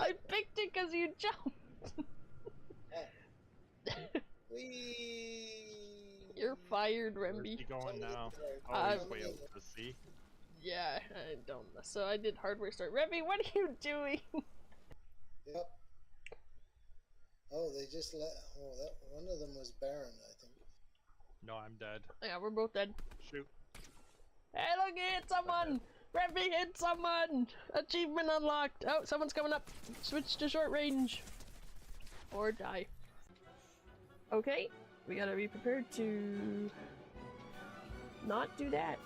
I picked it because you jumped. Whee! You're fired, Where's Remby. he going now? Oh, Uh, he's way out to sea. Yeah, I don't know. So I did hardware start. Remby, what are you doing? Yep. Oh, they just let. Oh, that one of them was Baron, I think. No, I'm dead. Yeah, we're both dead. Shoot. Hey, look, he hit someone! Remby hit someone! Achievement unlocked! Oh, someone's coming up! Switch to short range! Or die. Okay, we gotta be prepared to not do that.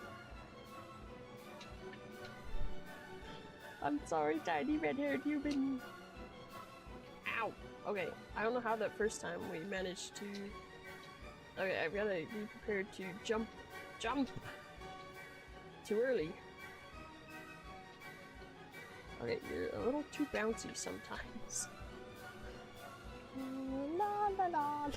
I'm sorry, tiny red-haired human. Ow! Okay, I don't know how that first time we managed to... Okay, I've gotta be prepared to jump too early. Okay, you're a little too bouncy sometimes. La la la.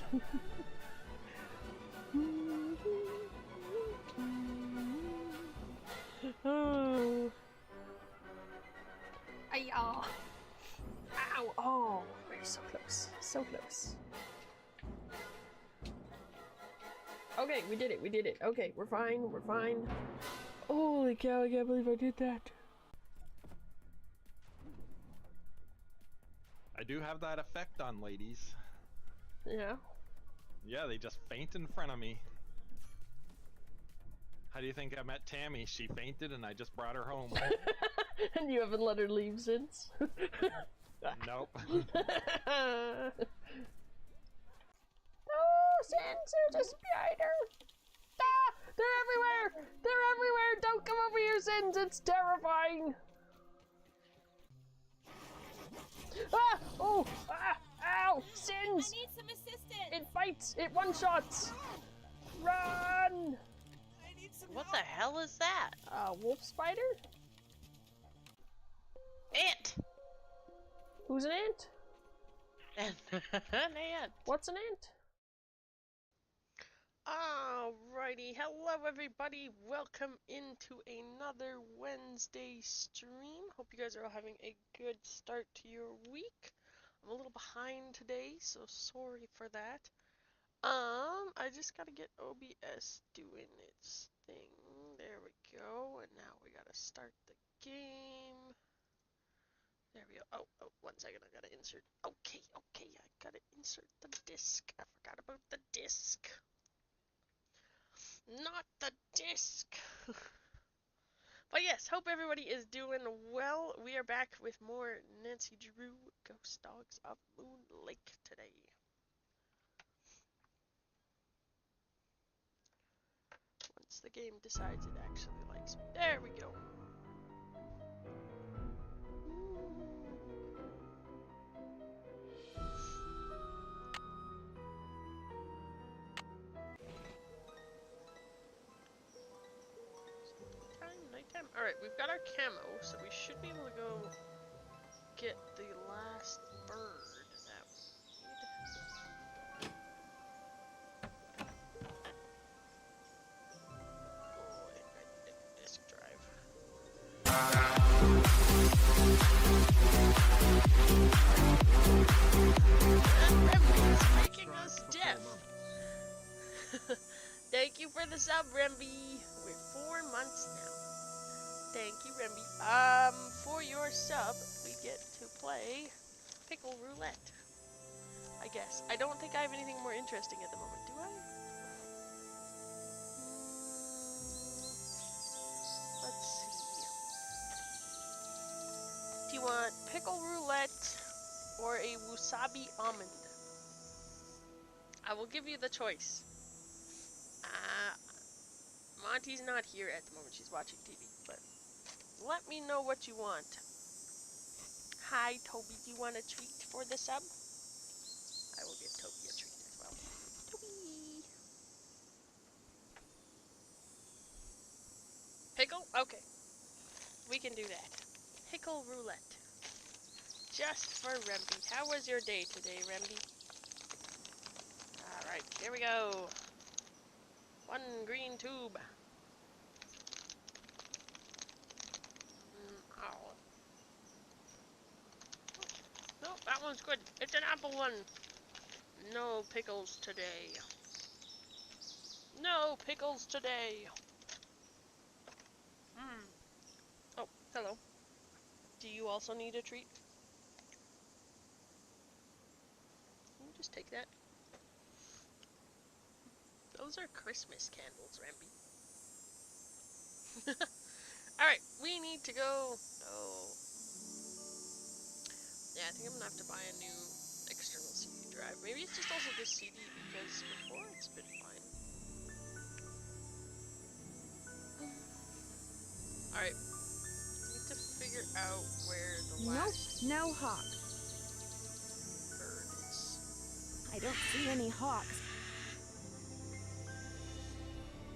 Oh. Ay, oh. Ow! Oh, we're so close. So close. Okay, we did it. We did it. Okay, we're fine. We're fine. Holy cow, I can't believe I did that. I do have that effect on ladies. Yeah. Yeah, they just faint in front of me. How do you think I met Tammy? She fainted and I just brought her home. And you haven't let her leave since? Nope. Oh, Sans, there's a spider! Ah! They're everywhere! They're everywhere! Don't come over here, Sans! It's terrifying! Ah! Oh! Ah! Ow! Sans! I need some assistance! It bites! It one-shots! Run! I need some What the hell is that? Wolf spider? Ant! Who's an ant? An ant. What's an ant? Alrighty, hello everybody, welcome into another Wednesday stream. Hope you guys are all having a good start to your week. I'm a little behind today, so sorry for that. I just gotta get OBS doing its thing. There we go, and now we gotta start the game. There we go. Oh, 1 second, I gotta insert. Okay, I gotta insert the disc. I forgot about the disc. Not the disc! But yes, hope everybody is doing well. We are back with more Nancy Drew Ghost Dogs of Moon Lake today. Once the game decides it actually likes me. There we go. Nighttime. Alright, we've got our camo, so we should be able to go get the last bird that we need. Oh, I need a disk drive. And Remby's making us deaf! Thank you for the sub, Remby! We're 4 months now. Thank you, Remby. For your sub, we get to play Pickle Roulette. I guess. I don't think I have anything more interesting at the moment, do I? Let's see. Do you want Pickle Roulette or a Wasabi Almond? I will give you the choice. Monty's not here at the moment, she's watching TV, but let me know what you want. Hi, Toby, do you want a treat for the sub? I will give Toby a treat as well. Toby! Pickle? Okay. We can do that. Pickle roulette. Just for Remby. How was your day today, Remby? Alright, here we go. 1 green tube. Ow. one's good. It's an apple one. No pickles today. No pickles today. Hmm. Oh, hello. Do you also need a treat? Can you just take that? Those are Christmas candles, Ramby. Alright, we need to go. Oh. Yeah, I think I'm gonna have to buy a new external CD drive. Maybe it's just also this CD because before it's been fine. Alright, need to figure out where the last No hawks. bird is. I don't see any hawks.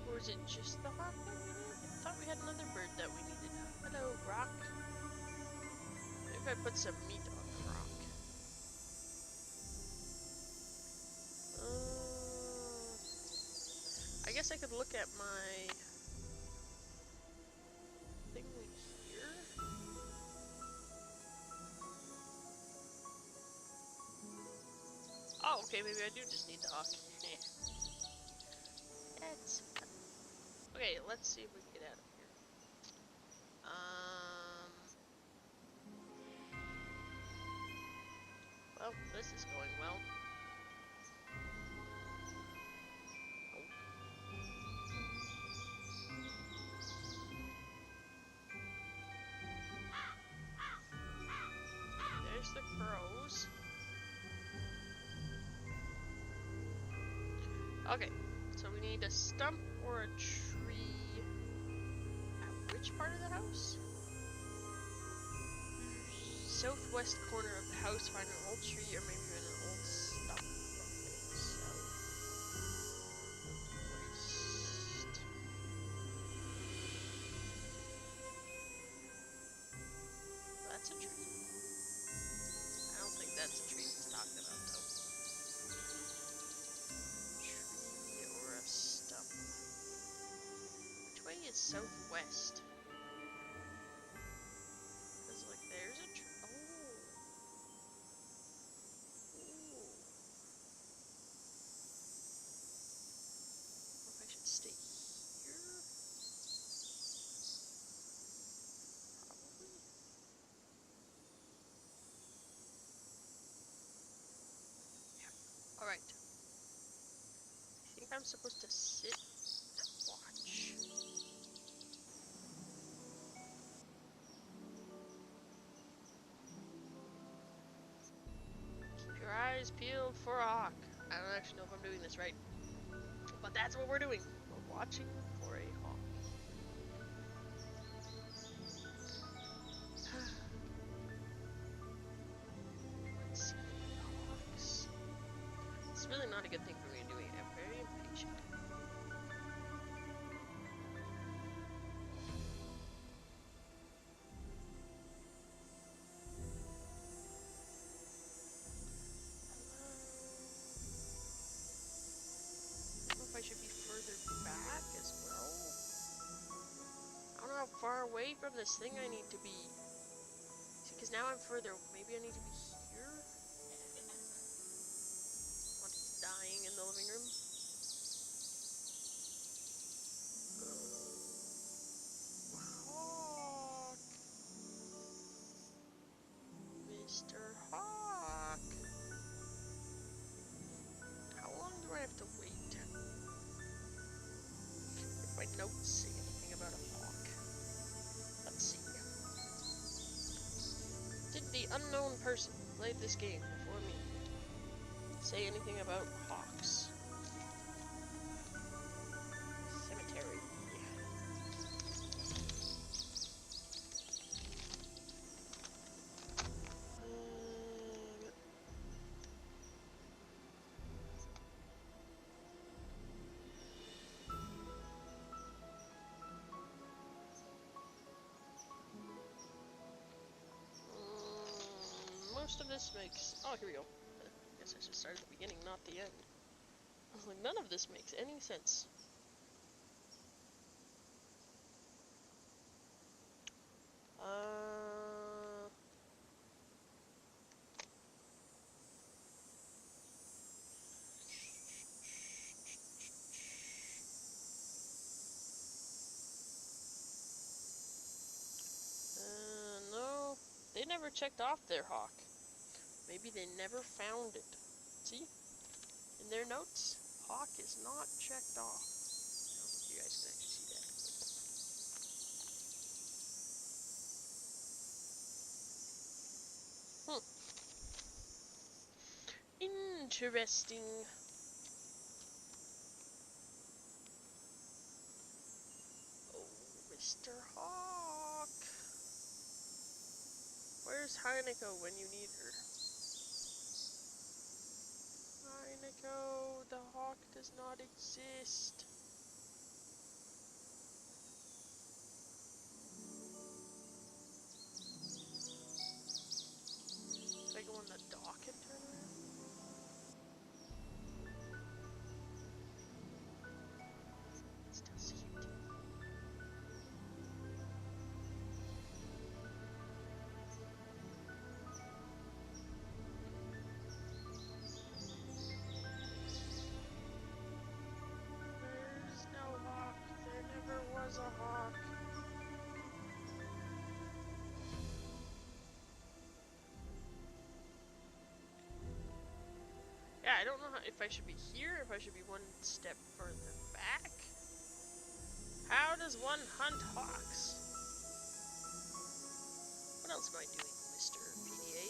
Or is it just the hawk that we need? I thought we had another bird that we needed. Hello, rock. Maybe if I put some meat on the rock. I guess I could look at my thing here. Oh, okay, maybe I do just need the hawk. That's fun. Okay, let's see if we can get out of here. Well, this is going well. Oh. There's the crows. Okay, so we need a stump or a tree. At which part of the house? Southwest corner of the house, find an old tree or maybe even an old stump. Southwest. That's a tree. I don't think that's a tree he's talking about though. Tree or a stump. Which way is southwest? Because like there's a tree. Oh. Ooh. If I should stay here? Probably. Yeah. Alright. I think I'm supposed to sit and watch. Keep your eyes peeled for a hawk. I don't actually know if I'm doing this right. But that's what we're doing. We're watching for a hawk. Let's see. Hawks. It's really not a good thing for me to do it. I'm very impatient. I don't know if I should be further back as well. I don't know how far away from this thing I need to be. See, because now I'm further. Maybe I need to be here? When he's dying in the living room. Hawk! Mr. Hawk! How long do I have to wait? If my notes say anything about a hawk. Let's see. Did the unknown person who played this game before me say anything about hawks? Cemetery. Most of this makes... Oh, here we go. I guess I should start at the beginning, not the end. I was like, none of this makes any sense. never checked off their hawk. Maybe they never found it. See? In their notes, hawk is not checked off. I don't know if you guys can actually see that. Interesting. Oh, Mr. Hawk. Where's Heineko when you need her? Heineko, the hawk does not exist. Should I go on the dock and turn around? Still see it. There's no hawk. There never was a hawk. Yeah, I don't know if I should be here, if I should be one step further back. How does one hunt hawks? What else am I doing, Mr. PDA?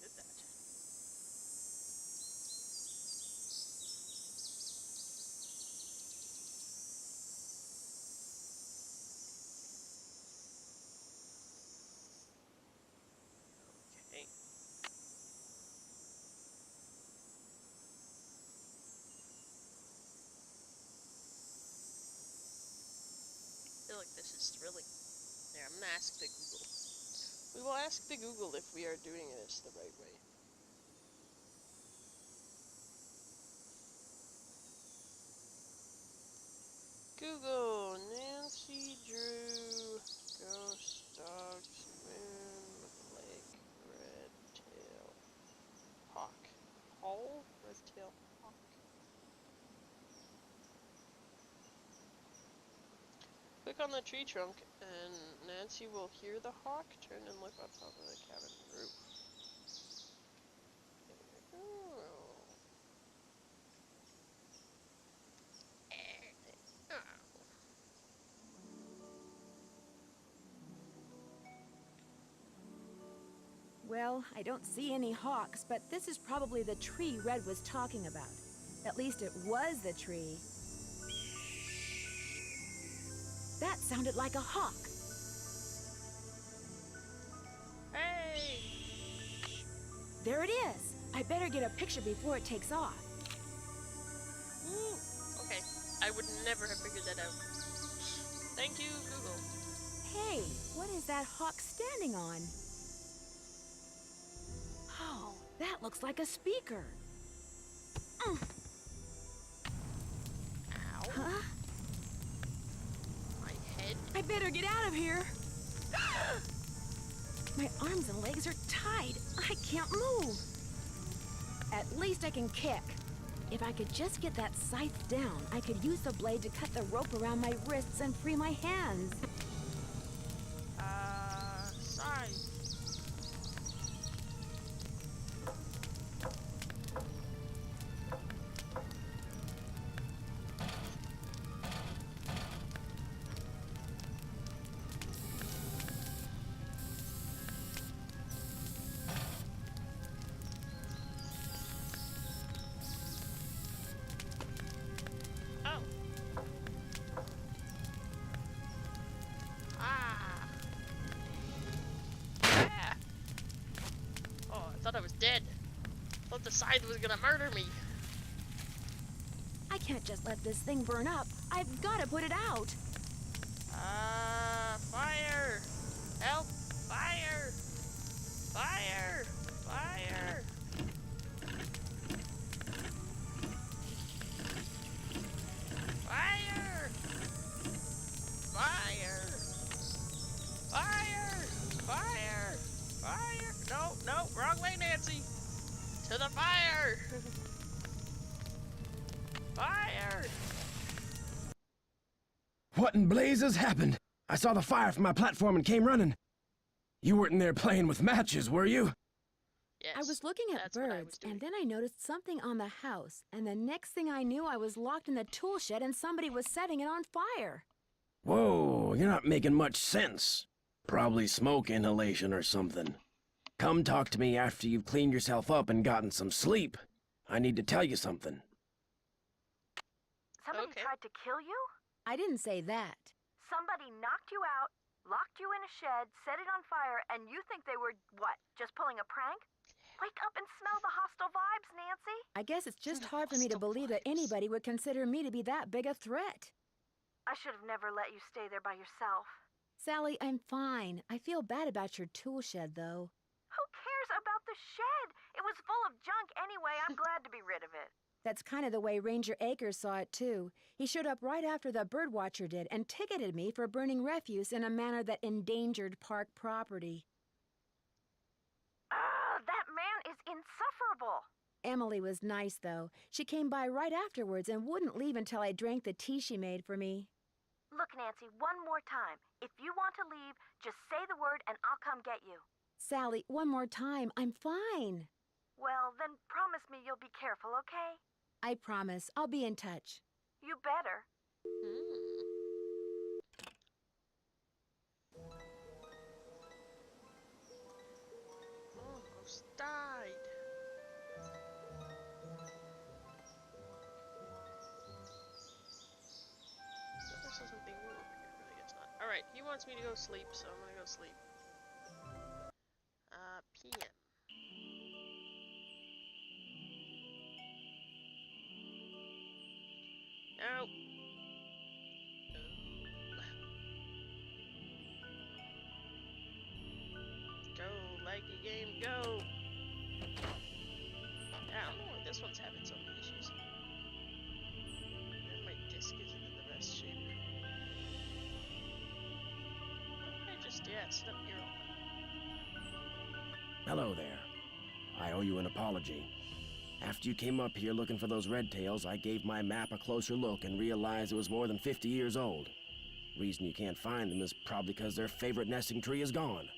Did that. Okay. I feel like this is thrilling. There, I'm gonna ask the Google. We will ask the Google if we are doing this the right way. Google, Nancy Drew, ghost dogs, moon, lake, red tail, hawk. Hall, red tail, hawk. Click on the tree trunk and Nancy will hear the hawk. Turn and look on top of the cabin roof. Well, I don't see any hawks, but this is probably the tree Red was talking about. At least it was the tree. That sounded like a hawk. Hey! There it is. I better get a picture before it takes off. Ooh, okay, I would never have figured that out. Thank you, Google. Hey, what is that hawk standing on? Oh, that looks like a speaker. Ow. Huh? My head. I better get out of here. My arms and legs are tied. I can't move. At least I can kick. If I could just get that scythe down, I could use the blade to cut the rope around my wrists and free my hands. Sorry. Oh. Ah. Ah. Oh, I thought I was dead. I thought the scythe was gonna murder me. I can't just let this thing burn up. I've got to put it out. Fire! Help! Fire! Fire! Fire! Fire! Fire! Fire! Fire! Fire! No, no, wrong way, Nancy! To the fire! Fire! What in blazes happened? I saw the fire from my platform and came running. You weren't in there playing with matches, were you? Yes. I was looking at that's what I was birds, doing. and then I noticed something on the house, and the next thing I knew, I was locked in the tool shed and somebody was setting it on fire. Whoa, you're not making much sense. Probably smoke inhalation or something. Come talk to me after you've cleaned yourself up and gotten some sleep. I need to tell you something. Somebody Okay. tried to kill you? I didn't say that. Somebody knocked you out, locked you in a shed, set it on fire, and you think they were, what, just pulling a prank? Wake up and smell the hostile vibes, Nancy. I guess it's just The hard for me to hostile believe that vibes. anybody would consider me to be that big a threat. I should have never let you stay there by yourself. Sally, I'm fine. I feel bad about your tool shed, though. Who cares about the shed? It was full of junk anyway. I'm glad to be rid of it. That's kind of the way Ranger Akers saw it, too. He showed up right after the birdwatcher did and ticketed me for burning refuse in a manner that endangered park property. That man is insufferable. Emily was nice, though. She came by right afterwards and wouldn't leave until I drank the tea she made for me. Look, Nancy, one more time. If you want to leave, just say the word and I'll come get you. Sally, one more time. I'm fine. Well, then promise me you'll be careful, okay? I promise. I'll be in touch. You better. Almost died. I saw something new over here, but I guess not. Alright, he wants me to go sleep, so I'm gonna go sleep. PM. No. Go, laggy game, go! Yeah, I don't know why this one's having so many issues. And my disc isn't in the best shape. Sit up here all night. Hello there. I owe you an apology. After you came up here looking for those red tails, I gave my map a closer look and realized it was more than 50 years old. Reason you can't find them is probably because their favorite nesting tree is gone.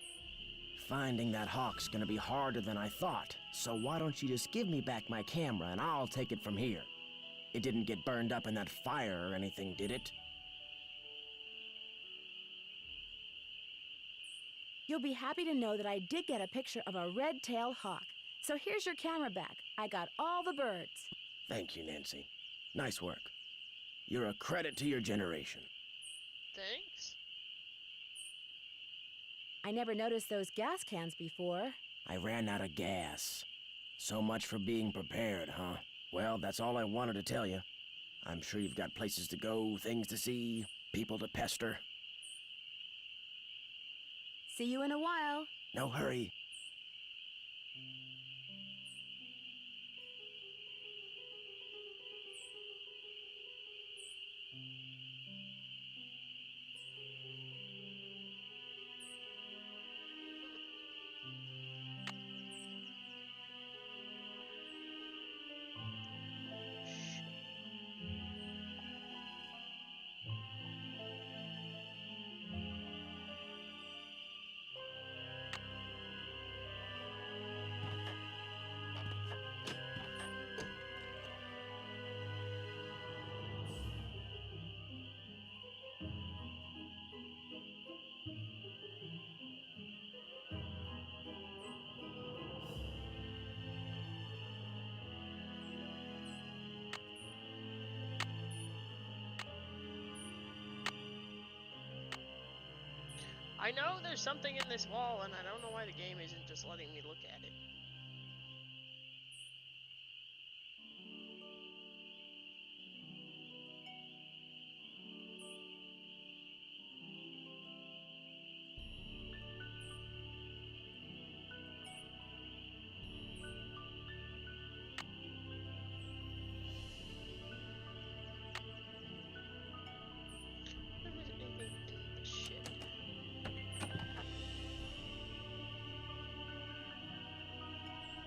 Finding that hawk's gonna be harder than I thought, so why don't you just give me back my camera and I'll take it from here. It didn't get burned up in that fire or anything, did it? You'll be happy to know that I did get a picture of a red-tailed hawk. So here's your camera back. I got all the birds. Thank you, Nancy. Nice work. You're a credit to your generation. Thanks. I never noticed those gas cans before. I ran out of gas. So much for being prepared, huh? Well, that's all I wanted to tell you. I'm sure you've got places to go, things to see, people to pester. See you in a while. No hurry. I know there's something in this wall, and I don't know why the game isn't just letting me look at it. There isn't anything in the shed.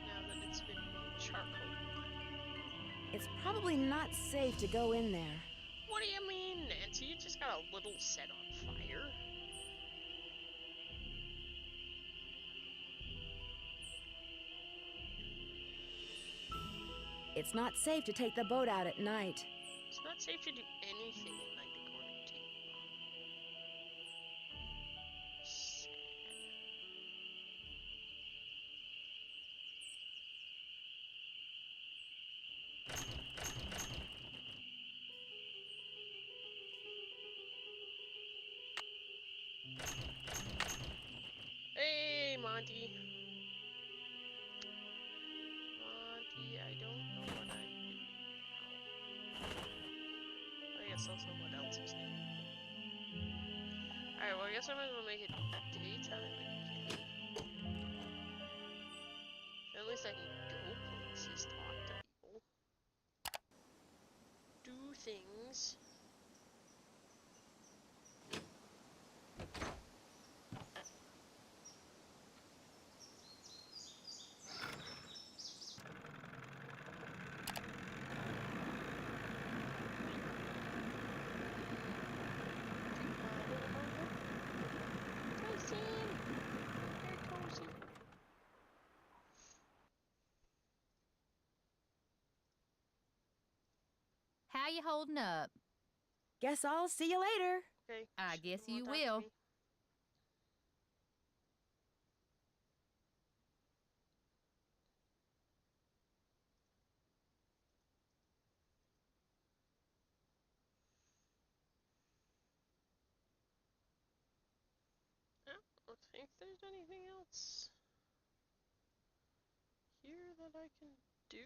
Now that it's been charcoal. It's probably not safe to go in there. What do you mean? Nancy, you just got a little set on fire. It's not safe to take the boat out at night. It's not safe to do anything at night, according to you. Sad. Hey, Monty. Monty, I don't know what I'm doing now. I guess also what else is new. Alright, well I guess I might as well make it daytime again. At least I can go places, talk to people. Do things. How you holding up? Guess I'll see you later. Okay. I guess you wanna talk to will. me? I don't think there's anything else here that I can do.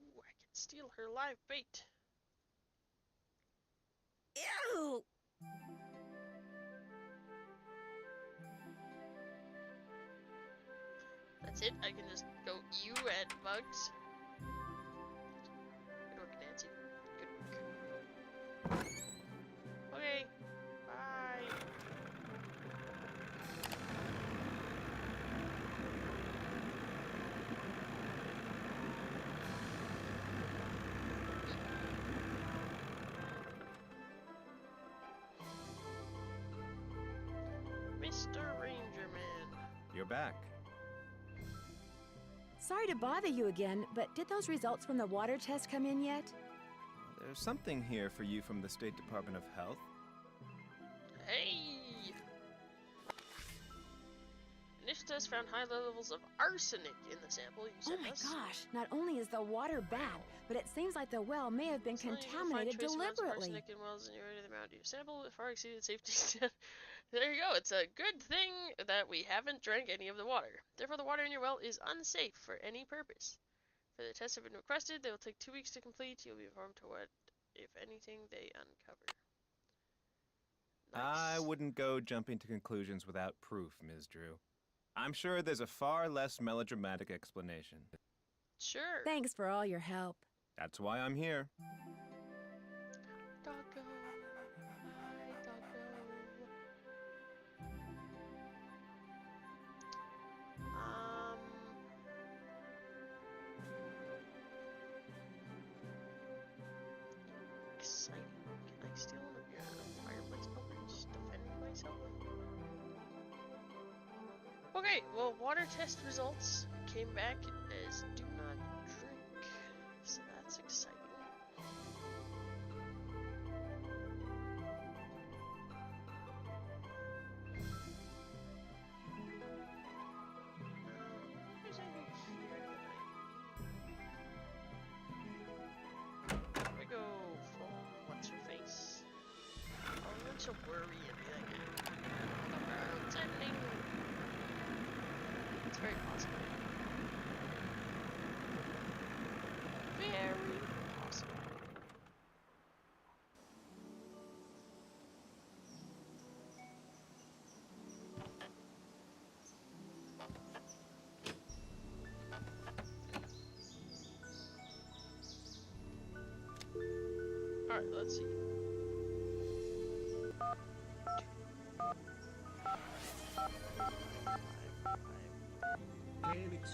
Ooh, I can steal her live bait. Ew! That's it? I can just go ew at bugs? Good work, Nancy. Good work. Okay. Bye. Mr. Ranger Man. You're back. Sorry to bother you again, but did those results from the water test come in yet? There's something here for you from the State Department of Health. Hey! Initial test found high levels of arsenic in the sample you Oh sent my us. gosh, not only is the water bad, but it seems like the well may have been It's not unusual to find contaminated trace amounts of deliberately. arsenic in wells in the area of the mountain. Your sample far exceeded safety standards. There you go. It's a good thing that we haven't drank any of the water. Therefore, the water in your well is unsafe for any purpose. For the tests have been requested, they will take 2 weeks to complete. You'll be informed to what, if anything, they uncover. I Nice. wouldn't go jumping to conclusions without proof, Ms. Drew. I'm sure there's a far less melodramatic explanation. Sure. Thanks for all your help. That's why I'm here. Doggo. Hi, doggo. Exciting. Can I steal one of your fireplace bumpers? Defend myself? Okay, well, water test results came back as do not drink, so that's exciting. There's anything here that we go from what's her face? I'm going to worry and be like, the world's ending. It's very possible. Very possible. Alright, let's see.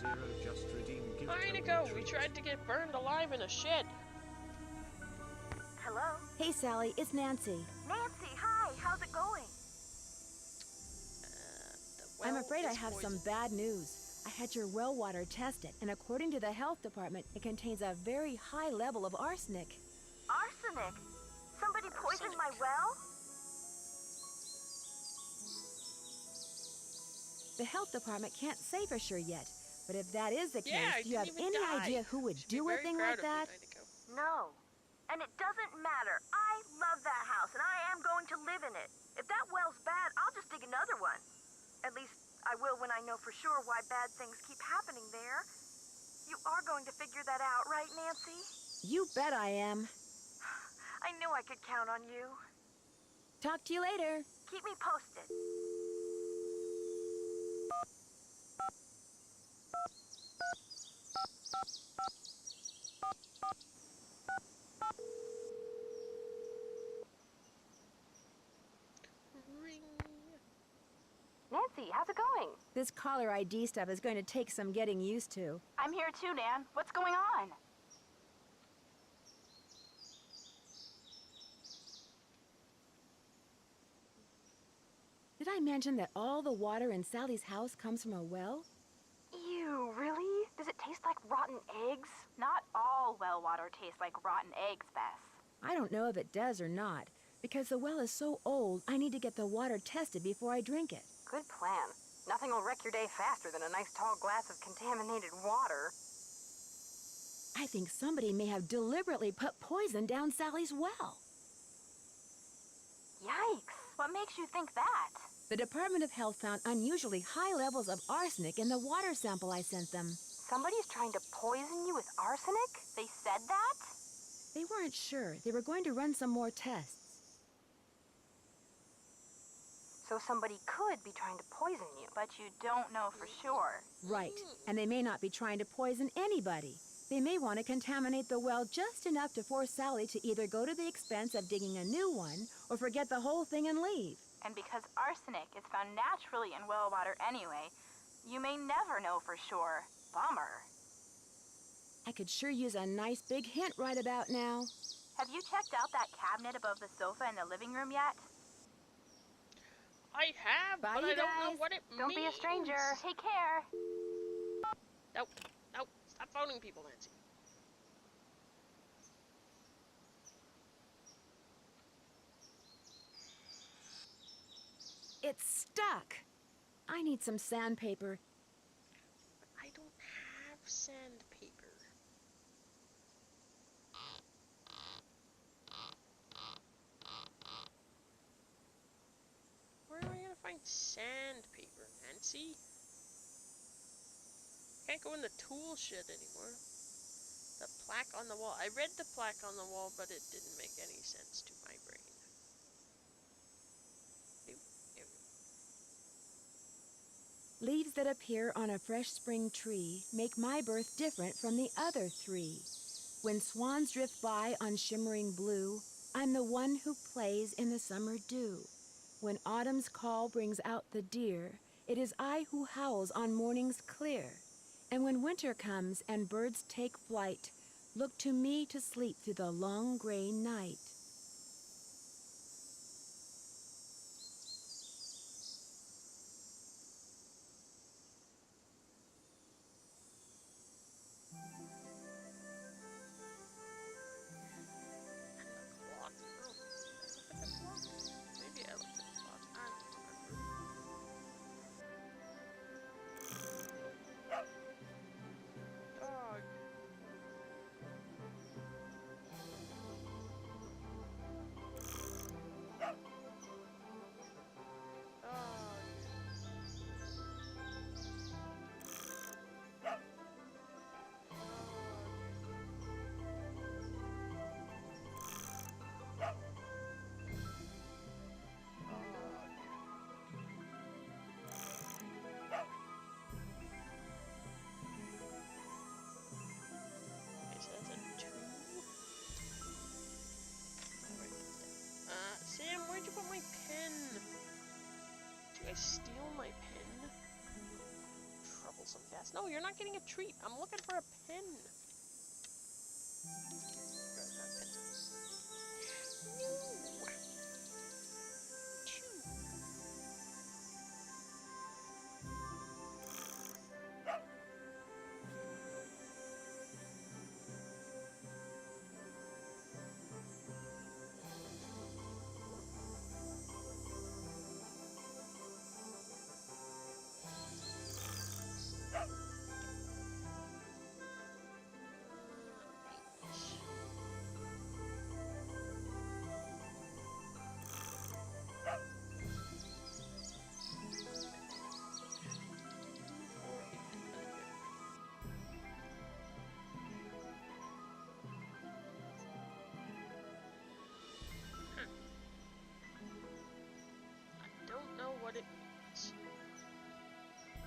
Zero just redeemed gift Fine to token go. We treat. tried to get burned alive in a shed. Hey, Sally, it's Nancy. Nancy, hi. How's it going? I'm afraid I have some bad news. I had your well water tested, and according to the health department, it contains a very high level of arsenic. Arsenic? Somebody poisoned my well? The health department can't say for sure yet, but if that is the case, Yeah, do you have any idea who would do a thing like that? No. And it doesn't matter. I love that house, and I am going to live in it. If that well's bad, I'll just dig another one. At least, I will when I know for sure why bad things keep happening there. You are going to figure that out, right, Nancy? You bet I am. I knew I could count on you. Talk to you later. Keep me posted. Nancy, how's it going? This caller ID stuff is going to take some getting used to. I'm here too, Nan. What's going on? Did I mention that all the water in Sally's house comes from a well? Ew, really? Does it taste like rotten eggs? Not all well water tastes like rotten eggs, Bess. I don't know if it does or not. Because the well is so old, I need to get the water tested before I drink it. Good plan. Nothing will wreck your day faster than a nice tall glass of contaminated water. I think somebody may have deliberately put poison down Sally's well. Yikes! What makes you think that? The Department of Health found unusually high levels of arsenic in the water sample I sent them. Somebody's trying to poison you with arsenic? They said that? They weren't sure. They were going to run some more tests. So somebody could be trying to poison you, but you don't know for sure. Right. And they may not be trying to poison anybody. They may want to contaminate the well just enough to force Sally to either go to the expense of digging a new one or forget the whole thing and leave. And because arsenic is found naturally in well water anyway, you may never know for sure. Bummer. I could sure use a nice big hint right about now. Have you checked out that cabinet above the sofa in the living room yet? I have, Bye, but you I don't know guys. what it means. Don't be a stranger. Take care. Nope. Nope. Stop phoning people, Nancy. It's stuck. I need some sandpaper. I don't have sandpaper. Where am I gonna find sandpaper, Nancy? Can't go in the tool shed anymore. The plaque on the wall. I read the plaque on the wall, but it didn't make any sense to my brain. There we go. Leaves that appear on a fresh spring tree make my birth different from the other three. When swans drift by on shimmering blue, I'm the one who plays in the summer dew. When autumn's call brings out the deer, it is I who howls on mornings clear. And when winter comes and birds take flight, look to me to sleep through the long gray night. Clock. Oh, did I look at the clock? Maybe I looked at the clock. I don't remember. Dog. Okay, so that's a 2. Sam, where'd you put my pen? Did I steal my pen? Troublesome gas. No, you're not getting a treat. I'm looking for a pen.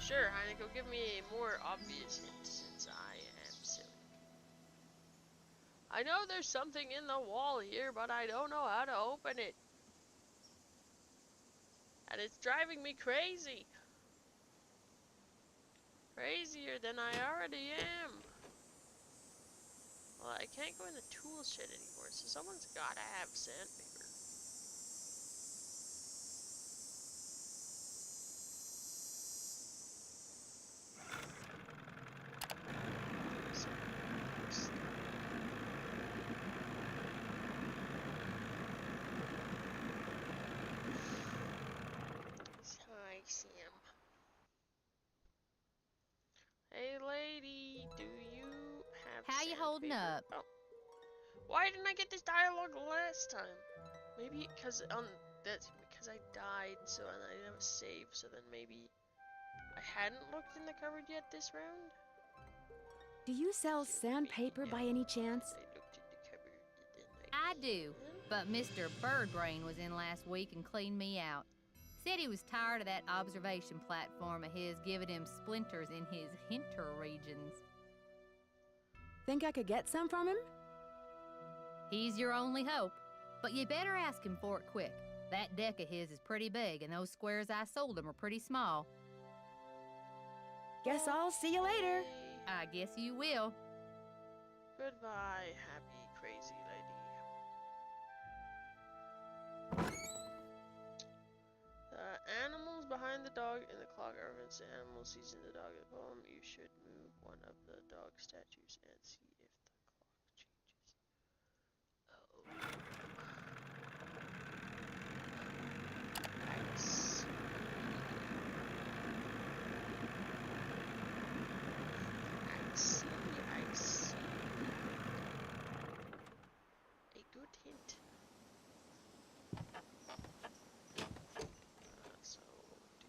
Sure, Heineko, give me a more obvious hint since I am silly. I know there's something in the wall here, but I don't know how to open it. And it's driving me crazy. Crazier than I already am. Well, I can't go in the tool shed anymore, so someone's gotta have sandpaper. Hi, Sam. Hey, lady, do you have How you holding sandpaper? up? Oh. Why didn't I get this dialogue last time? Maybe because that's because I died, so and I didn't have a save, so then maybe I hadn't looked in the cupboard yet this round. Do you sell sandpaper by any chance? I looked in the cupboard and then I do, but Mr. Birdbrain was in last week and cleaned me out. Said he was tired of that observation platform of his giving him splinters in his hinter regions. Think I could get some from him? He's your only hope, but you better ask him for it quick. That deck of his is pretty big, and those squares I sold him are pretty small. Guess I'll see you later. I guess you will. Goodbye, happy crazy lady. The animals behind the dog in the clock are referenced. The animal sees in the dog in the poem. You should move one of the dog statues and see if the clock changes. Oh. I see. I see. A good hint. So do.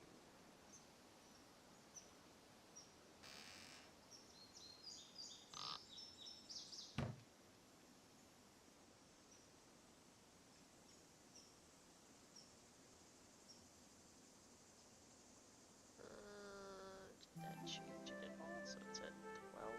Did that change it at all? So it's at 12.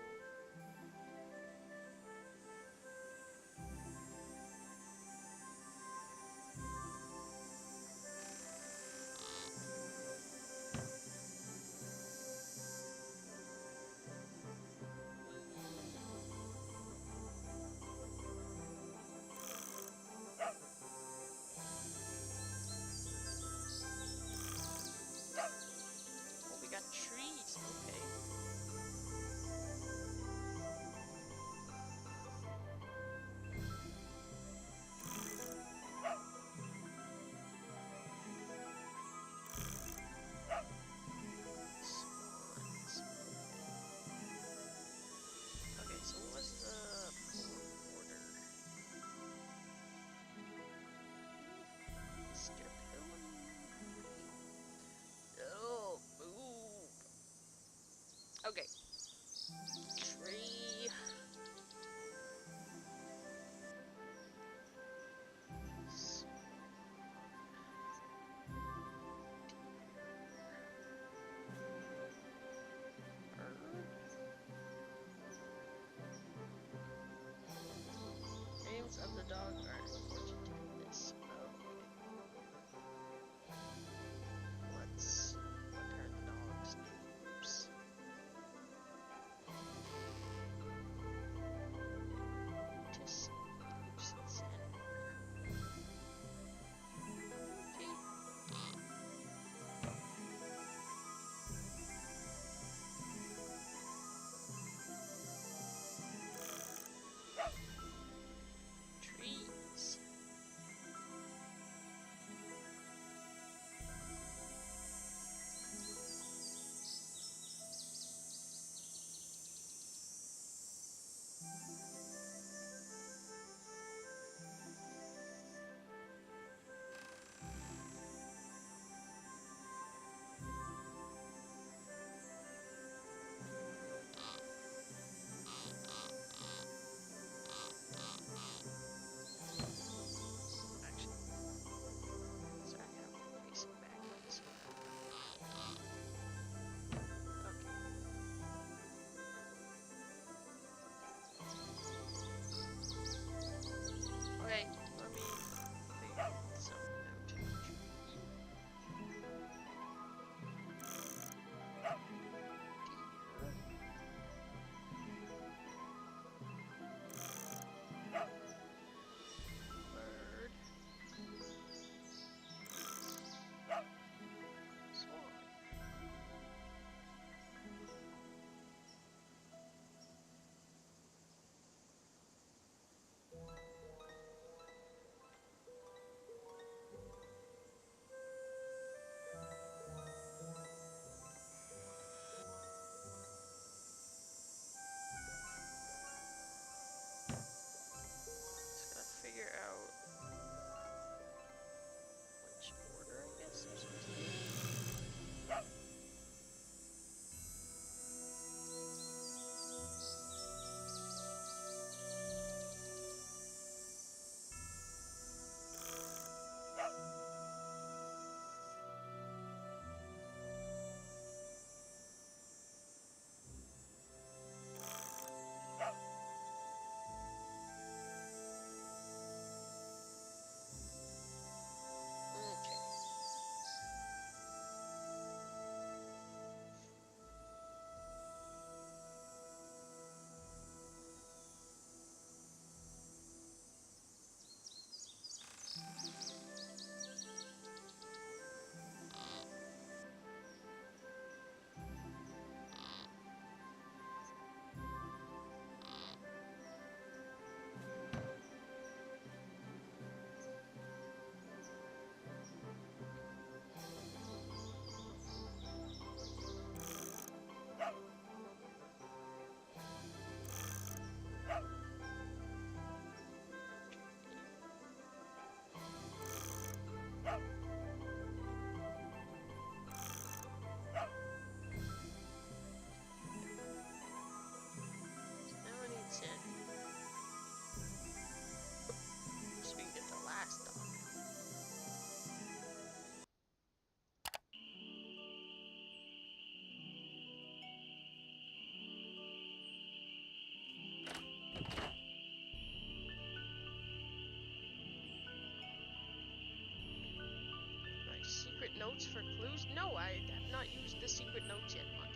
notes for clues? No, I have not used the secret notes yet, Monty.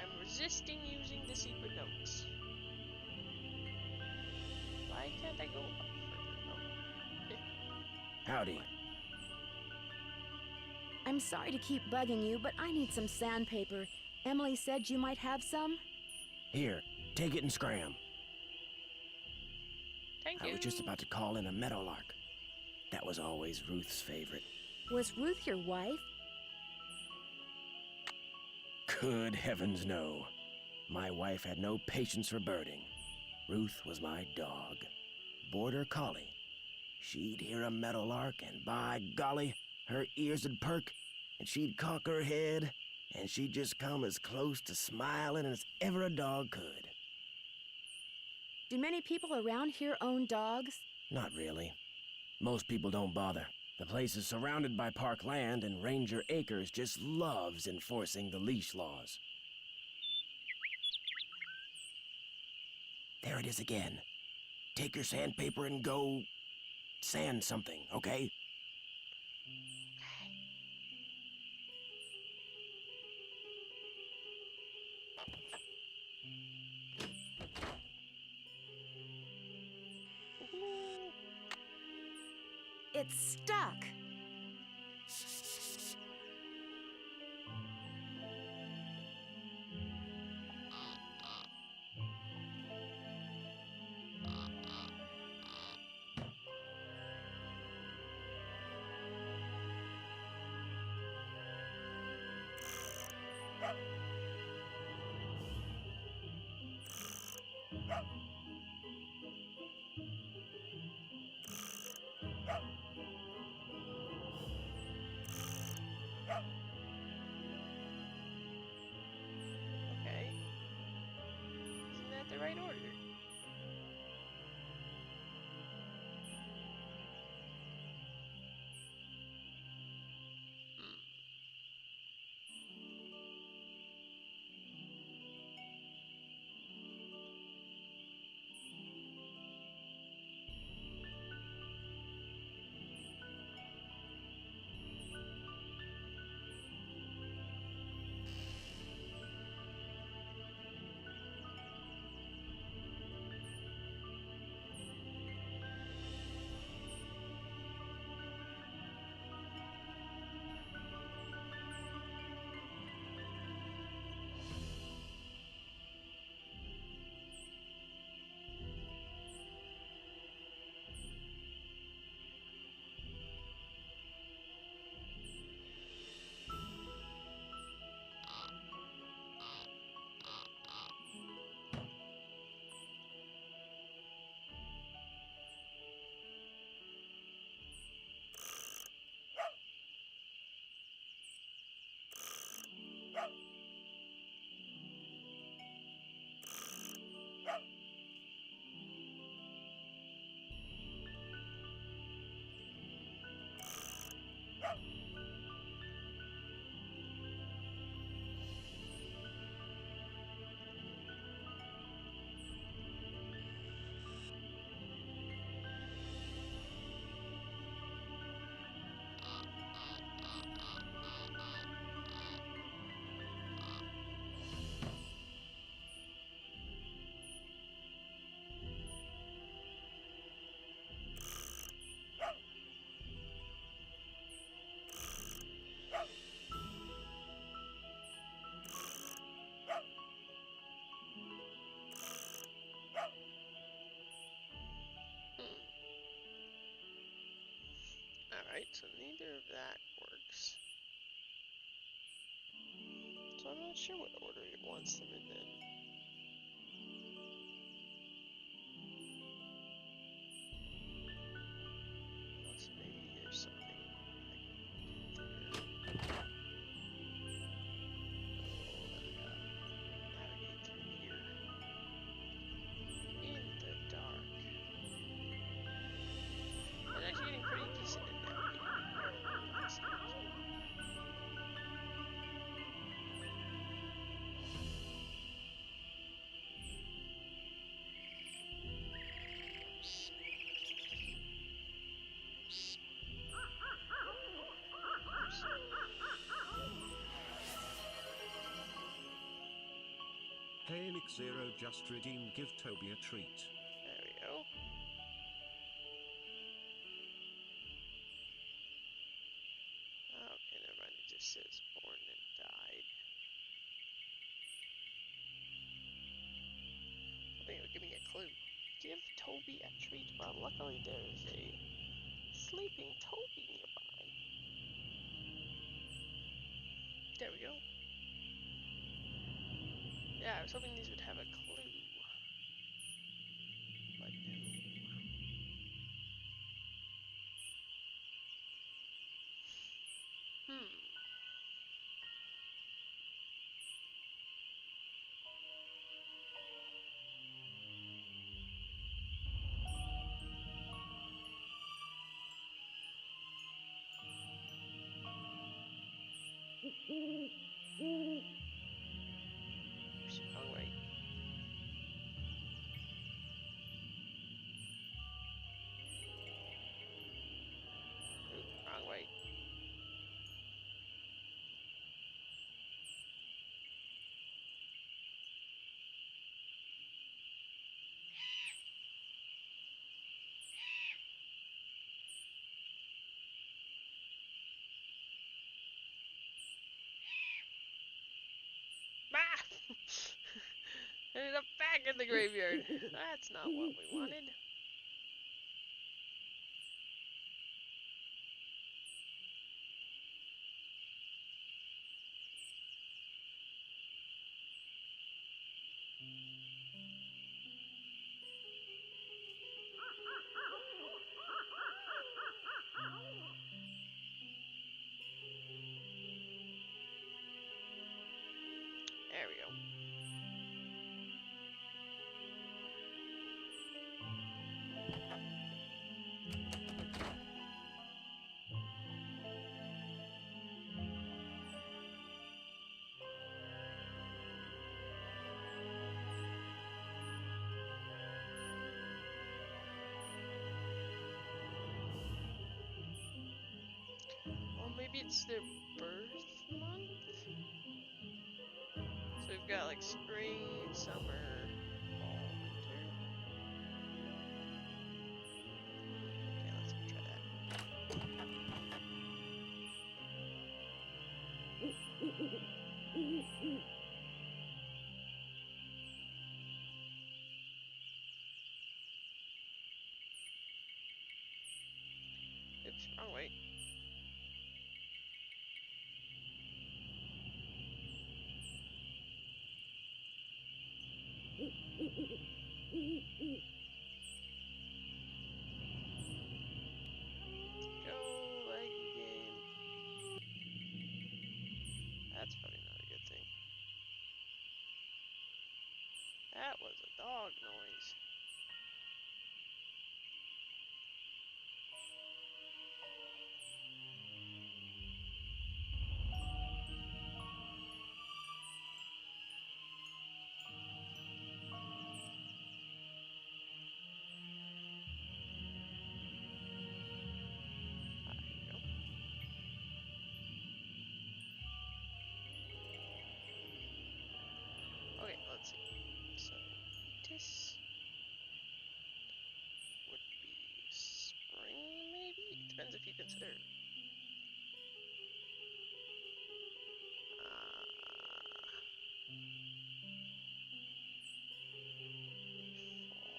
I'm resisting using the secret notes. Why can't I go up further? Oh. Howdy. I'm sorry to keep bugging you, but I need some sandpaper. Emily said you might have some. Here, take it and scram. Thank you. I was just about to call in a meadowlark. That was always Ruth's favorite. Was Ruth your wife? Good heavens, no. My wife had no patience for birding. Ruth was my dog. Border collie. She'd hear a meadowlark, and by golly, her ears would perk, and she'd cock her head, and she'd just come as close to smiling as ever a dog could. Do many people around here own dogs? Not really. Most people don't bother. The place is surrounded by park land, and Ranger Acres just loves enforcing the leash laws. There it is again. Take your sandpaper and go sand something, okay? It's stuck. Okay. Isn't that the right order? Alright, so neither of that works. So I'm not sure what order it wants them in then. Unless maybe there's something I can get there. Navigate through here. In the dark. I'm actually getting pretty decent at navigating here. Hey Nick Zero just redeemed, give Toby a treat. There we go. Okay, never mind. It just says born and died. Something would give me a clue. Give Toby a treat. Well, luckily there's a sleeping Toby nearby. There we go. Yeah, I was hoping these would have a clue. But no. Oops, wrong way. Oop, wrong way. Ah! Ended up back in the graveyard. That's not what we wanted. There we go. Well, maybe it's their birth month? So we've got like spring, summer, fall, winter. Okay, let's go try that. Oops, wrong way. Go, laggy game. That's probably not a good thing. That was a dog noise. Ah, here we go. Okay, let's see. So, this would be spring, maybe? It depends if you consider fall,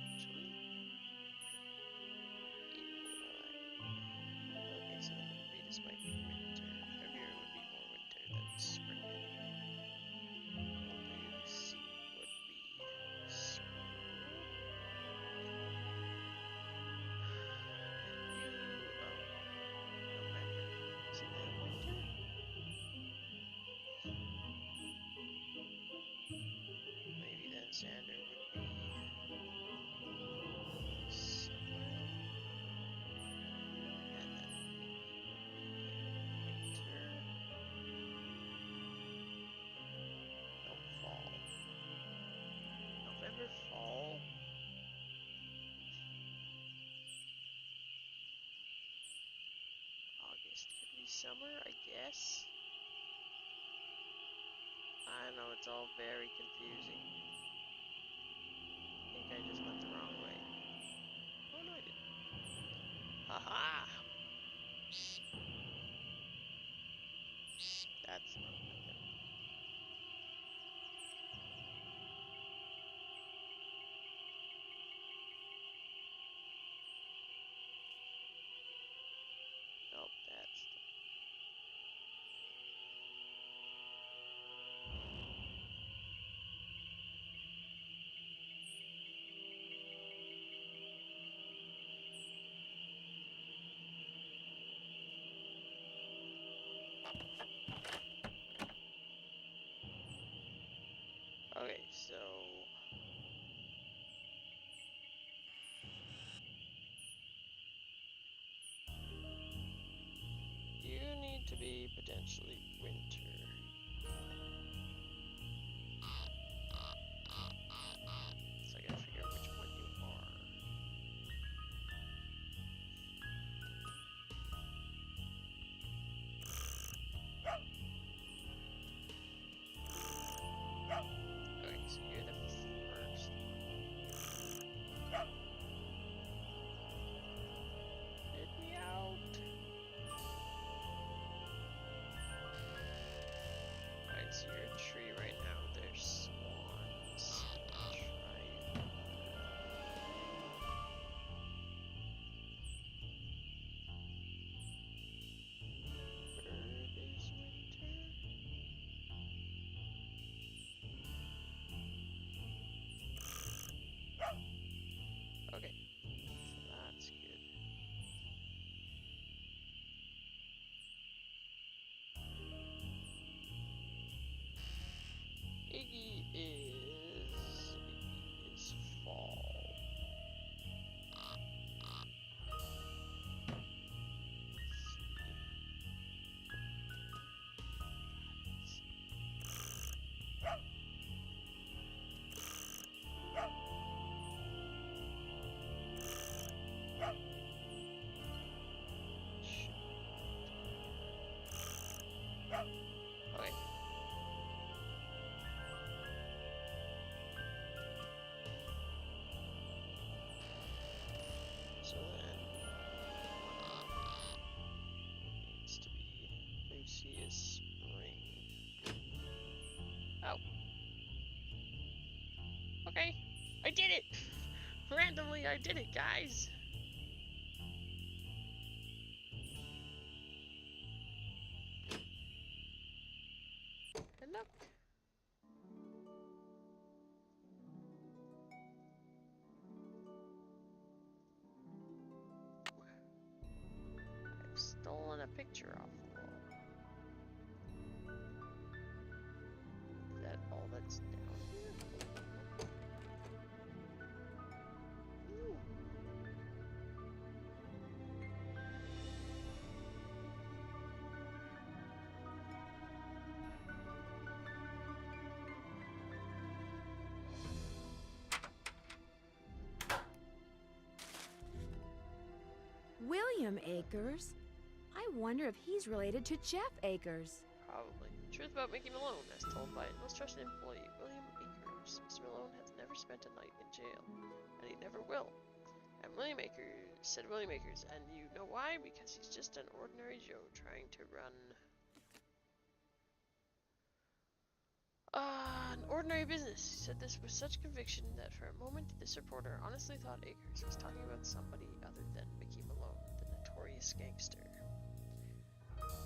actually. Okay, so that would be, this might be winter. February would be more winter than spring anyway. C would be spring. And November. Isn't that winter? Maybe then Xander would be summer. And then winter. No, fall. November, fall. August could be summer, I guess. I know it's all very confusing. I think I just went the wrong way. Oh no, I didn't. Haha! That's not good. Nope, that's okay, so you need to be potentially winter. So I gotta figure out which one you are. Okay, so you're the first one. Let me out. Alright, so you're a tree right now. There's swans. Try bird is winter. Okay, so that's good. Iggy is fall. Okay. So then needs to be Lucius Spring. Oh. Okay. I did it! Randomly I did it, guys! Good luck. I've stolen a picture off the wall. Is that all that's down here? Ooh. William Akers? I wonder if he's related to Jeff Akers. Probably. Truth about Mickey Malone, as told by most trusted employee, William Akers. Mr. Malone has never spent a night in jail, and he never will. And William Akers said William Akers, and you know why? Because he's just an ordinary Joe trying to run an ordinary business. He said this with such conviction that for a moment this reporter honestly thought Akers was talking about somebody other than Mickey Malone, the notorious gangster.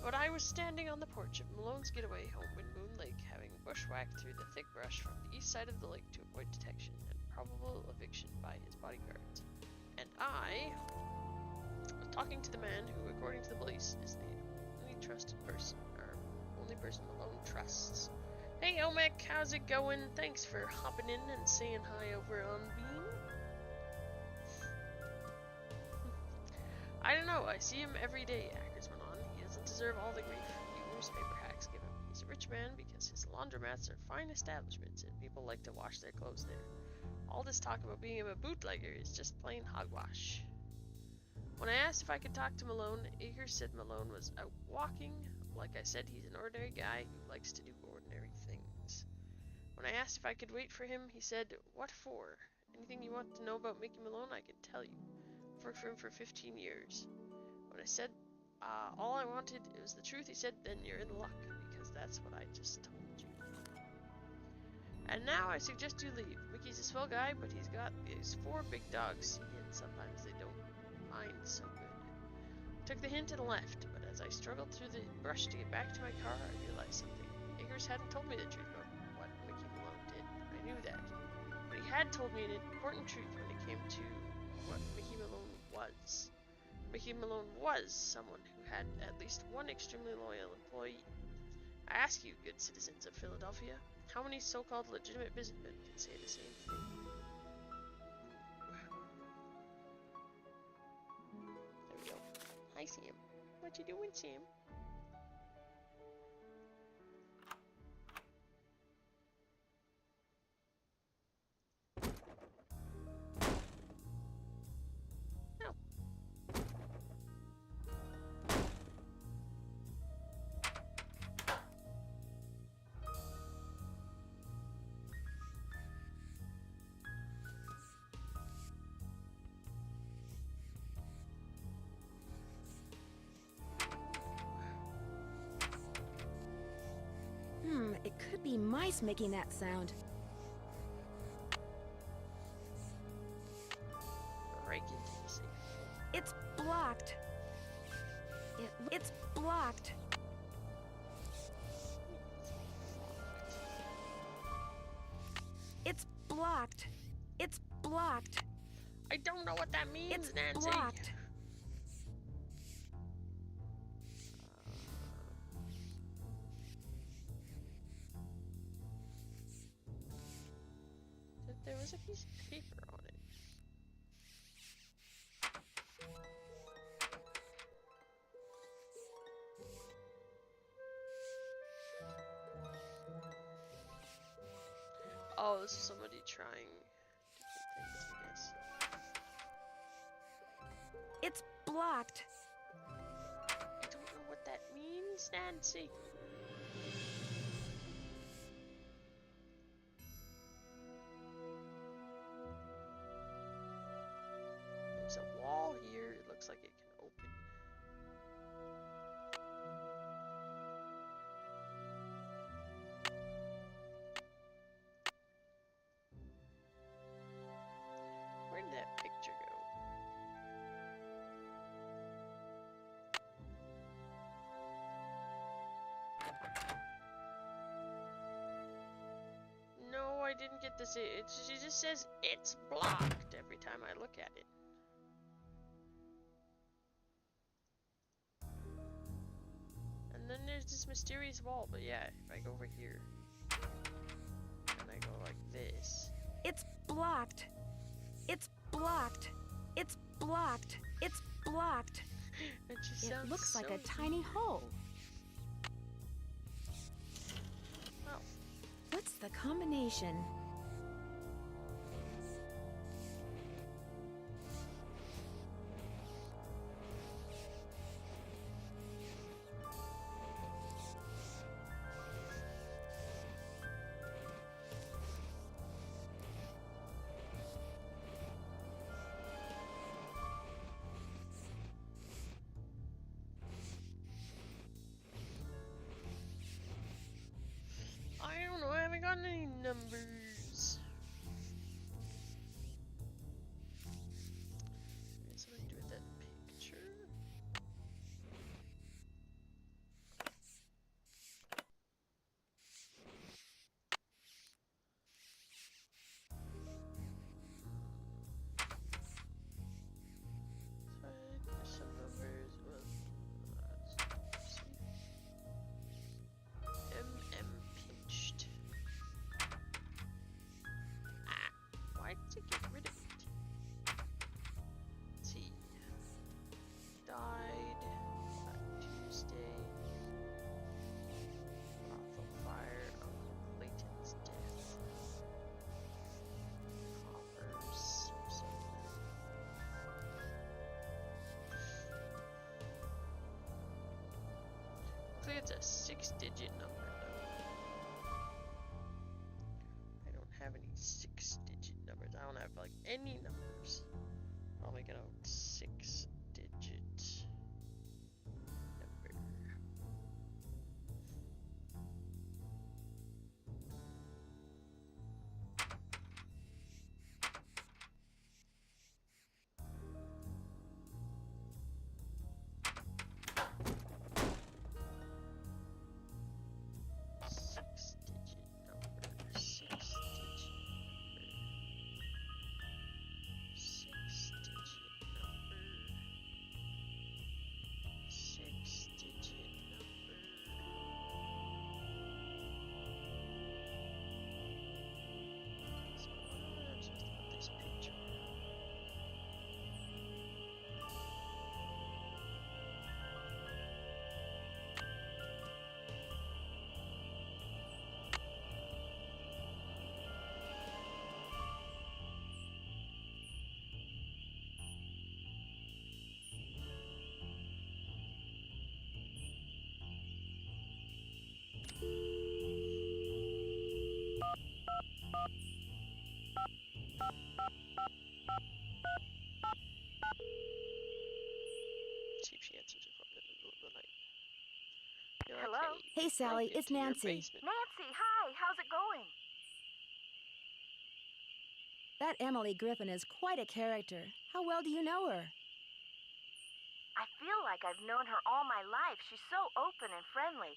But I was standing on the porch of Malone's getaway home in Moon Lake, having bushwhacked through the thick brush from the east side of the lake to avoid detection and probable eviction by his bodyguards. And I was talking to the man who, according to the police, is the only trusted person, or only person Malone trusts. Hey Omek, how's it going? Thanks for hopping in and saying hi over on Beam. I don't know, I see him every day, Akers went on. He doesn't deserve all the grief you newspaper hacks give him. He's a rich man because his laundromats are fine establishments and people like to wash their clothes there. All this talk about being a bootlegger is just plain hogwash. When I asked if I could talk to Malone, Akers said Malone was out walking. Like I said, he's an ordinary guy who likes to do ordinary things. When I asked if I could wait for him, he said, "What for? Anything you want to know about Mickey Malone, I can tell you. I've worked for him for 15 years. When I said all I wanted was the truth, he said, then you're in luck, because that's what I just told you. And now I suggest you leave. Mickey's a swell guy, but he's got these 4 big dogs, and sometimes they don't mind so good. I took the hint and left, but as I struggled through the brush to get back to my car, I realized something. Eggers hadn't told me the truth about what Mickey Malone did. I knew that. But he had told me an important truth when it came to what Mickey Malone was. Mickey Malone was someone who had at least one extremely loyal employee. I ask you, good citizens of Philadelphia, how many so-called legitimate businessmen can say the same thing? There we go. Hi, Sam. What you doing, Sam? It could be mice making that sound. Break into the safe. It's blocked. It's blocked. It's blocked. It's blocked. I don't know what that means, It's Nancy. blocked. There was a piece of paper on it. Oh, this is somebody trying different things, I guess. It's blocked. I don't know what that means, Nancy. There's a wall here. It looks like it can open. Where did that picture go? No, I didn't get this. She just says it's blocked every time I look at it. And then there's this mysterious wall, but yeah, if I go over here and I go like this. It's blocked. It's blocked. It's blocked. It's blocked. And she It sounds looks like so a tiny hole. Oh. What's the combination? I don't know, I haven't got any numbers. What's what I do with that picture? There's some numbers. Well, let's see. Pinched. Why did it get rid of it? Let's see. Died on Tuesday. Brothel fire on Layton's death. Coppers. Looks like it's a 6-digit number. See if she answers her phone in the middle of the night. Be like, Hello? Hey, Hey, Sally, broke it's into your Nancy. basement. Nancy, hi, how's it going? That Emily Griffin is quite a character. How well do you know her? I feel like I've known her all my life. She's so open and friendly.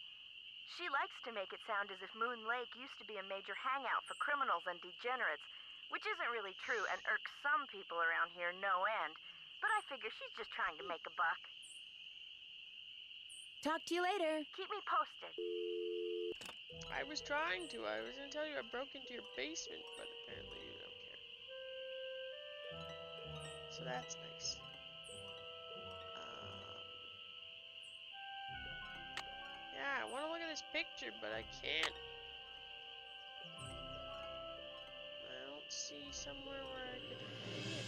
She likes to make it sound as if Moon Lake used to be a major hangout for criminals and degenerates, which isn't really true and irks some people around here no end. But I figure she's just trying to make a buck. Talk to you later. Keep me posted. I was trying to. I was gonna tell you I broke into your basement, but apparently you don't care. So that's nice. Yeah, I want to look at this picture, but I can't. I don't see somewhere where I could hang it.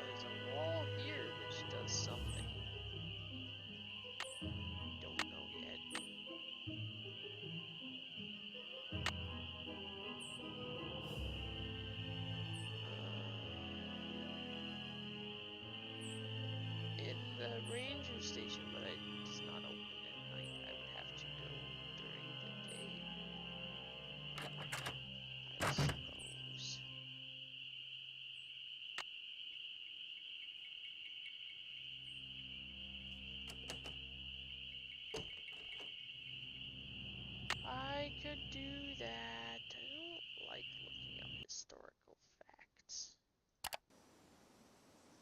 There's a wall here which does something. Don't know yet. In the ranger station, but it's not open at night. I would have to go during the day, I suppose. I could do that. I don't like looking up historical facts.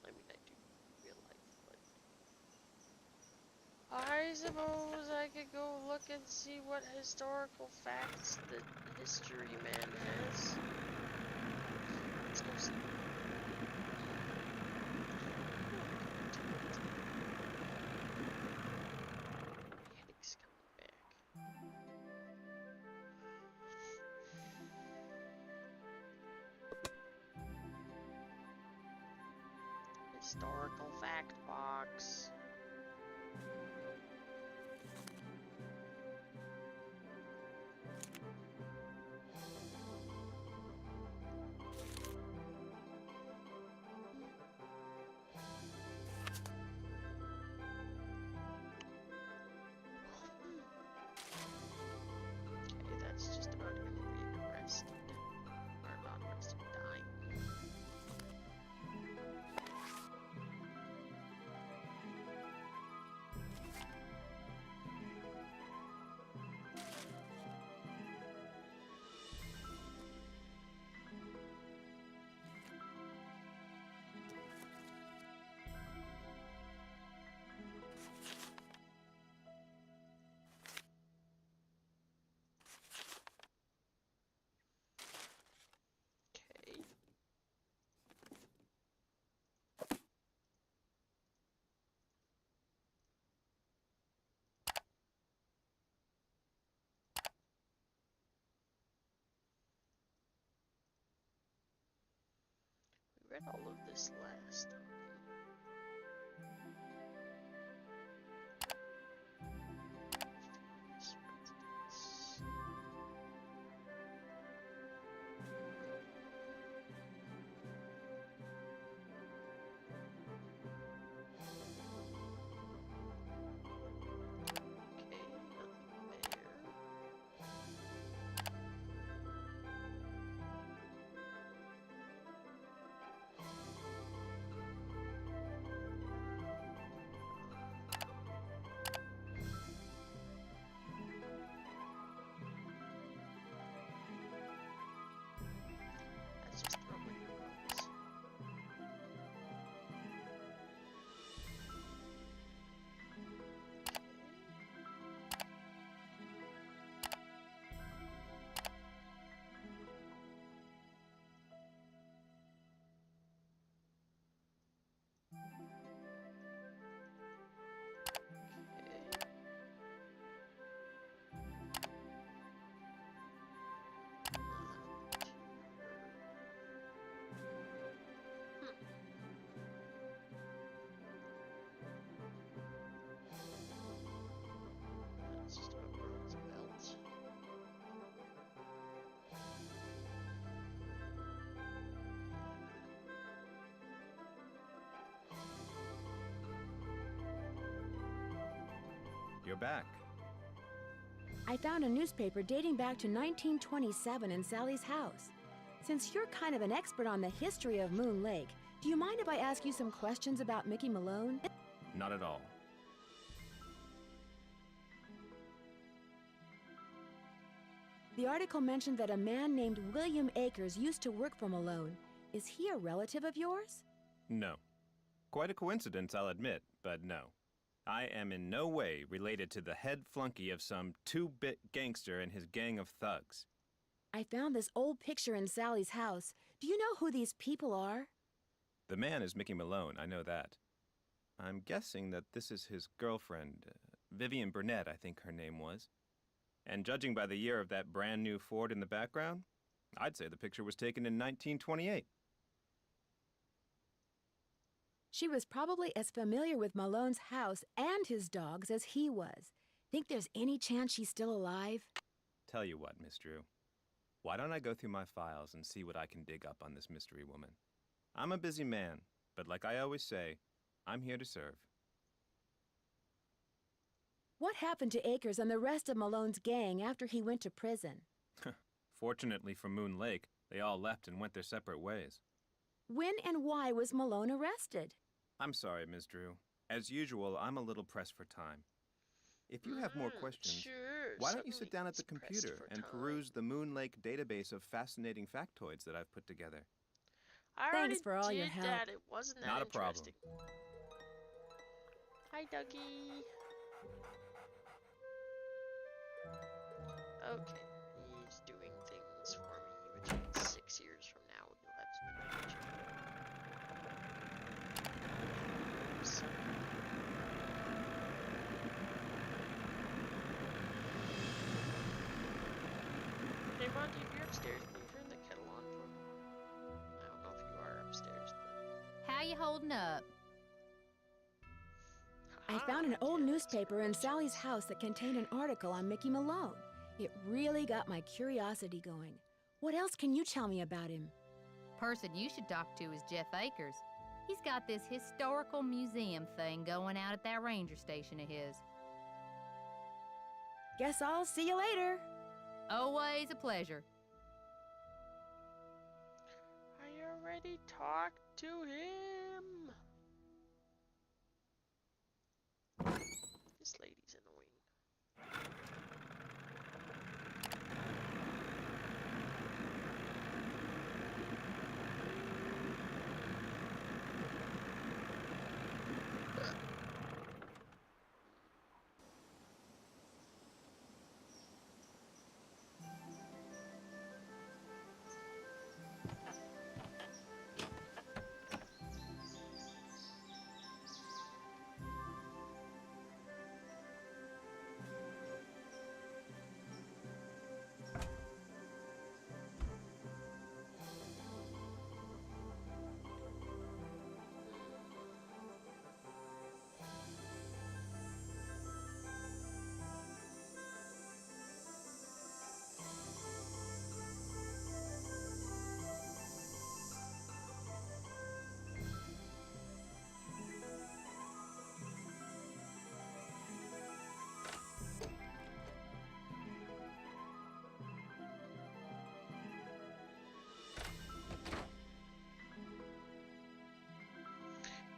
I mean, I do in real life, but I suppose I could go look and see what historical facts the history man has. Let's go see. Panic's coming back. Historical fact box. Okay, that's just about him being arrested. Or not arrested, dying. Okay. We read all of this last time. you're back. I found a newspaper dating back to 1927 in Sally's house. Since you're kind of an expert on the history of Moon Lake, do you mind if I ask you some questions about Mickey Malone? Not at all. The article mentioned that a man named William Akers used to work for Malone. Is he a relative of yours? No. Quite a coincidence, I'll admit, but no. I am in no way related to the head flunky of some two-bit gangster and his gang of thugs. I found this old picture in Sally's house. Do you know who these people are? The man is Mickey Malone, I know that. I'm guessing that this is his girlfriend, Vivian Burnett, I think her name was. And judging by the year of that brand new Ford in the background, I'd say the picture was taken in 1928. She was probably as familiar with Malone's house and his dogs as he was. Think there's any chance she's still alive? Tell you what, Miss Drew. Why don't I go through my files and see what I can dig up on this mystery woman? I'm a busy man, but like I always say, I'm here to serve. What happened to Akers and the rest of Malone's gang after he went to prison? Fortunately for Moon Lake, they all left and went their separate ways. When and why was Malone arrested? I'm sorry, Ms. Drew. As usual, I'm a little pressed for time. If you have more questions, Sure, why don't you sit certainly down at the it's pressed computer for and time. peruse the Moon Lake database of fascinating factoids that I've put together? I Thanks already for all your did help. that. It wasn't that Not a problem. interesting. Hi, Dougie. Okay, he's doing things for me, which means 6 years from now you'll have some information. So, hey Monty, if you're upstairs, can you turn the kettle on for me? I don't know if you are upstairs, but... How you holding up? I found an old newspaper in Sally's house that contained an article on Mickey Malone. It really got my curiosity going. What else can you tell me about him? Person you should talk to is Jeff Akers. He's got this historical museum thing going out at that ranger station of his. Guess I'll see you later. Always a pleasure. I already talked to him. This lady's annoying.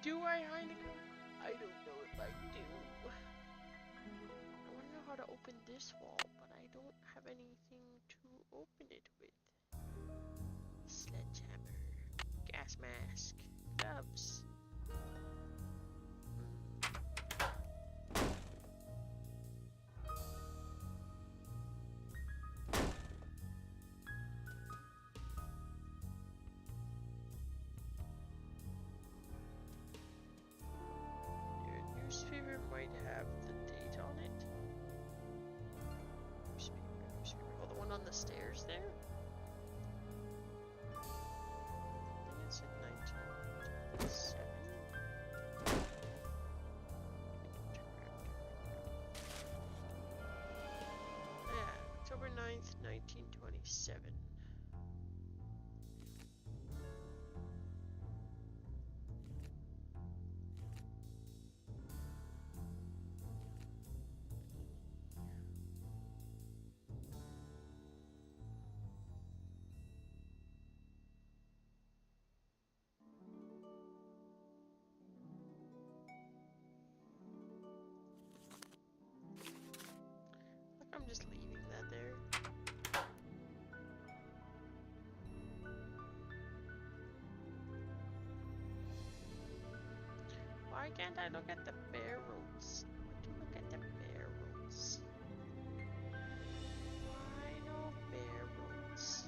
Do I, Heineken? I don't know if I do. I want to know how to open this wall, but I don't have anything to open it with. Sledgehammer, gas mask, gloves. Your newspaper might have the date on it. Newspaper. Oh, the one on the stairs there? I think it said 1927. Yeah, October 9th, 1927. Why can't I look at the barrels? I want to look at the barrels. Why no barrels?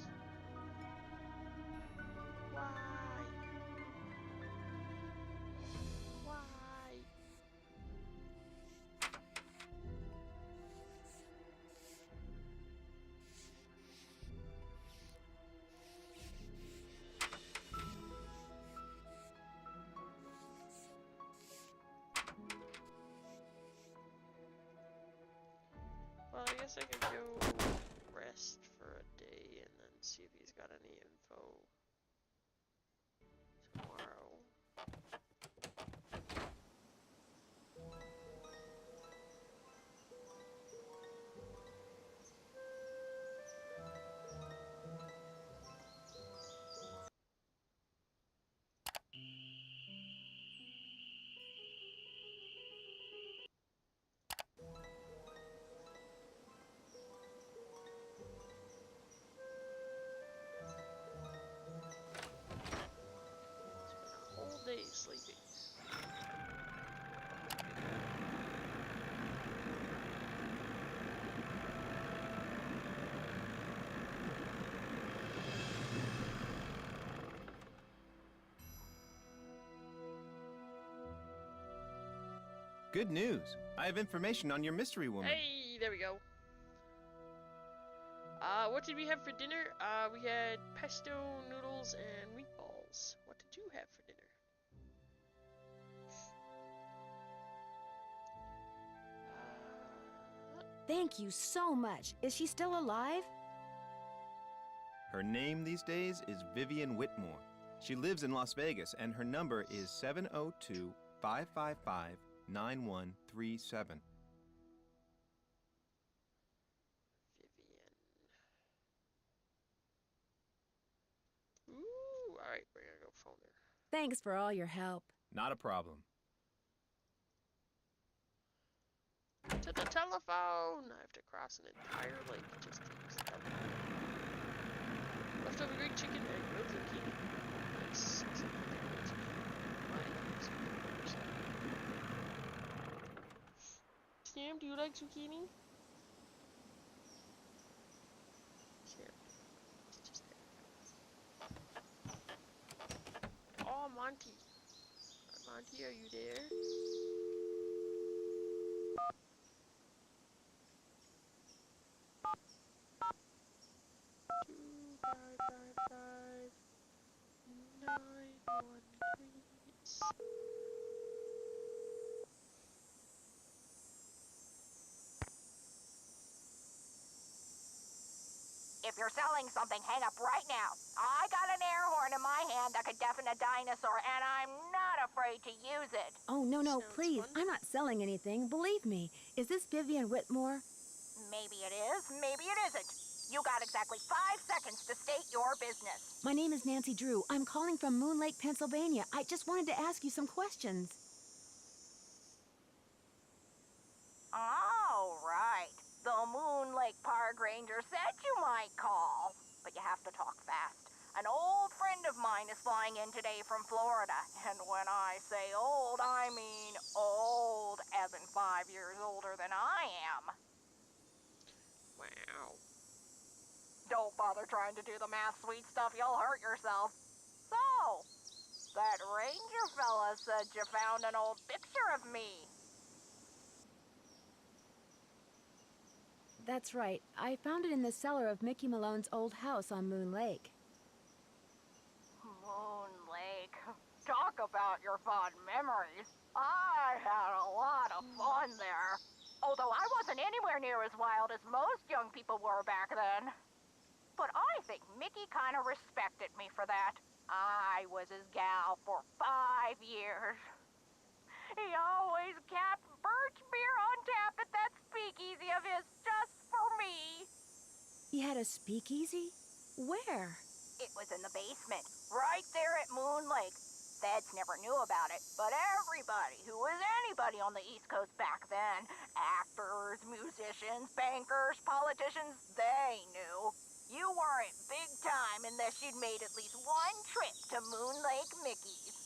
Why? Why? Well, I guess I could go rest for a day and then see if he's got any info tomorrow. Whole day sleeping. Good news! I have information on your mystery woman. Hey, there we go. What did we have for dinner? We had pesto, noodles, and meatballs. What did you have for dinner? Thank you so much. Is she still alive? Her name these days is Vivian Whitmore. She lives in Las Vegas, and her number is 702-555-9137. Ooh, alright, we're gonna go phone her. Thanks for all your help. Not a problem. To the telephone! I have to cross an entire lake just to use the telephone. Leftover Greek chicken and grilled zucchini. Nice. Except for the grilled zucchini. Why is it Sam, do you like zucchini? Sam. It's just there. Oh, Monty. Monty, are you there? If you're selling something, hang up right now. I got an air horn in my hand that could deafen a dinosaur, and I'm not afraid to use it. Oh, no, Sounds please. fun. I'm not selling anything. Believe me. Is this Vivian Whitmore? Maybe it is, maybe it isn't. You got exactly 5 seconds to state your business. My name is Nancy Drew. I'm calling from Moon Lake, Pennsylvania. I just wanted to ask you some questions. Oh, right. The Moon Lake Park Ranger said you might call. But you have to talk fast. An old friend of mine is flying in today from Florida. And when I say old, I mean old, as in 5 years older than I am. Wow. Don't bother trying to do the math, sweet stuff. You'll hurt yourself. So, that ranger fella said you found an old picture of me. That's right. I found it in the cellar of Mickey Malone's old house on Moon Lake. Moon Lake. Talk about your fond memories. I had a lot of fun there. Although I wasn't anywhere near as wild as most young people were back then. But I think Mickey kind of respected me for that. I was his gal for 5 years. He always kept birch beer on tap at that speakeasy of his just for me. He had a speakeasy? Where? It was in the basement, right there at Moon Lake. Feds never knew about it, but everybody who was anybody on the East Coast back then, actors, musicians, bankers, politicians, they knew. You weren't big time unless you'd made at least one trip to Moon Lake Mickey's.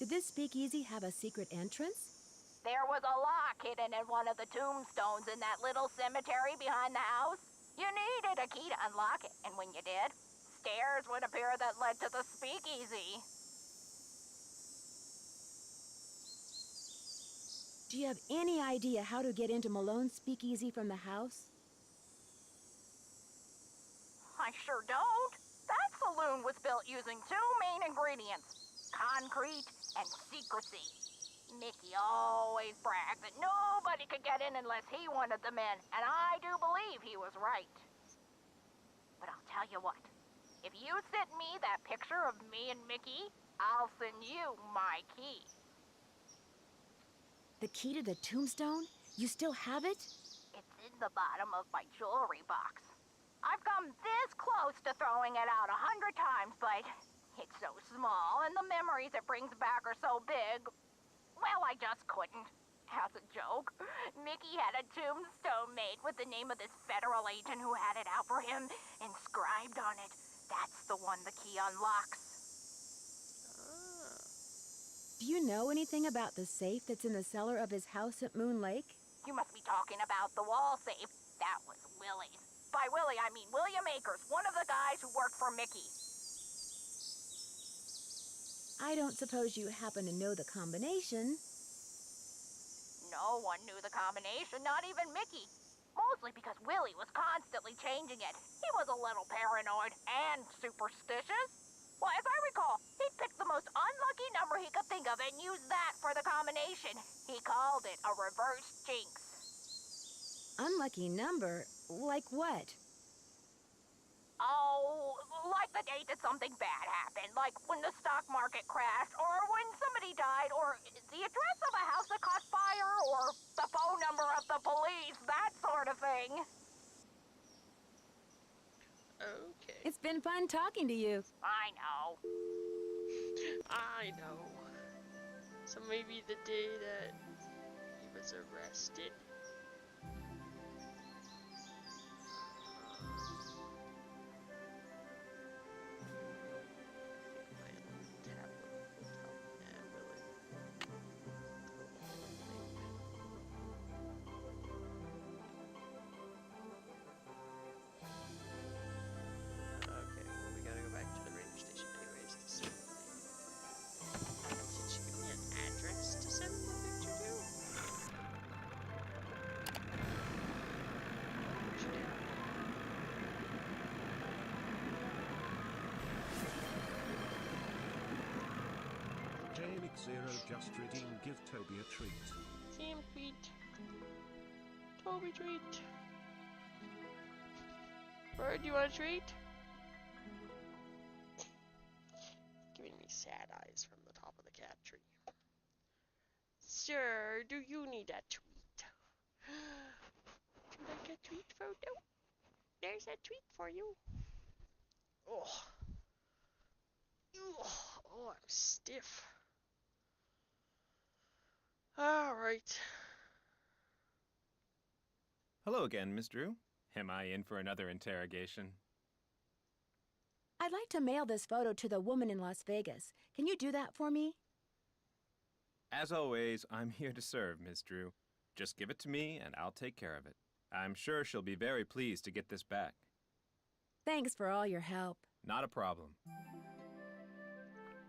Did this speakeasy have a secret entrance? There was a lock hidden in one of the tombstones in that little cemetery behind the house. You needed a key to unlock it, and when you did, stairs would appear that led to the speakeasy. Do you have any idea how to get into Malone's speakeasy from the house? I sure don't. That saloon was built using two main ingredients, concrete and secrecy. Mickey always bragged that nobody could get in unless he wanted them in, and I do believe he was right. But I'll tell you what, if you send me that picture of me and Mickey, I'll send you my key. The key to the tombstone? You still have it? It's in the bottom of my jewelry box. I've come this close to throwing it out 100 times, but it's so small and the memories it brings back are so big. Well, I just couldn't. As a joke, Mickey had a tombstone made with the name of this federal agent who had it out for him inscribed on it. That's the one the key unlocks. Do you know anything about the safe that's in the cellar of his house at Moon Lake? You must be talking about the wall safe. That was Willie's. By Willie, I mean William Akers, one of the guys who worked for Mickey. I don't suppose you happen to know the combination. No one knew the combination, not even Mickey. Mostly because Willie was constantly changing it. He was a little paranoid and superstitious. Well, as I recall, he picked the most unlucky number he could think of and used that for the combination. He called it a reverse jinx. Unlucky number? Like what? Oh, like the date that something bad happened, like when the stock market crashed, or when somebody died, or the address of a house that caught fire, or the phone number of the police, that sort of thing. Okay. It's been fun talking to you. I know. I know. So maybe the day that he was arrested. Zero just redeemed. Give Toby a treat. Sam treat. Toby treat. Bird, you want a treat? Giving me sad eyes from the top of the cat tree. Sir, do you need a treat? Would you like a treat, Photo? There's a treat for you. Oh. Oh, I'm stiff. Alright. Hello again, Miss Drew. Am I in for another interrogation? I'd like to mail this photo to the woman in Las Vegas. Can you do that for me? As always, I'm here to serve, Miss Drew. Just give it to me and I'll take care of it. I'm sure she'll be very pleased to get this back. Thanks for all your help. Not a problem.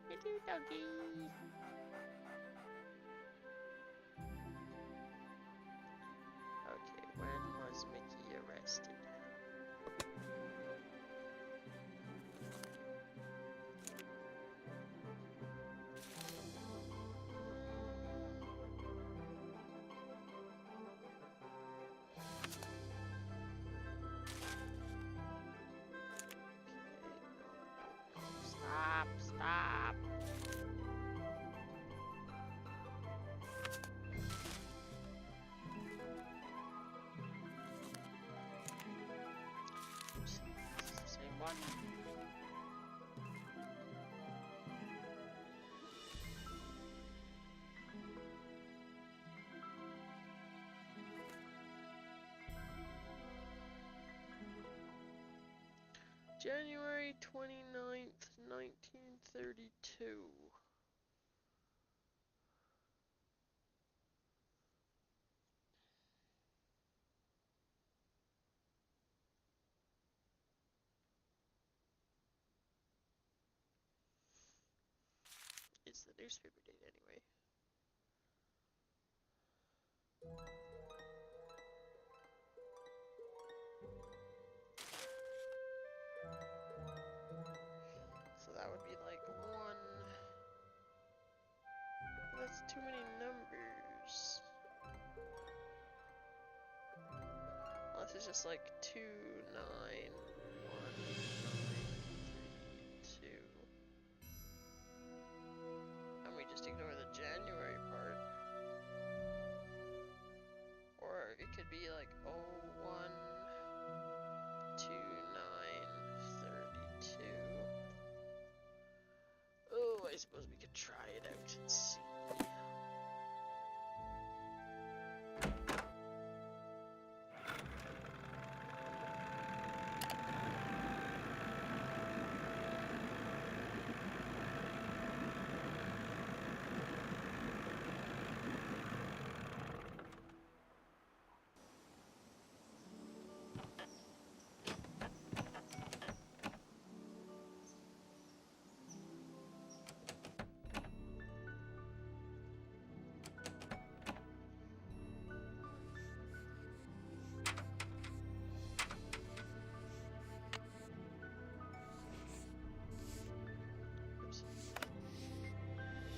Hello, doggy. Okay, when was Mickey arrested? Stop, stop. Oops, same one. January 29th, 1932. newspaper date anyway. So that would be like 1. That's too many numbers. Oh, this is just like 2, 9, 1, 9, 3, 2. And we just ignore the January part. Or it could be like 01, 2, 9, 32. Oh, I suppose we could try it out and see.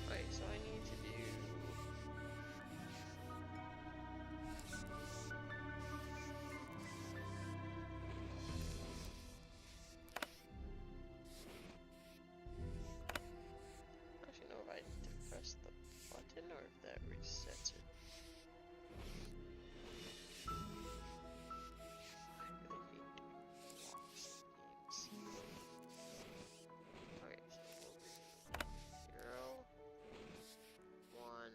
Okay, so I need to do... I don't know if I need to press the button or if that resets it. I really hate doing blocks in games. Okay, so we'll do 0, 1,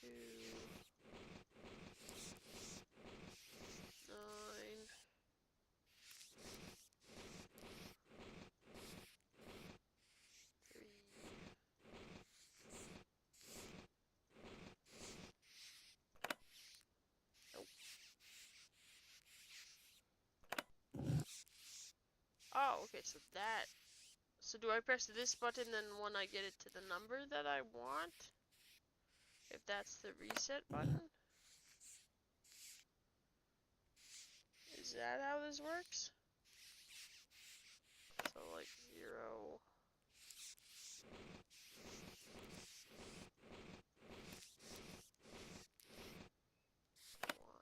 2, 9, 3. Nope. Oh, okay, so that. So do I press this button then when I get it to the number that I want? If that's the reset button? Is that how this works? So like 0. 1,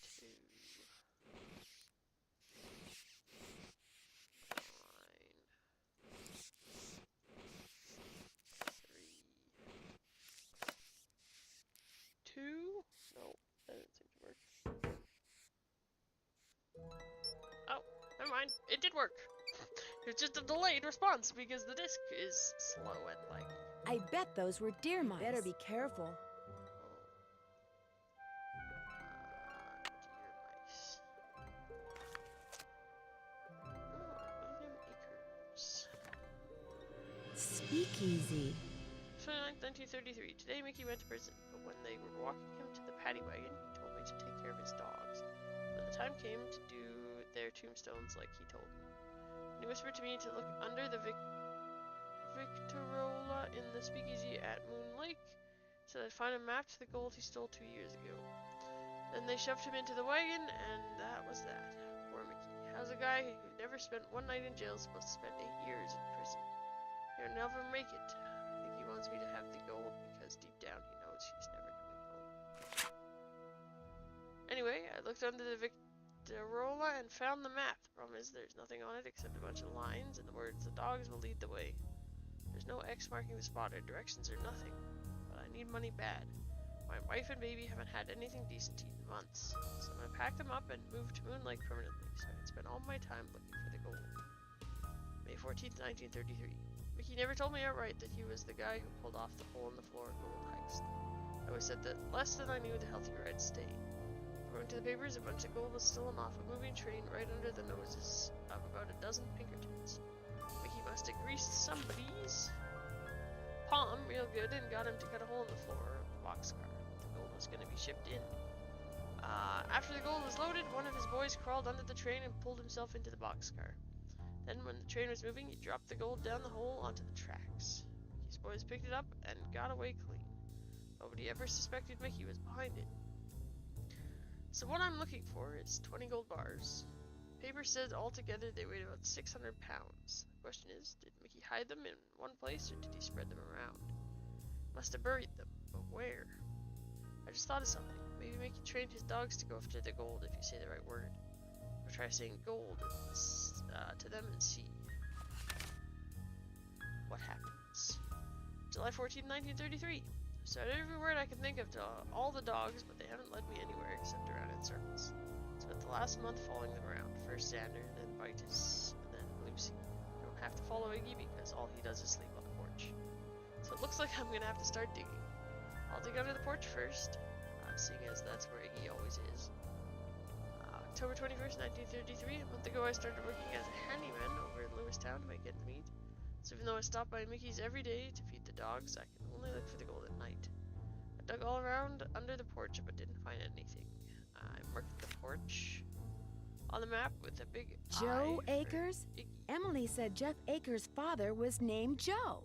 2, 9, 3, 2? No, that didn't seem to work. Oh, never mind. It did work. It's just a delayed response because the disc is slow and laggy. I bet those were deer mice. Better be careful. Deer mice. William Acres. Speakeasy. 29th, 1933. Today Mickey went to prison, but when they were walking him to the paddy wagon, he told me to take care of his dogs. When the time came to do their tombstones like he told me, and he whispered to me to look under the Victorola in the speakeasy at Moon Lake, so I'd find a map to the gold he stole 2 years ago. Then they shoved him into the wagon, and that was that. Poor Mickey. How's a guy who never spent one night in jail supposed to spend 8 years in prison? He'll never make it. I think he wants me to have the gold because deep down he knows he's never coming home. Anyway, I looked under the Victorola and found the map. The problem is there's nothing on it except a bunch of lines and the words, "The dogs will lead the way." There's no X marking the spot or directions or nothing. But I need money bad. My wife and baby haven't had anything decent to eat in months. So I'm gonna pack them up and move to Moon Lake permanently so I can spend all my time looking for the gold. May 14th, 1933. Mickey never told me outright that he was the guy who pulled off the hole in the floor gold heist. I always said that less than I knew, the healthier I'd stay. According to the papers, a bunch of gold was stolen off a moving train right under the noses of about a dozen Pinkertons. Mickey must have greased somebody's. palm real good and got him to cut a hole in the floor of the boxcar. The gold was going to be shipped in. After the gold was loaded, one of his boys crawled under the train and pulled himself into the boxcar. Then when the train was moving, he dropped the gold down the hole onto the tracks. Mickey's boys picked it up and got away clean. Nobody ever suspected Mickey was behind it. So what I'm looking for is 20 gold bars. Paper said altogether they weighed about 600 pounds. The question is, did Mickey hide them in one place or did he spread them around? Must have buried them, but where? I just thought of something. Maybe Mickey trained his dogs to go after the gold if you say the right word. Or try saying gold to them and see what happens. July 14, 1933. Said every word I can think of to all the dogs, but they haven't led me anywhere except around in circles. Spent the last month following them around. First Xander, then Vitus, and then Lucy. I don't have to follow Iggy because all he does is sleep on the porch. So it looks like I'm gonna have to start digging. I'll dig under the porch first, seeing as that's where Iggy always is. October 21st, 1933, a month ago I started working as a handyman over in Lewistown to make ends meet. So even though I stop by Mickey's every day to feed the dogs, I can only look for the gold at night. I dug all around under the porch but didn't find anything. I marked the porch on the map with a big Joe I Akers? for Iggy. Emily said Jeff Akers' father was named Joe.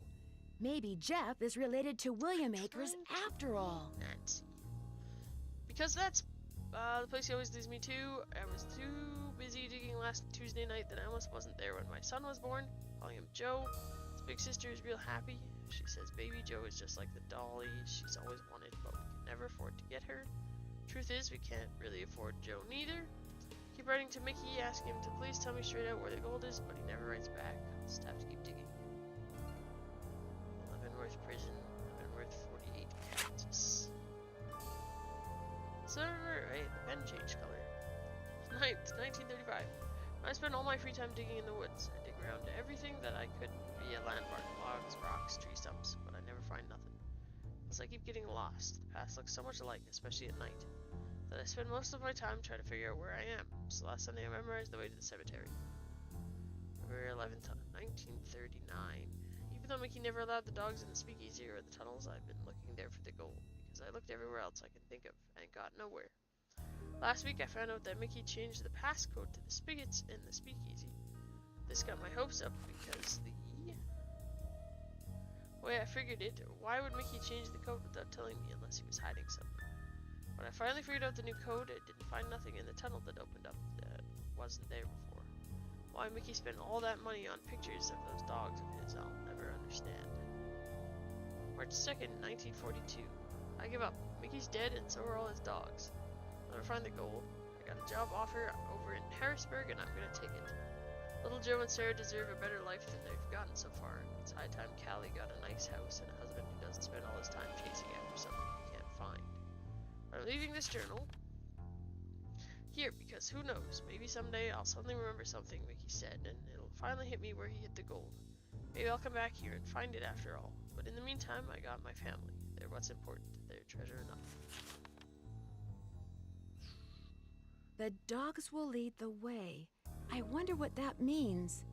Maybe Jeff is related to William Akers after all. Nancy. Because that's the place he always leads me to. I was too busy digging last Tuesday night that I almost wasn't there when my son was born. Calling him Joe. His big sister is real happy. She says baby Joe is just like the dolly she's always wanted, but we can never afford to get her. Truth is, we can't really afford Joe neither. Keep writing to Mickey, asking him to please tell me straight out where the gold is, but he never writes back. I'll just have to keep digging. Leavenworth Prison, Leavenworth 48, Kansas. Server, right, the pen changed color. 1935. I spent all my free time digging in the woods. I dig around everything that I could via landmark, logs, rocks, tree stumps, but I never find nothing. Plus I keep getting lost. The paths look so much alike, especially at night, that I spend most of my time trying to figure out where I am. So last Sunday I memorized the way to the cemetery. February 11th, 1939. Even though Mickey never allowed the dogs in the speakeasy or the tunnels, I've been looking there for the gold, because I looked everywhere else I can think of and got nowhere. Last week I found out that Mickey changed the passcode to the spigots in the speakeasy. This got my hopes up because the way I figured it, why would Mickey change the code without telling me unless he was hiding something? When I finally figured out the new code, I didn't find nothing in the tunnel that opened up that wasn't there before. Why Mickey spent all that money on pictures of those dogs of his, I'll never understand. March 2nd, 1942. I give up. Mickey's dead and so are all his dogs. I'll never find the gold. I got a job offer over in Harrisburg and I'm gonna take it. Little Joe and Sarah deserve a better life than they've gotten so far. It's high time Callie got a nice house and a husband who doesn't spend all his time chasing after something he can't find. But I'm leaving this journal here because who knows, maybe someday I'll suddenly remember something Mickey said and it'll finally hit me where he hit the gold. Maybe I'll come back here and find it after all. But in the meantime, I got my family. They're what's important. They're treasure enough. The dogs will lead the way. I wonder what that means.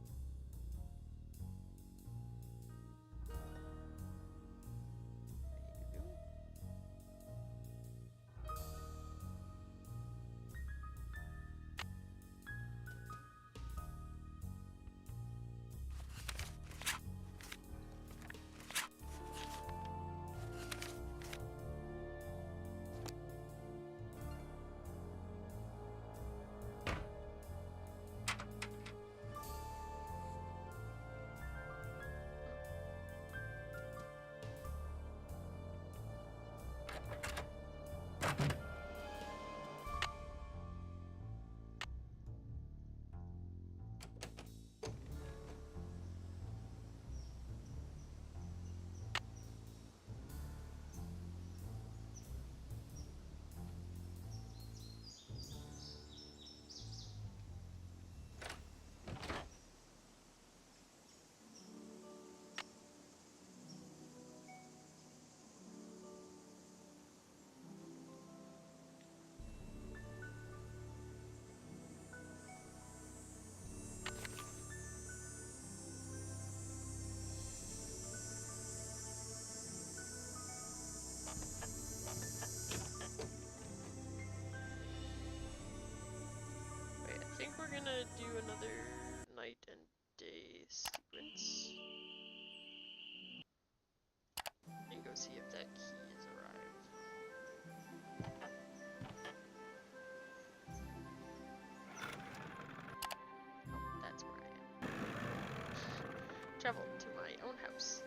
gonna do another night and day sequence. And go see if that key has arrived. Oh, that's where I am. Travel to my own house.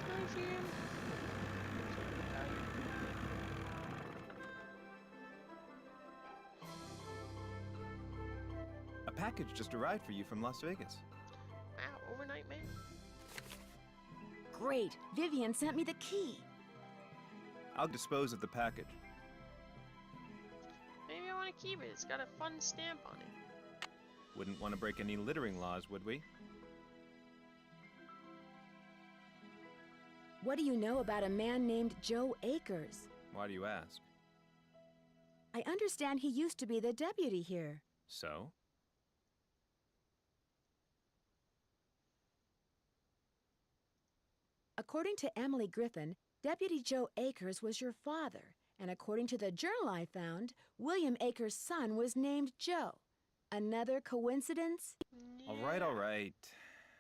Hi, Jim. A package just arrived for you from Las Vegas. Wow, overnight mail. Great! Vivian sent me the key. I'll dispose of the package. Maybe I want to keep it. It's got a fun stamp on it. Wouldn't want to break any littering laws, would we? What do you know about a man named Joe Akers? Why do you ask? I understand he used to be the deputy here. So? According to Emily Griffin, Deputy Joe Akers was your father, and according to the journal I found, William Akers' son was named Joe. Another coincidence? All right.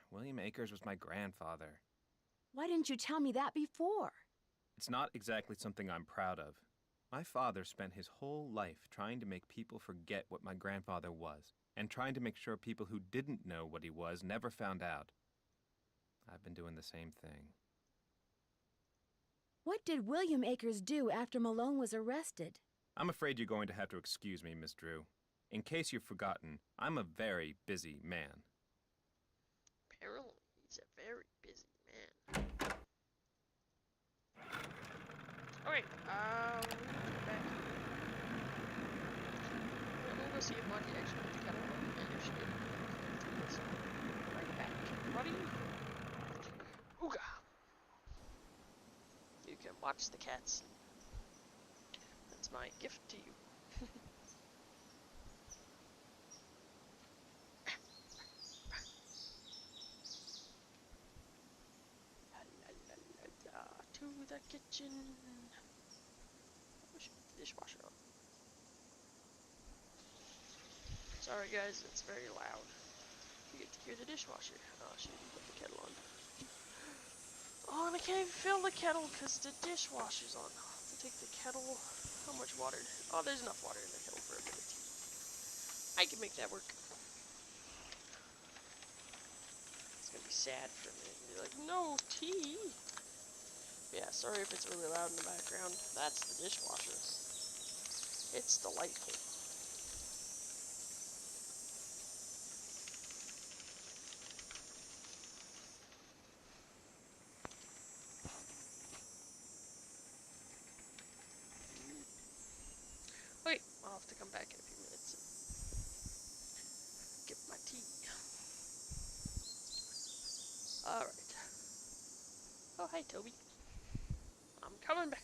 William Akers was my grandfather. Why didn't you tell me that before? It's not exactly something I'm proud of. My father spent his whole life trying to make people forget what my grandfather was, and trying to make sure people who didn't know what he was never found out. I've been doing the same thing. What did William Akers do after Malone was arrested? I'm afraid you're going to have to excuse me, Miss Drew. In case you've forgotten, I'm a very busy man. Apparently, he's a very busy man. Okay, we'll get back. I'm gonna go see if Monty actually put the kettle on, and if she did, let's right back. Buddy. Ooga. You can watch the cat sleep. That's my gift to you. To the kitchen. Oh, shit, dishwasher on. Sorry guys, it's very loud. You get to hear the dishwasher. Oh, she didn't put the kettle on. Oh, and I can't even fill the kettle because the dishwasher's on. I'll have to take the kettle. How much water? Oh, there's enough water in the kettle for a bit of tea. I can make that work. It's gonna be sad for a minute and be like, no tea. Yeah, sorry if it's really loud in the background. That's the dishwasher. It's delightful. Okay, I'll have to come back in a few minutes and get my tea. Alright. Oh, hi, Toby. I'm coming back.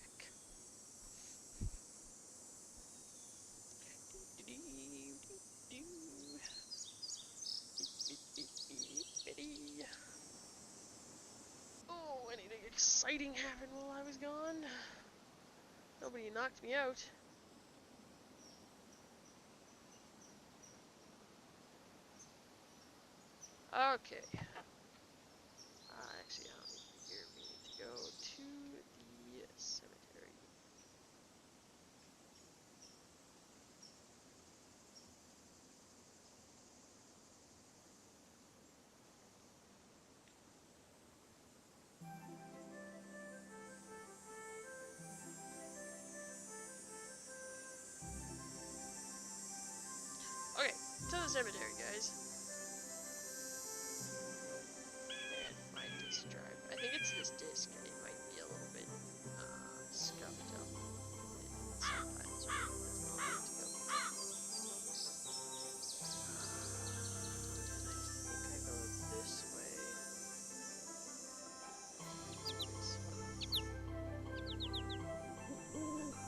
Oh, anything exciting happened while I was gone? Nobody knocked me out. Okay. Actually, I don't need to be here. We need to go to the cemetery. Okay, to the cemetery, guys. Man, my disk drive. I think it's this disk. It might be a little bit scuffed up. Sometimes when it doesn't all need to go. I think I go this way.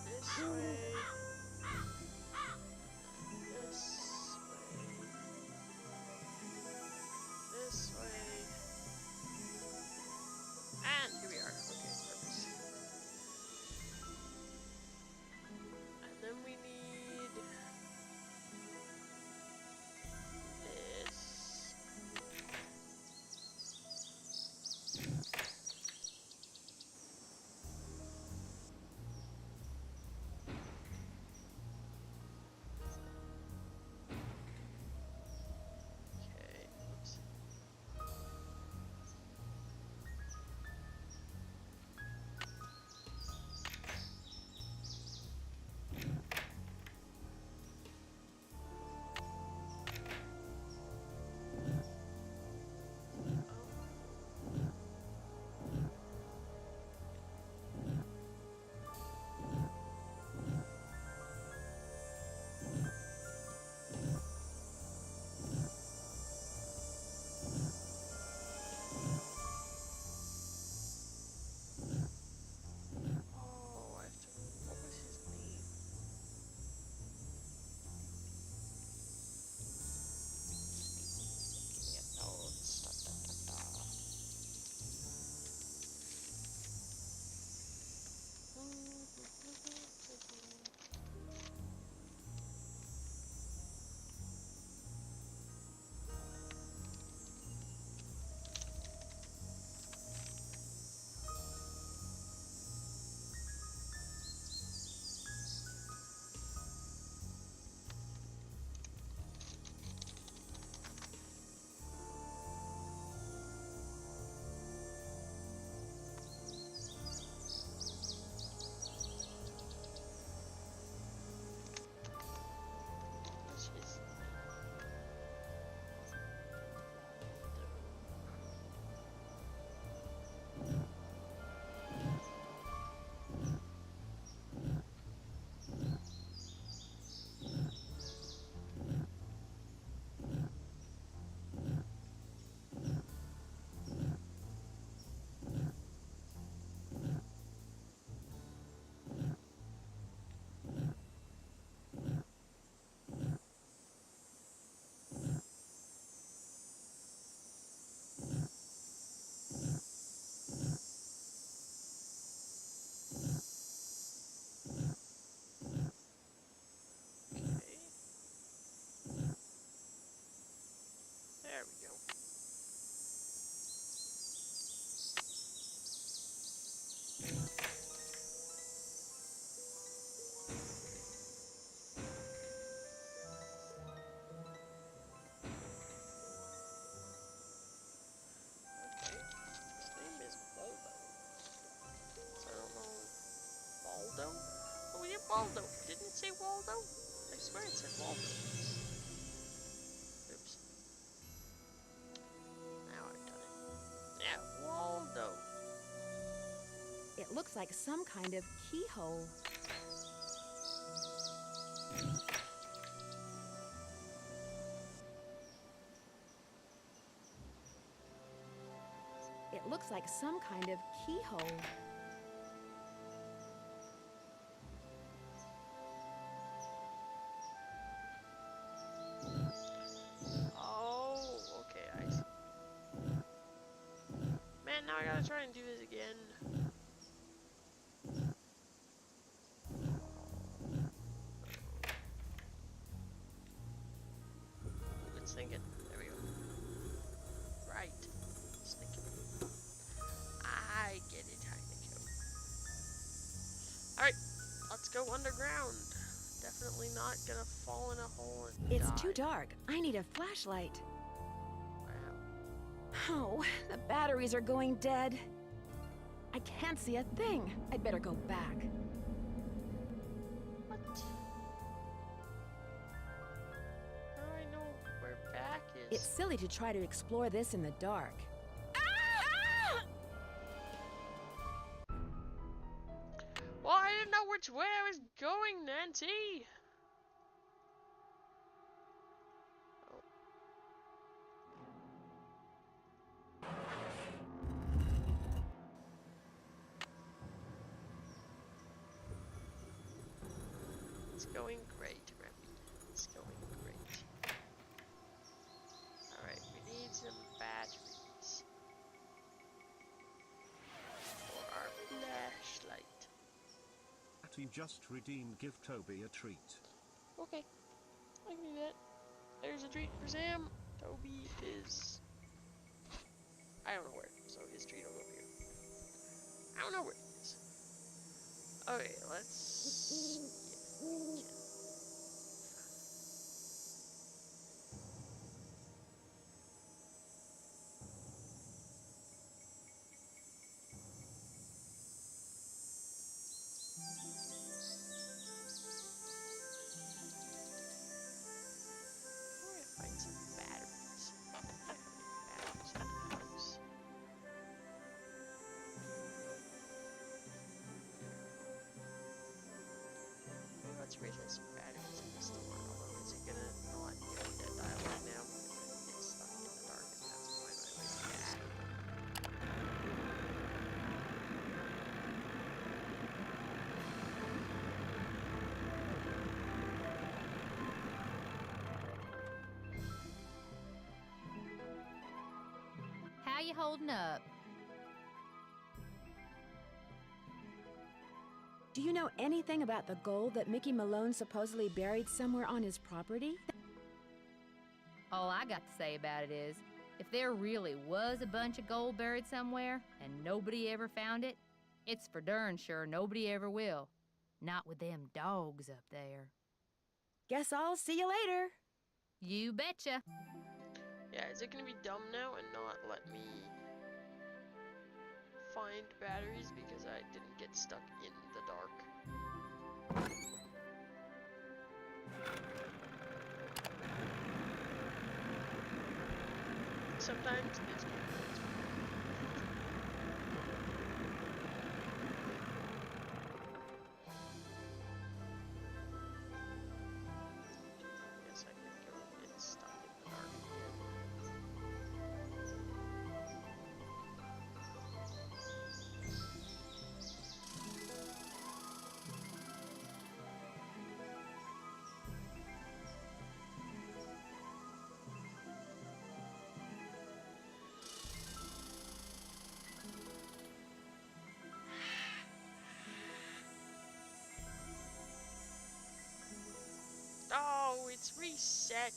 This way. This way. And here we are. Waldo. Didn't it say Waldo? I swear it said Waldo. Oops. Now I've done it. Yeah, Waldo. It looks like some kind of keyhole. It looks like some kind of keyhole. Oh, okay, I see. Man, now I gotta try and do this again. It's thinking. There we go. Right. It's thinking. I get it, Heineken. Alright, let's go underground. Definitely not gonna fall in a hole and It's die. too dark. I need a flashlight. Wow. Oh, the batteries are going dead. I can't see a thing. I'd better go back. What? How do I know where back is? It's silly to try to explore this in the dark. Well, I didn't know which way I was going, Nancy. Oh. It's going great, Remy. It's going great. Alright, we need some batteries for our flashlight. You just redeemed. Give Toby a treat. Okay, I can do that. There's a treat for Sam. Toby is... I don't know where, so his treat will go here. I don't know where it is. Okay, let's... Yeah, we can. Find some batteries. I don't have any batteries in the house. Let's raise some batteries in the store. Although, is it gonna not give me that dialogue now? Because it's stuck in the dark, and that's why I waste that. How you holding up? Do you know anything about the gold that Mickey Malone supposedly buried somewhere on his property? All I got to say about it is, if there really was a bunch of gold buried somewhere and nobody ever found it, it's for darn sure nobody ever will. Not with them dogs up there. Guess I'll see you later. You betcha. Yeah, is it gonna be dumb now and not let me find batteries because I didn't get stuck in the dark? Sometimes this game plays me. Guess I can go get stuck in the dark again. Oh, it's reset.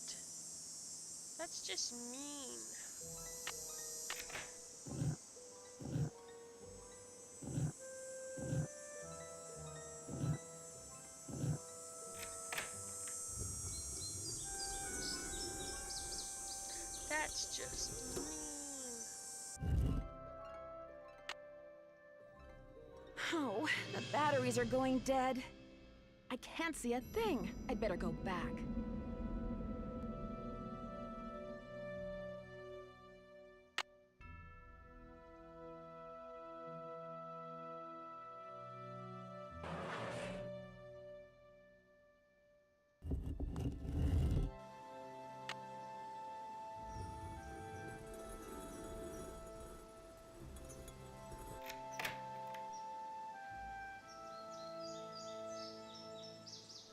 That's just mean. That's just mean. Oh, the batteries are going dead. I can't see a thing. I'd better go back.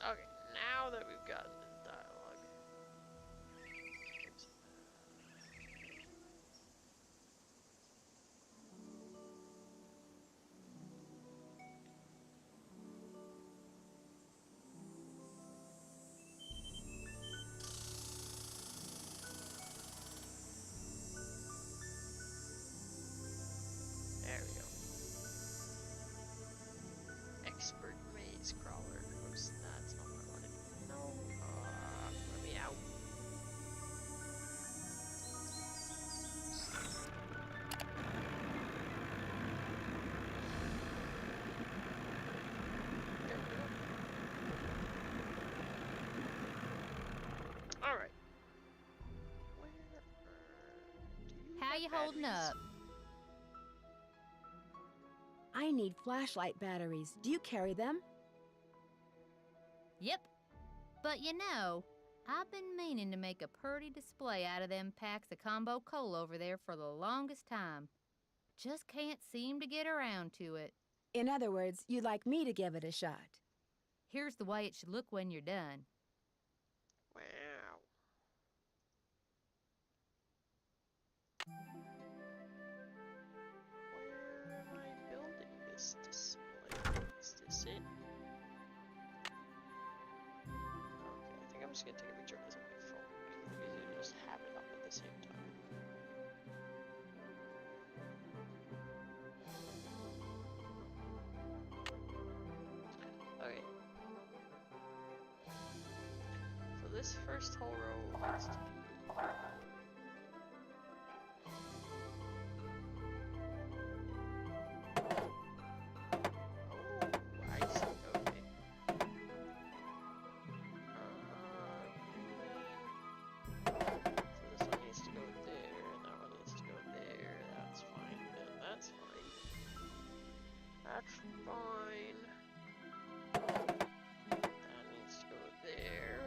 Okay, now that we've gotten the dialogue. There we go. Expert maze crawler. Oops, that's not what I wanted. No. Let me out. There we go. Alright. How you holding up? I need flashlight batteries. Do you carry them? Yep. But you know, I've been meaning to make a purty display out of them packs of combo coal over there for the longest time. Just can't seem to get around to it. In other words, you'd like me to give it a shot. Here's the way it should look when you're done. Wow. Where am I building this display? Is this it? Okay, I think I'm just gonna take a picture of this on my phone. It's easier to just have it up at the same time. Okay. So this first whole row needs to be I see, okay. So this one needs to go there, and that one needs to go there. That's fine, and that's fine. That's fine. That needs to go there.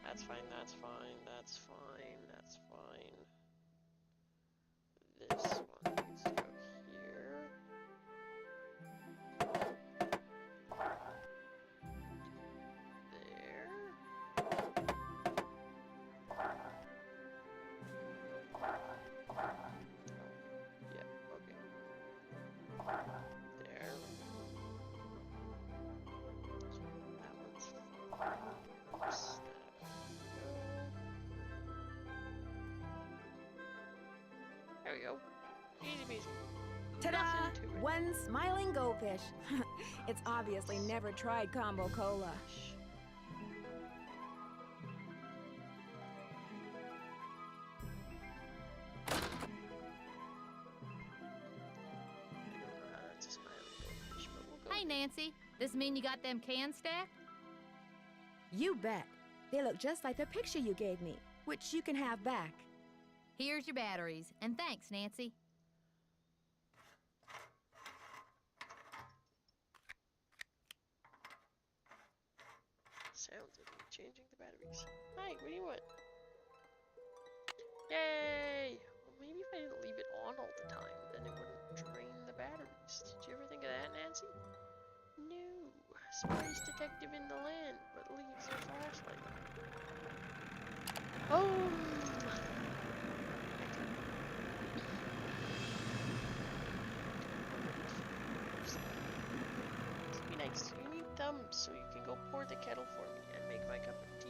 That's fine, that's fine, that's fine, that's fine. This one needs to go here. There. Yeah, okay. There. That one's fine. Oops. There we go. Easy peasy. Ta-da! Nothing to it. One smiling goldfish. It's obviously never tried combo cola. Hey, Nancy, this mean you got them cans stacked? You bet. They look just like the picture you gave me, which you can have back. Here's your batteries, and thanks, Nancy. Sounds like me changing the batteries. Hi, what do you want? Yay! Well, maybe if I didn't leave it on all the time, then it wouldn't drain the batteries. Did you ever think of that, Nancy? No. Smartest detective in the land, but leaves her flashlight on. Oh! Be nice. You need thumbs so you can go pour the kettle for me and make my cup of tea.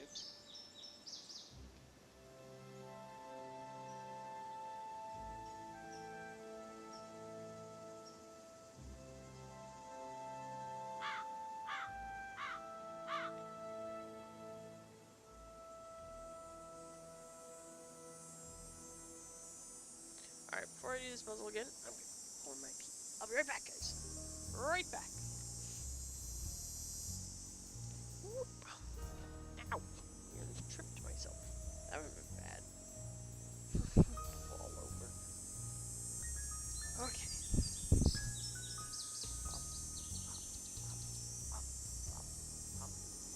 Oops. Alright, before I do this puzzle again, I'm gonna pour my tea. I'll be right back, guys. Right back. Whoop. Ow. Nearly tripped myself. That would have been bad. All over. Okay.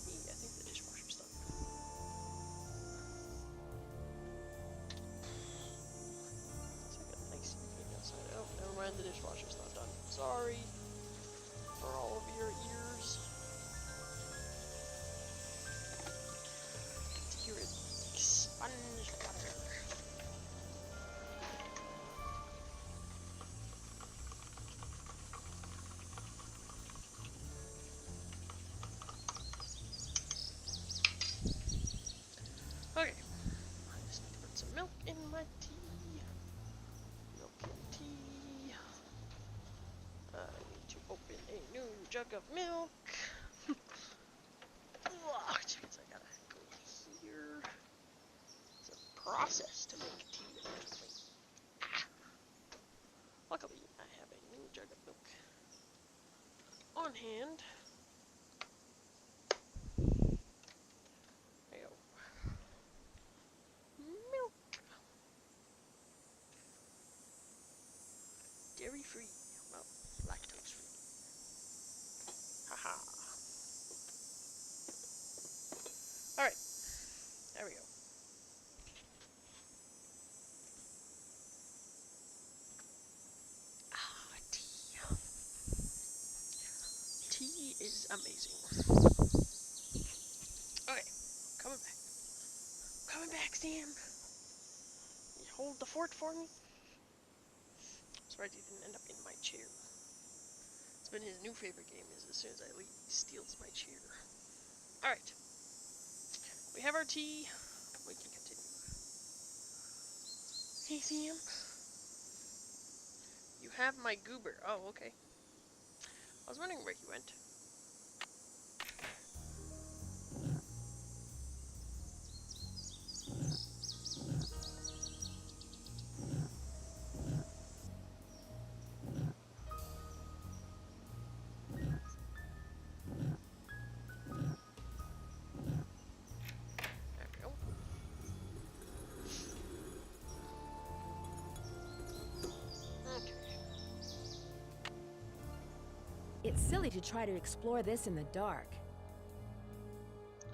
I think the dishwasher's done. It's like a nice evening outside. Oh, never mind, the dishwasher's not done. Sorry for all of your ears. Hear it sponge water. Okay, I just need to put some milk in my tea. Milk and tea. I need to open a new jug of milk. Jeez, I gotta go here. It's a process to make tea, apparently. Luckily, I have a new jug of milk on hand. There you go. Milk. Dairy free. Well, lactose free. Haha. Alright. There we go. Ah, tea. Tea is amazing. Okay. Coming back. Coming back, Sam. You hold the fort for me? Sorry he didn't end up in my chair. It's been his new favorite game is as soon as I leave, he steals my chair. Alright. We have our tea. We can continue. Hey, Sam. You have my goober. Oh, okay. I was wondering where he went. There we go. Okay. It's silly to try to explore this in the dark.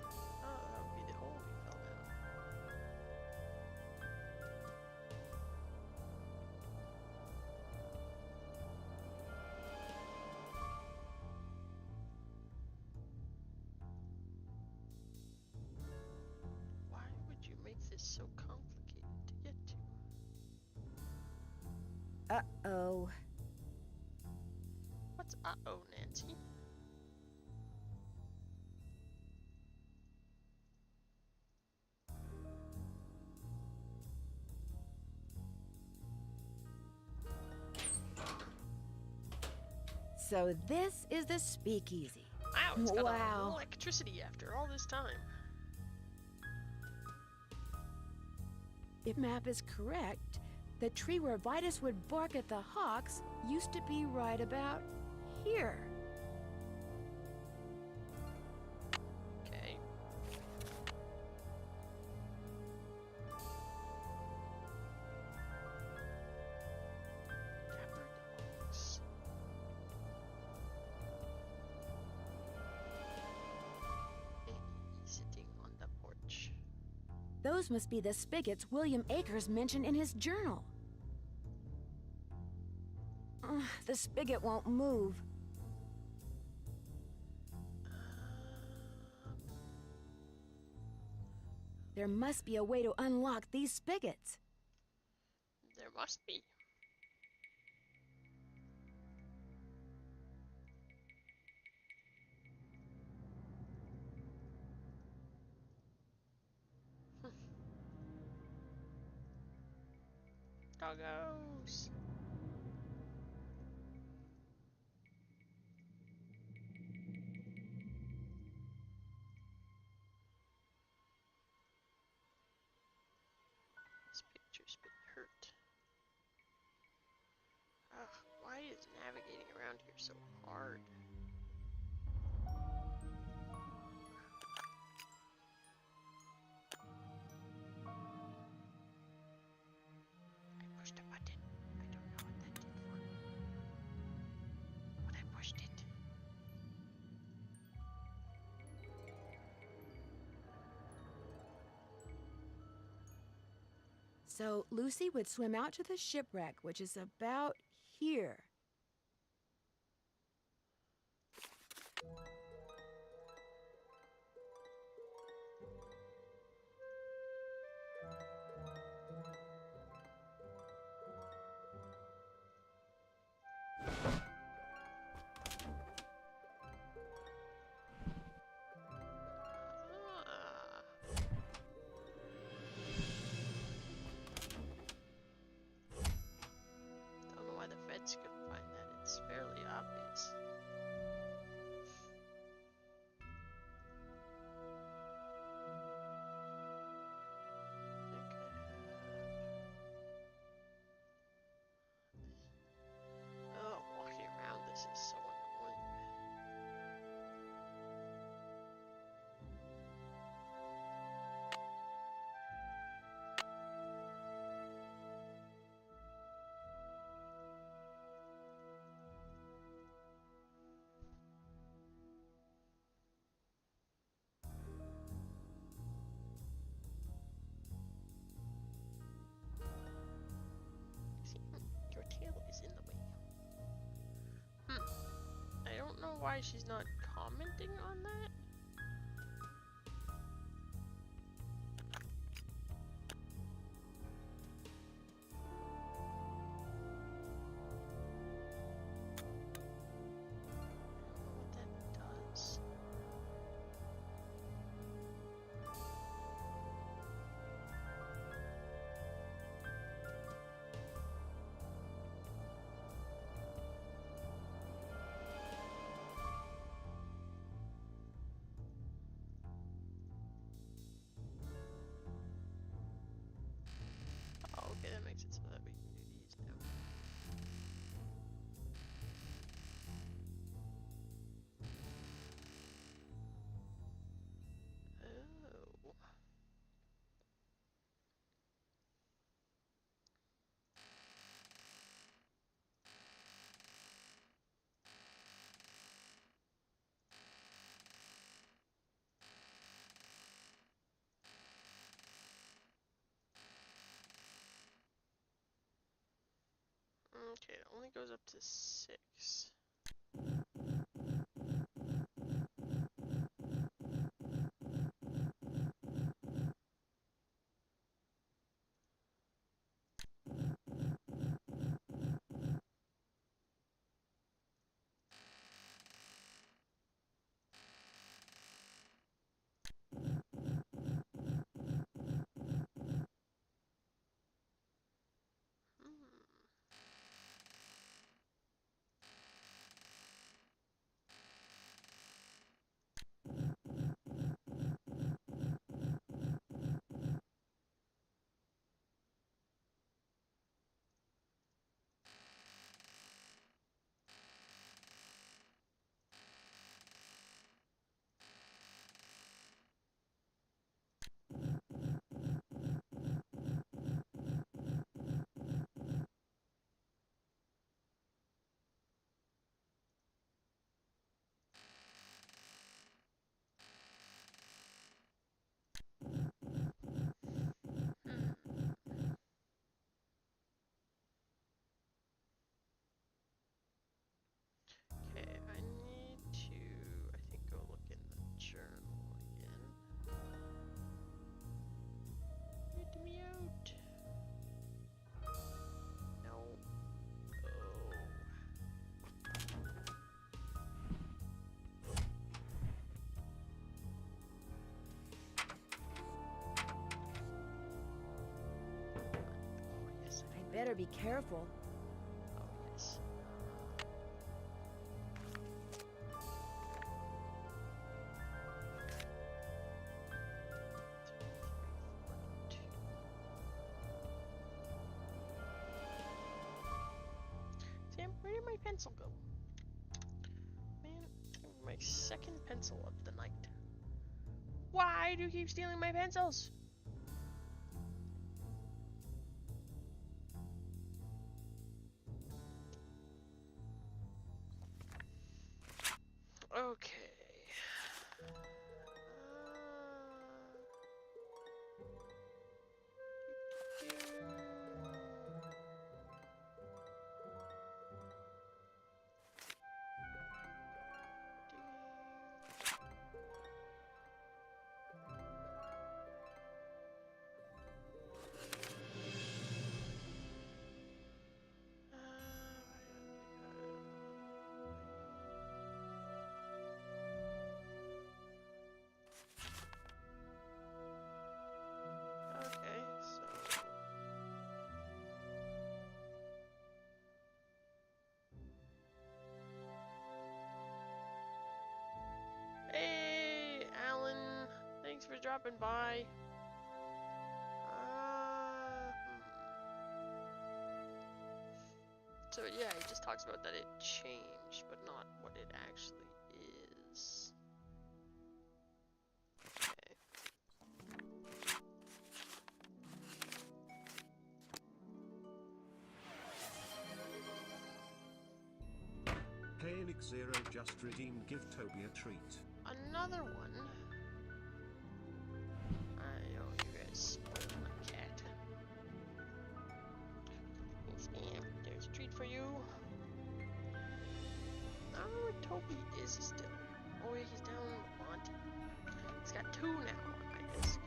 Oh, that would be the hole we fell down. Why would you make this so complicated to get to? Uh-oh. What's uh-oh, Nancy? So this is the speakeasy. Wow, it's got Wow. electricity after all this time. If map is correct, the tree where Vitus would bark at the hawks used to be right about here. Okay. Dapper dogs. Sitting on the porch. Those must be the spigots William Akers mentioned in his journal. The spigot won't move. There must be a way to unlock these spigots. There must be. Doggos. This picture's been hurt. around here so hard. I pushed a button. I don't know what that did for me. But I pushed it. So Lucy would swim out to the shipwreck, which is about here. Don't know why the feds couldn't find that. It's fairly obvious. Oh, walking around this is so annoying. See, your tail is in the way. I don't know why she's not commenting on that. I don't know what that does. Oh, okay, that makes it so that we can do these now. Oh. Okay, it only goes up to 6. Okay, I need to, I think, go look in the journal again. Get me out. No. Oh. Oh, yes. I'd better be careful. Oh, yes. Sam, where did my pencil go? My second pencil of the night. Why do you keep stealing my pencils? Okay. Okay, so hey, Alan, thanks for dropping by. So yeah, he just talks about that it changed, but not what it actually is. Okay. KNX0 just redeemed Give Toby a treat. Another one. I know you guys spoiled my cat. Stamp, there's a treat for you. I don't know where Toby is still. Oh yeah, he's down in the pond. He's got two now on my desk.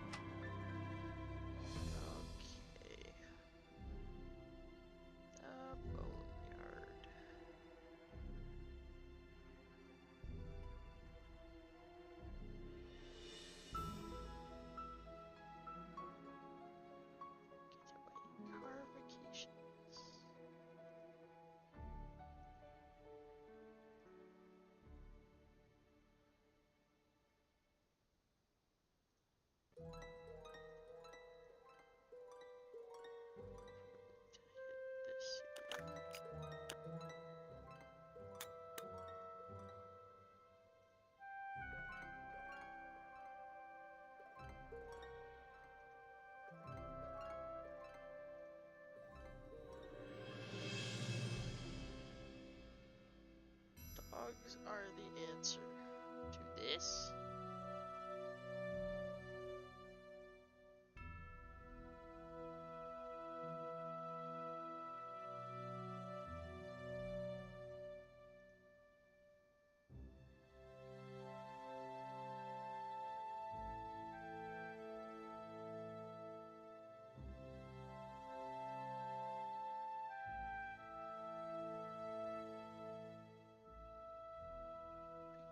Okay. The boneyard. Getaway car vacations. This dogs are the answer to this.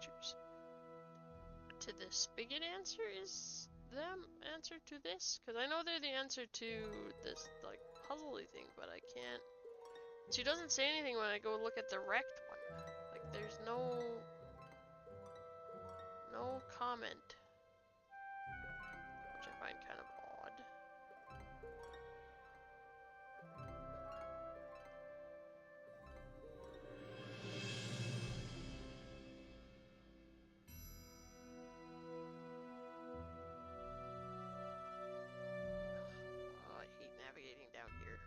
Pictures. To the spigot answer is them answer to this? Because I know they're the answer to this like puzzly thing, but I can't. She doesn't say anything when I go look at the wrecked one. Like there's no comment, which I find kind of odd. Oh, I hate navigating down here.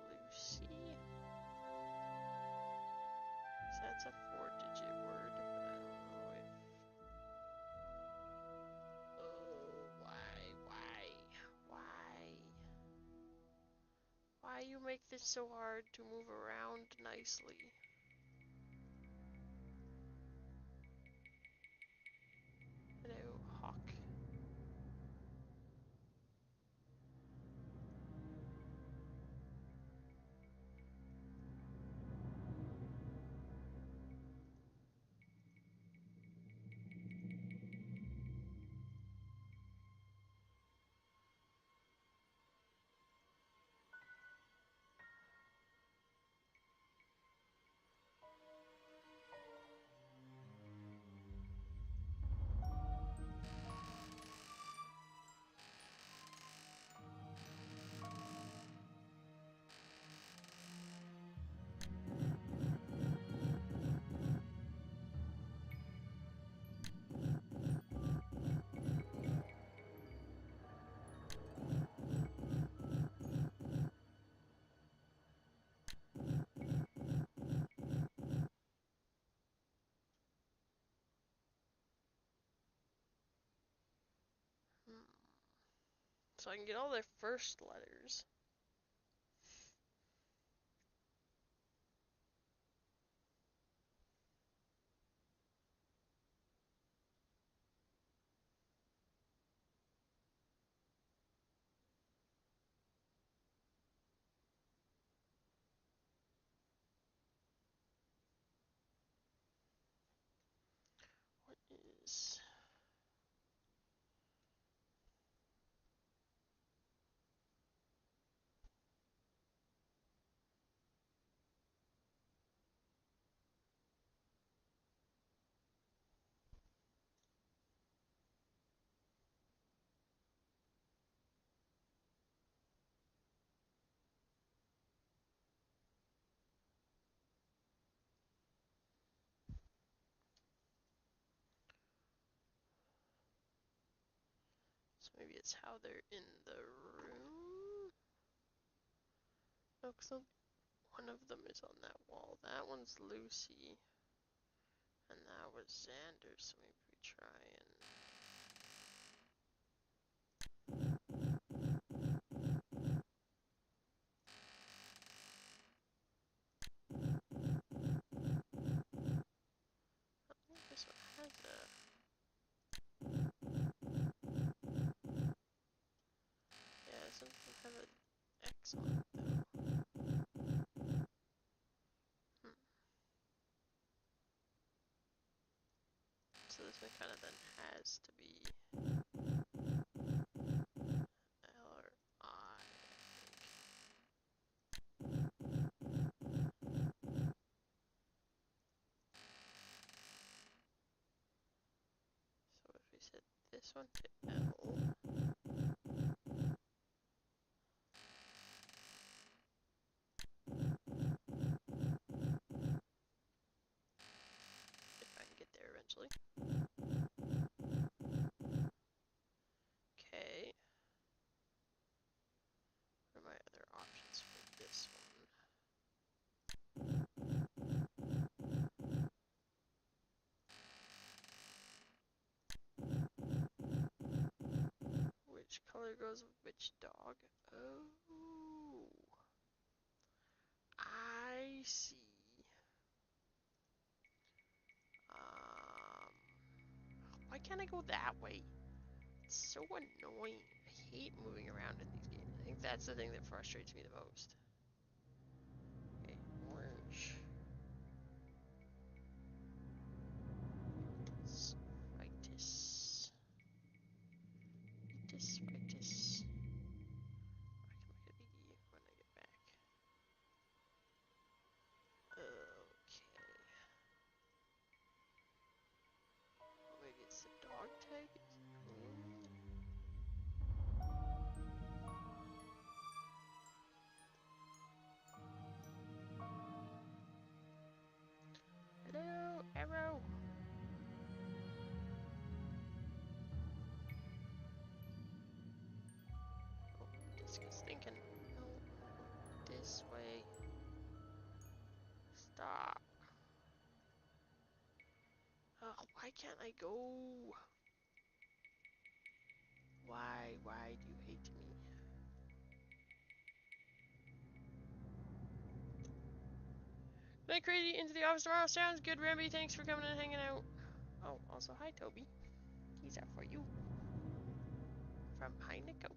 Lucy. So that's a 4-digit word, but I don't know if. Oh, why you make this so hard to move around nicely? Hello, hawk. So I can get all their first letters. What is... So maybe it's how they're in the room? No, because one of them is on that wall. That one's Lucy. And that was Xander, so maybe we try and... I think this one has a... Yeah, some of them have an X on it, though. So this one kind of then has to be L or I think. So if we set this one to L, if I can get there eventually. Okay. What are my other options for this one? Which color goes with which dog? Oh, I see. Why can't I go that way? It's so annoying. I hate moving around in these games. I think that's the thing that frustrates me the most. Okay, orange. Vitis. Vitis, Vitis. I can make it E when I get back. Okay. Maybe it's the dog tag? Hello, arrow. Oh, disc is thinking. No, this way. Stop. Oh, why can't I go? Why do you hate me? Good night, Crazy. Into the office tomorrow. Sounds good, Ramby. Thanks for coming and hanging out. Oh, also, hi, Toby. These are for you. From Hi, Nico.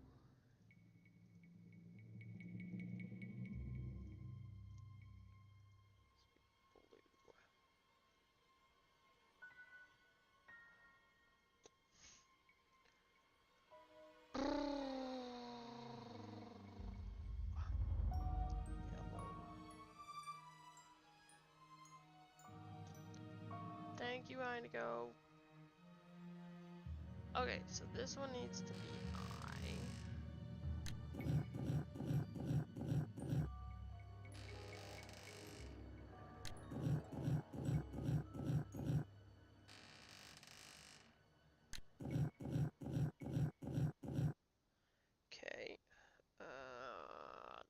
Thank you, Indigo. Okay, so this one needs to be I. Okay.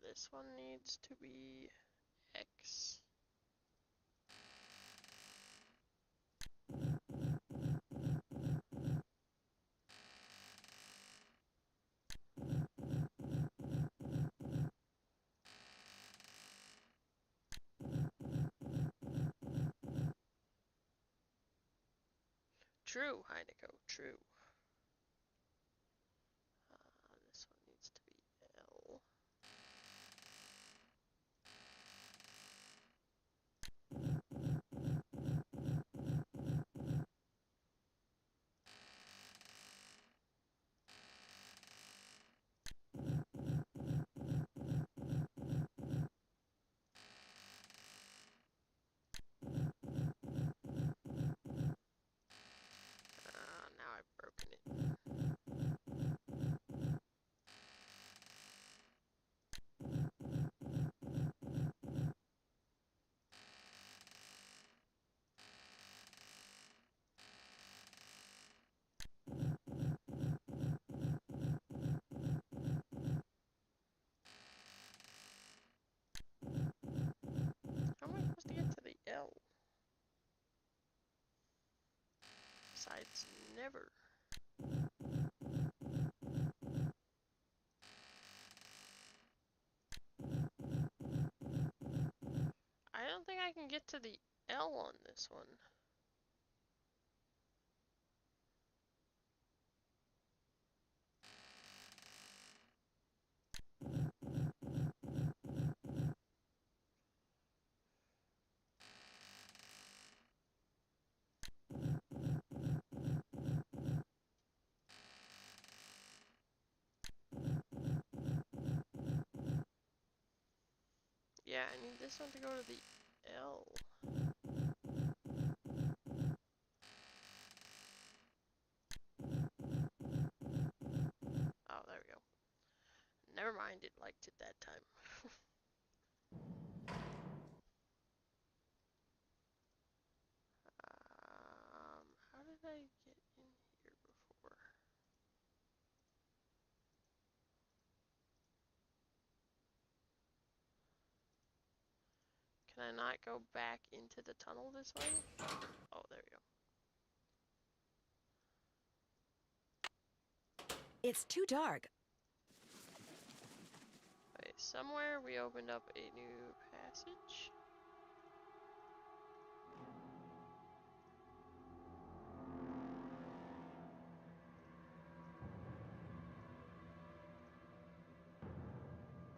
This one needs to be X. True, Heineko, true. This one needs to be L. Now I've broken it. How am I supposed to get to the L? Besides, never. I don't think I can get to the L on this one. Yeah, I need this one to go to the L. Oh, there we go. Never mind, it liked it that time. How did I get in here before? Can I not go back into the tunnel this way? Oh, there we go. It's too dark. Okay, somewhere we opened up a new passage.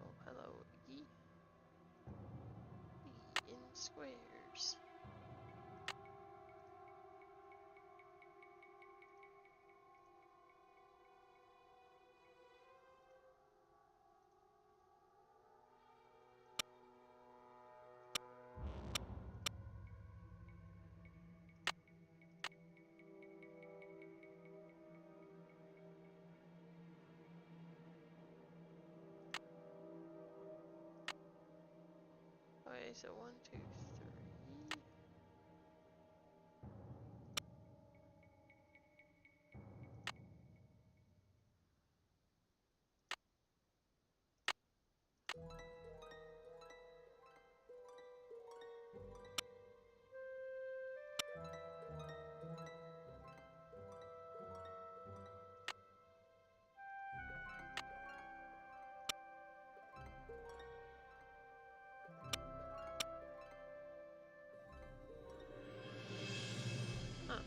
Oh, hello, E. E in squares. Okay, so 1, 2, 3. Huh.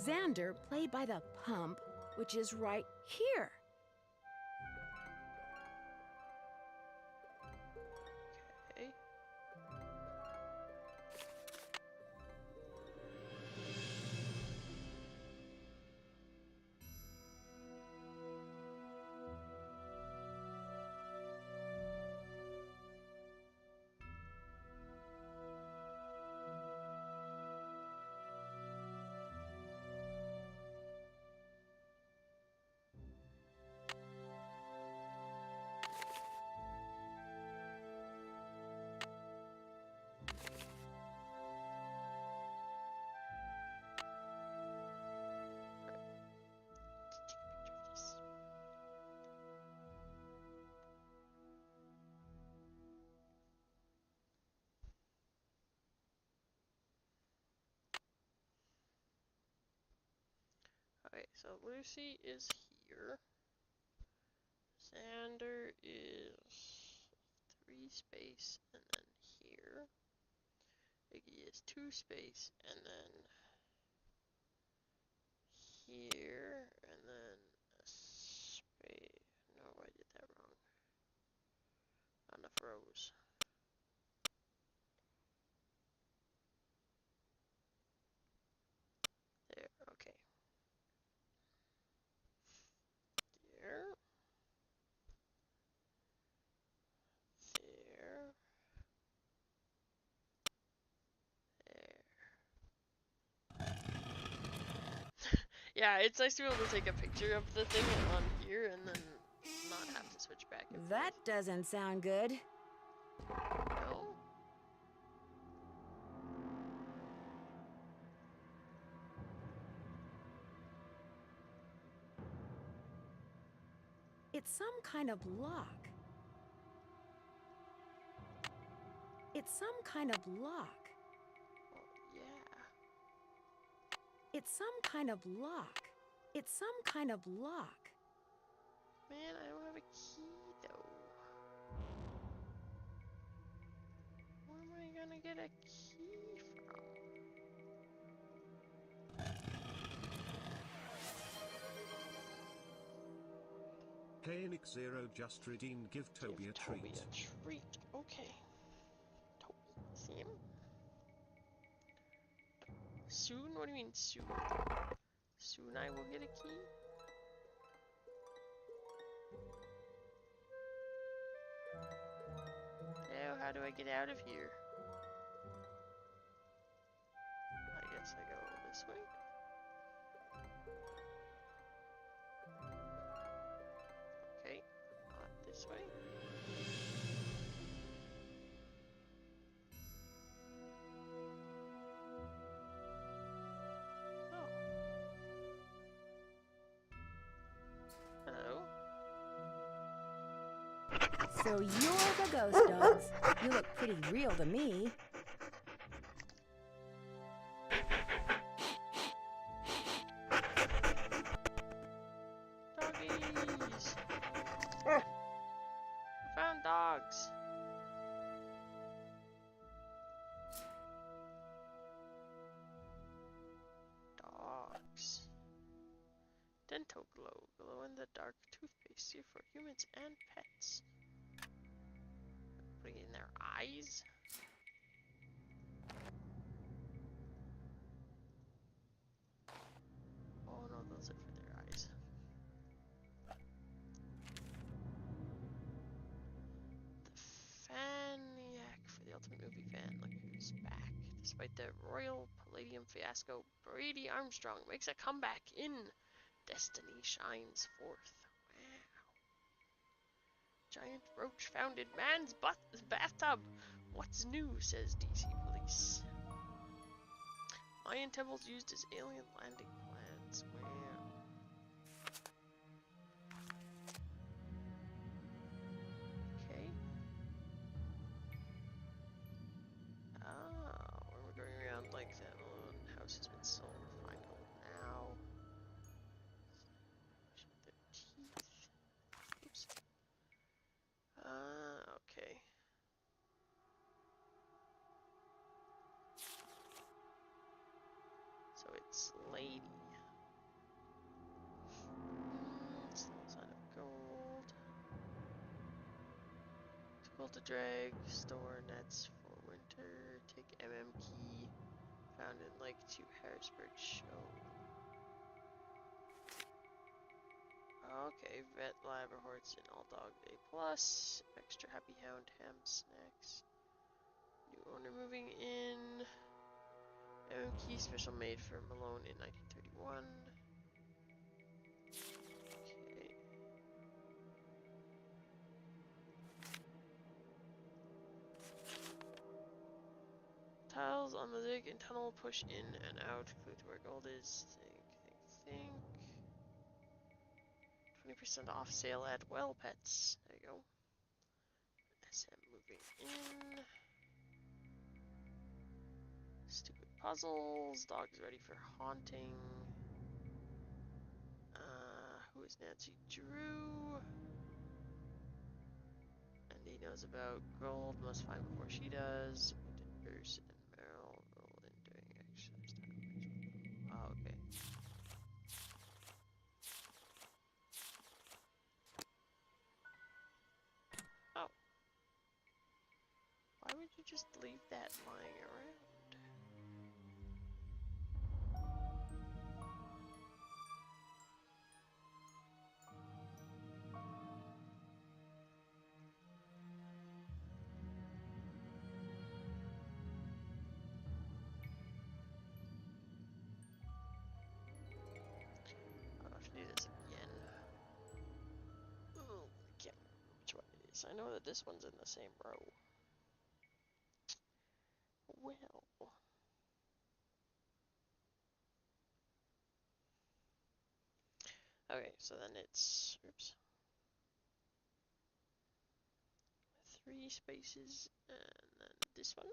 Xander played by the pump, which is right here. Okay. So Lucy is here. Xander is 3 space and then here. Iggy is 2 space and then here and then a space. No, I did that wrong. Not enough rows. There, okay. There. There. Yeah, it's nice to be able to take a picture of the thing on here and then not have to switch back and forth. That doesn't sound good. No. It's some kind of lock. It's some kind of lock. Well, yeah. It's some kind of lock. It's some kind of lock. Man, I don't have a key though. Where am I gonna get a key from? KNX Zero just redeemed Give Toby a treat. Toby a treat. Okay. Toby. See him? Soon? What do you mean soon? Soon I will get a key? Now, how do I get out of here? I guess I go this way. Okay, not this way. Oh. Hello? So you're the ghost dogs. You look pretty real to me. Doggies! I found dogs! Dogs. Dental glow. Glow in the dark toothpaste here for humans and pets. Putting in their eyes? Oh no, those are for their eyes. The Faniac for the ultimate movie fan. Look who's back. Despite the Royal Palladium fiasco, Brady Armstrong makes a comeback in Destiny Shines Forth. Wow. Giant roach found in man's bathtub. What's new, says DC police. Mayan temples used as alien landing plans. Wow. Okay. Oh, we're going around like that. Malone house has been sold. Find gold now. Check their teeth. Oops. Okay. So it's lady. Small sign of gold. It's gold to drag. Store nets for winter. Take MM key. Found in Lake 2 Harrisburg show. Okay, vet lab reports in all dog day plus. Extra happy hound ham snacks. New owner moving in. MM key special made for Malone in 1931. Okay. Tiles on the dig and tunnel push in and out. Clue to where gold is. Think. 20% off sale at Well Pets. There you go. SM moving in. Stupid puzzles. Dog's ready for haunting. knows Nancy Drew. And he knows about gold. Must find before she does. Nurse and Meryl roll in during exercise time. Oh, okay. Oh. Why would you just leave that lying around? I'll have to do this again. Oh, I can't remember which one it is. I know that this one's in the same row. Well. Okay, so then it's, oops, 3 spaces, and then this one,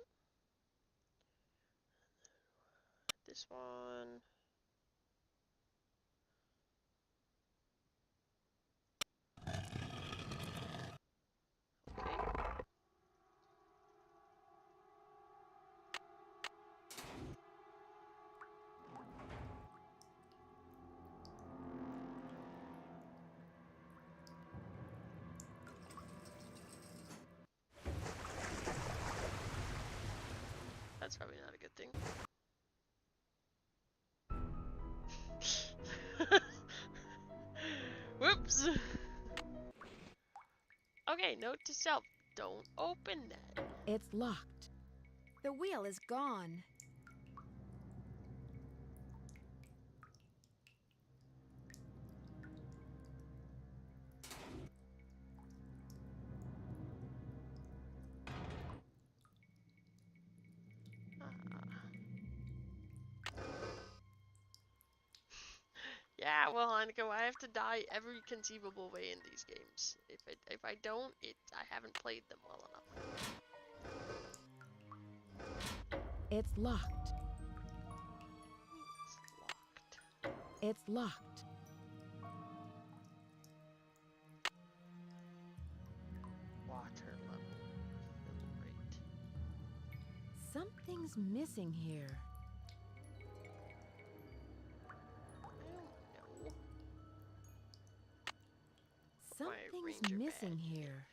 this one, okay. That's probably not a good thing. Whoops! Okay, note to self, don't open that. It's locked. The wheel is gone. Yeah, well, Heineken, I have to die every conceivable way in these games. If I don't, I haven't played them well enough. It's locked. It's locked. Water level fill rate. Something's missing here. Something's missing here.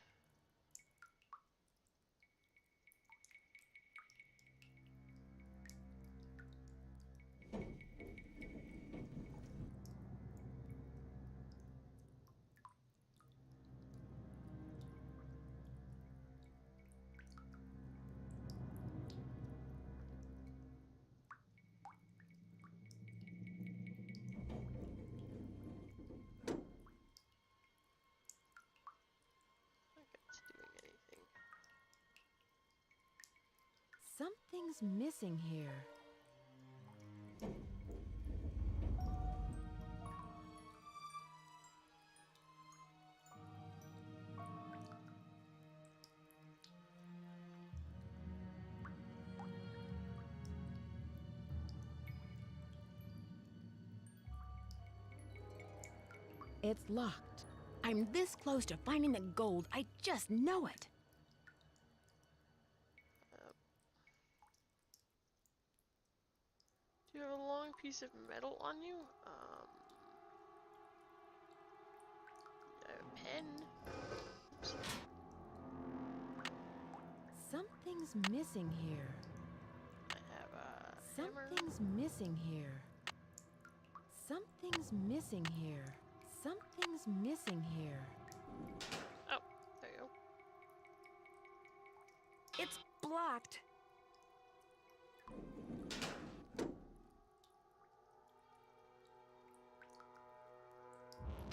Something's missing here. It's locked. I'm this close to finding the gold. I just know it. Do you have a long piece of metal on you? I have a pen. Oops. Something's missing here. I have a Something's missing here. Something's missing here. Something's missing here. Oh, there you go. It's blocked.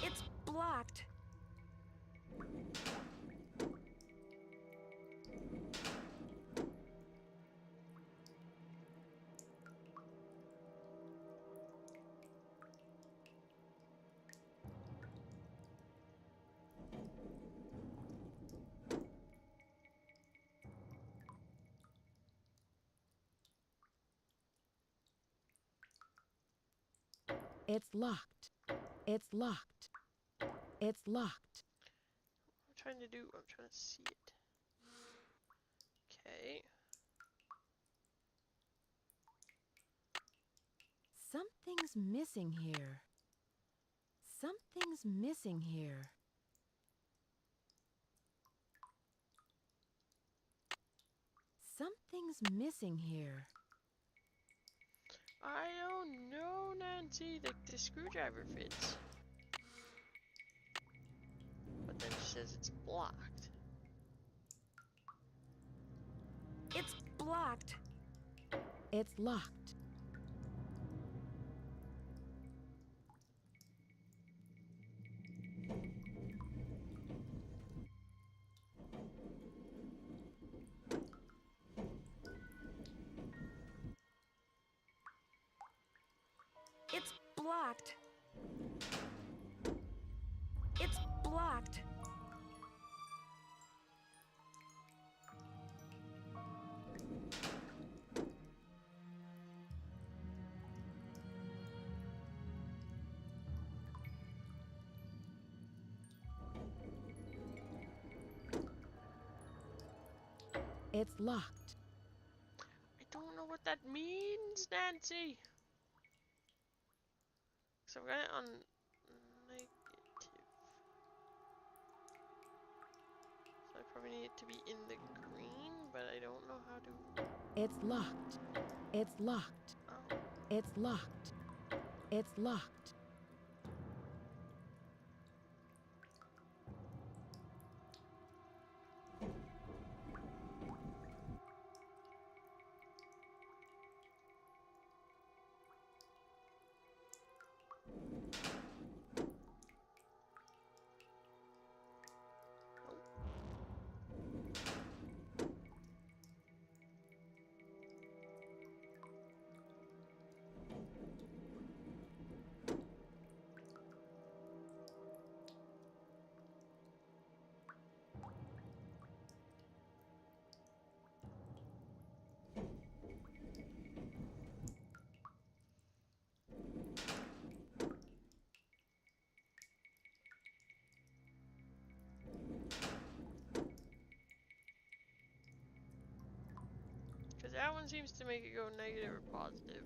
It's blocked. It's locked. It's locked. It's locked. I'm trying to do. I'm trying to see it. Okay. Something's missing here. Something's missing here. Something's missing here. I don't know, Nancy. The screwdriver fits. But then she says it's blocked. It's blocked. It's locked. It's blocked. It's blocked. It's locked. I don't know what that means, Nancy. So I've got it on negative. So I probably need it to be in the green, but I don't know how to. It's locked. It's locked. Oh. It's locked. It's locked. Because that one seems to make it go negative or positive.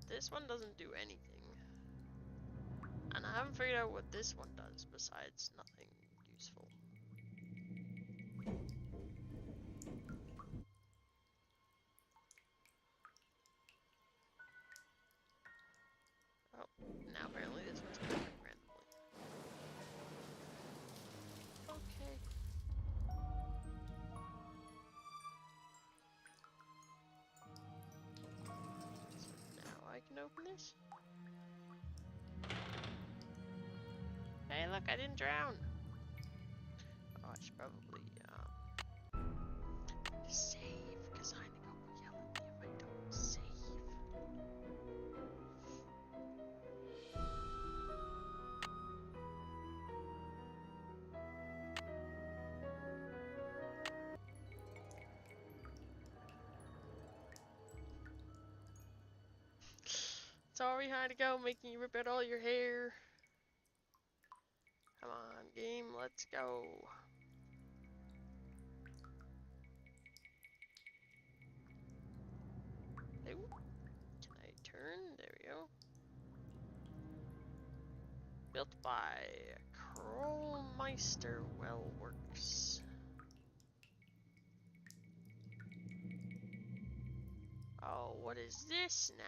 This one doesn't do anything. And I haven't figured out what this one does besides nothing useful. Oh, now apparently this one's going randomly. Okay. So now I can open this. Hey, look, I didn't drown. Oh, I should probably save, because I think I'll yell at me if I don't save. Sorry, how to go, making you rip out all your hair. Come on, game, let's go. Ooh, can I turn? There we go. Built by Krollmeister Well Works. Oh, what is this now?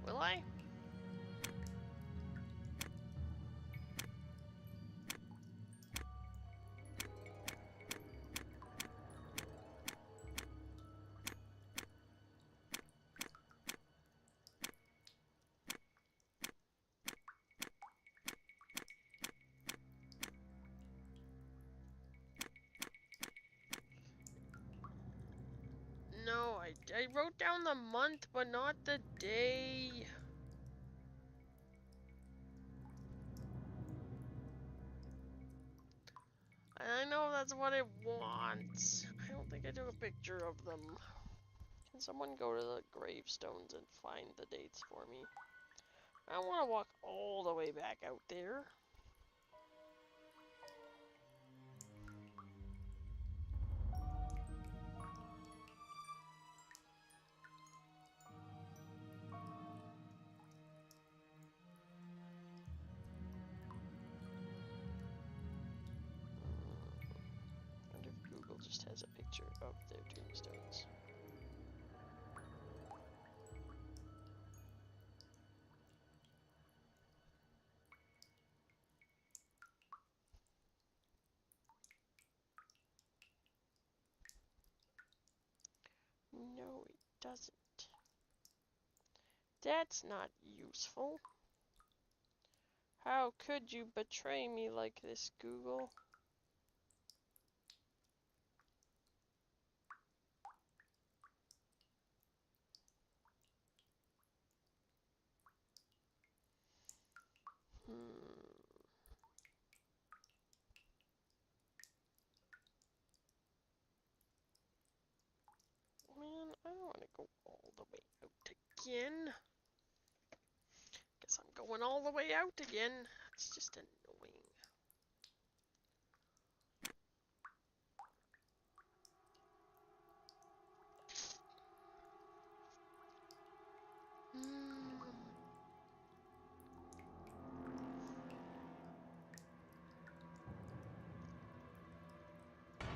Will I? I wrote down the month, but not the day. And I know that's what it wants. I don't think I took a picture of them. Can someone go to the gravestones and find the dates for me? I don't want to walk all the way back out there. I wonder if Google just has a picture of their tombstones. No, it doesn't. That's not useful. How could you betray me like this, Google? Man, I don't want to go all the way out again. Guess I'm going all the way out again. It's just annoying.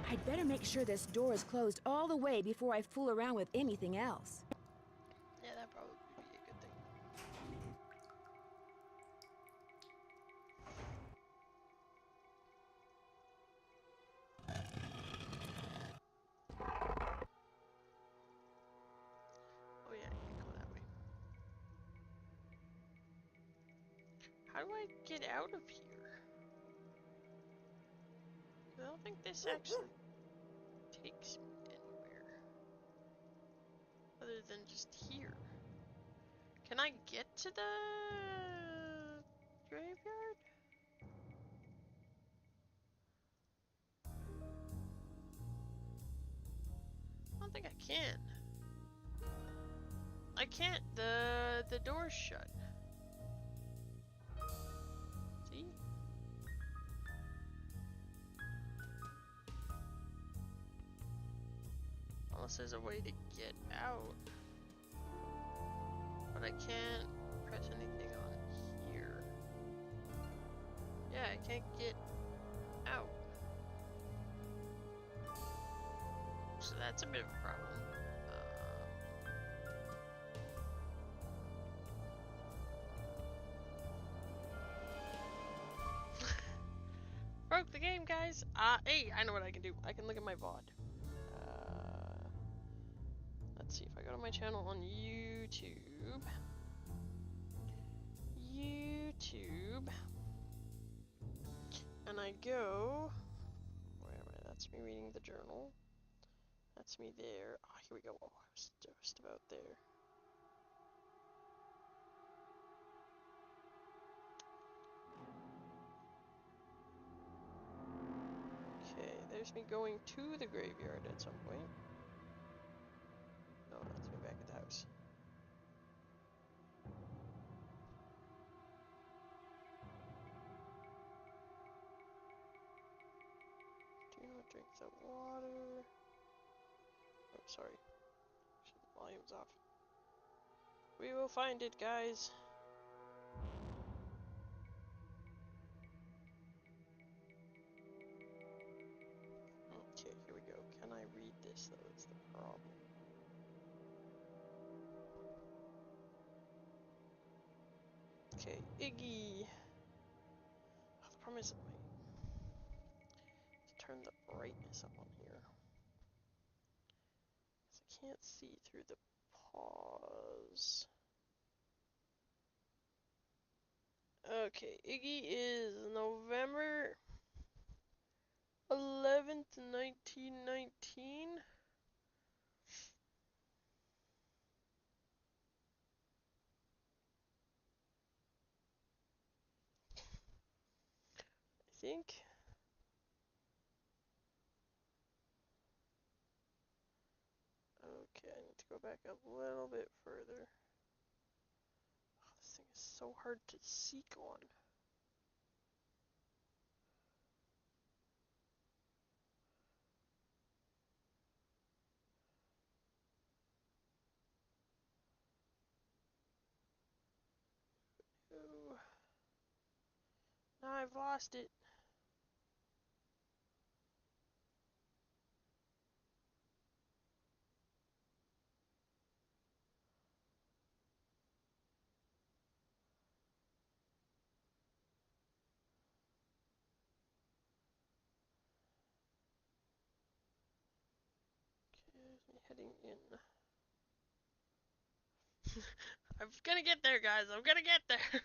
I'd better make sure this door is closed all the way before I fool around with anything else. Yeah, that probably would be a good thing. Oh yeah, I can go that way. How do I get out of here? I don't think this actually takes me anywhere. Other than just here. Can I get to the graveyard? I don't think I can. I can't. The door's shut. See? Unless there's a way to get out. But I can't press anything on here. Yeah, I can't get out. So that's a bit of a problem. Broke the game, guys. Hey, I know what I can do. I can look at my VOD. Let's see if I go to my channel on YouTube. And I go. Where am I? That's me reading the journal. That's me there. Oh, here we go. Oh, I was just about there. Okay, there's me going to the graveyard at some point. No, that's me back at the house. Do not drink the water. Oh, sorry. The volume's off. We will find it, guys. Okay, here we go. Can I read this, though? It's the problem. Okay, Iggy. Oh, the problem is, let's turn the brightness up on here. I can't see through the pause. Okay, Iggy is November 11th, 1919. think. Okay, I need to go back a little bit further. Oh, this thing is so hard to seek on. Ooh. Now I've lost it. Okay, heading in. I'm gonna get there, guys. I'm gonna get there.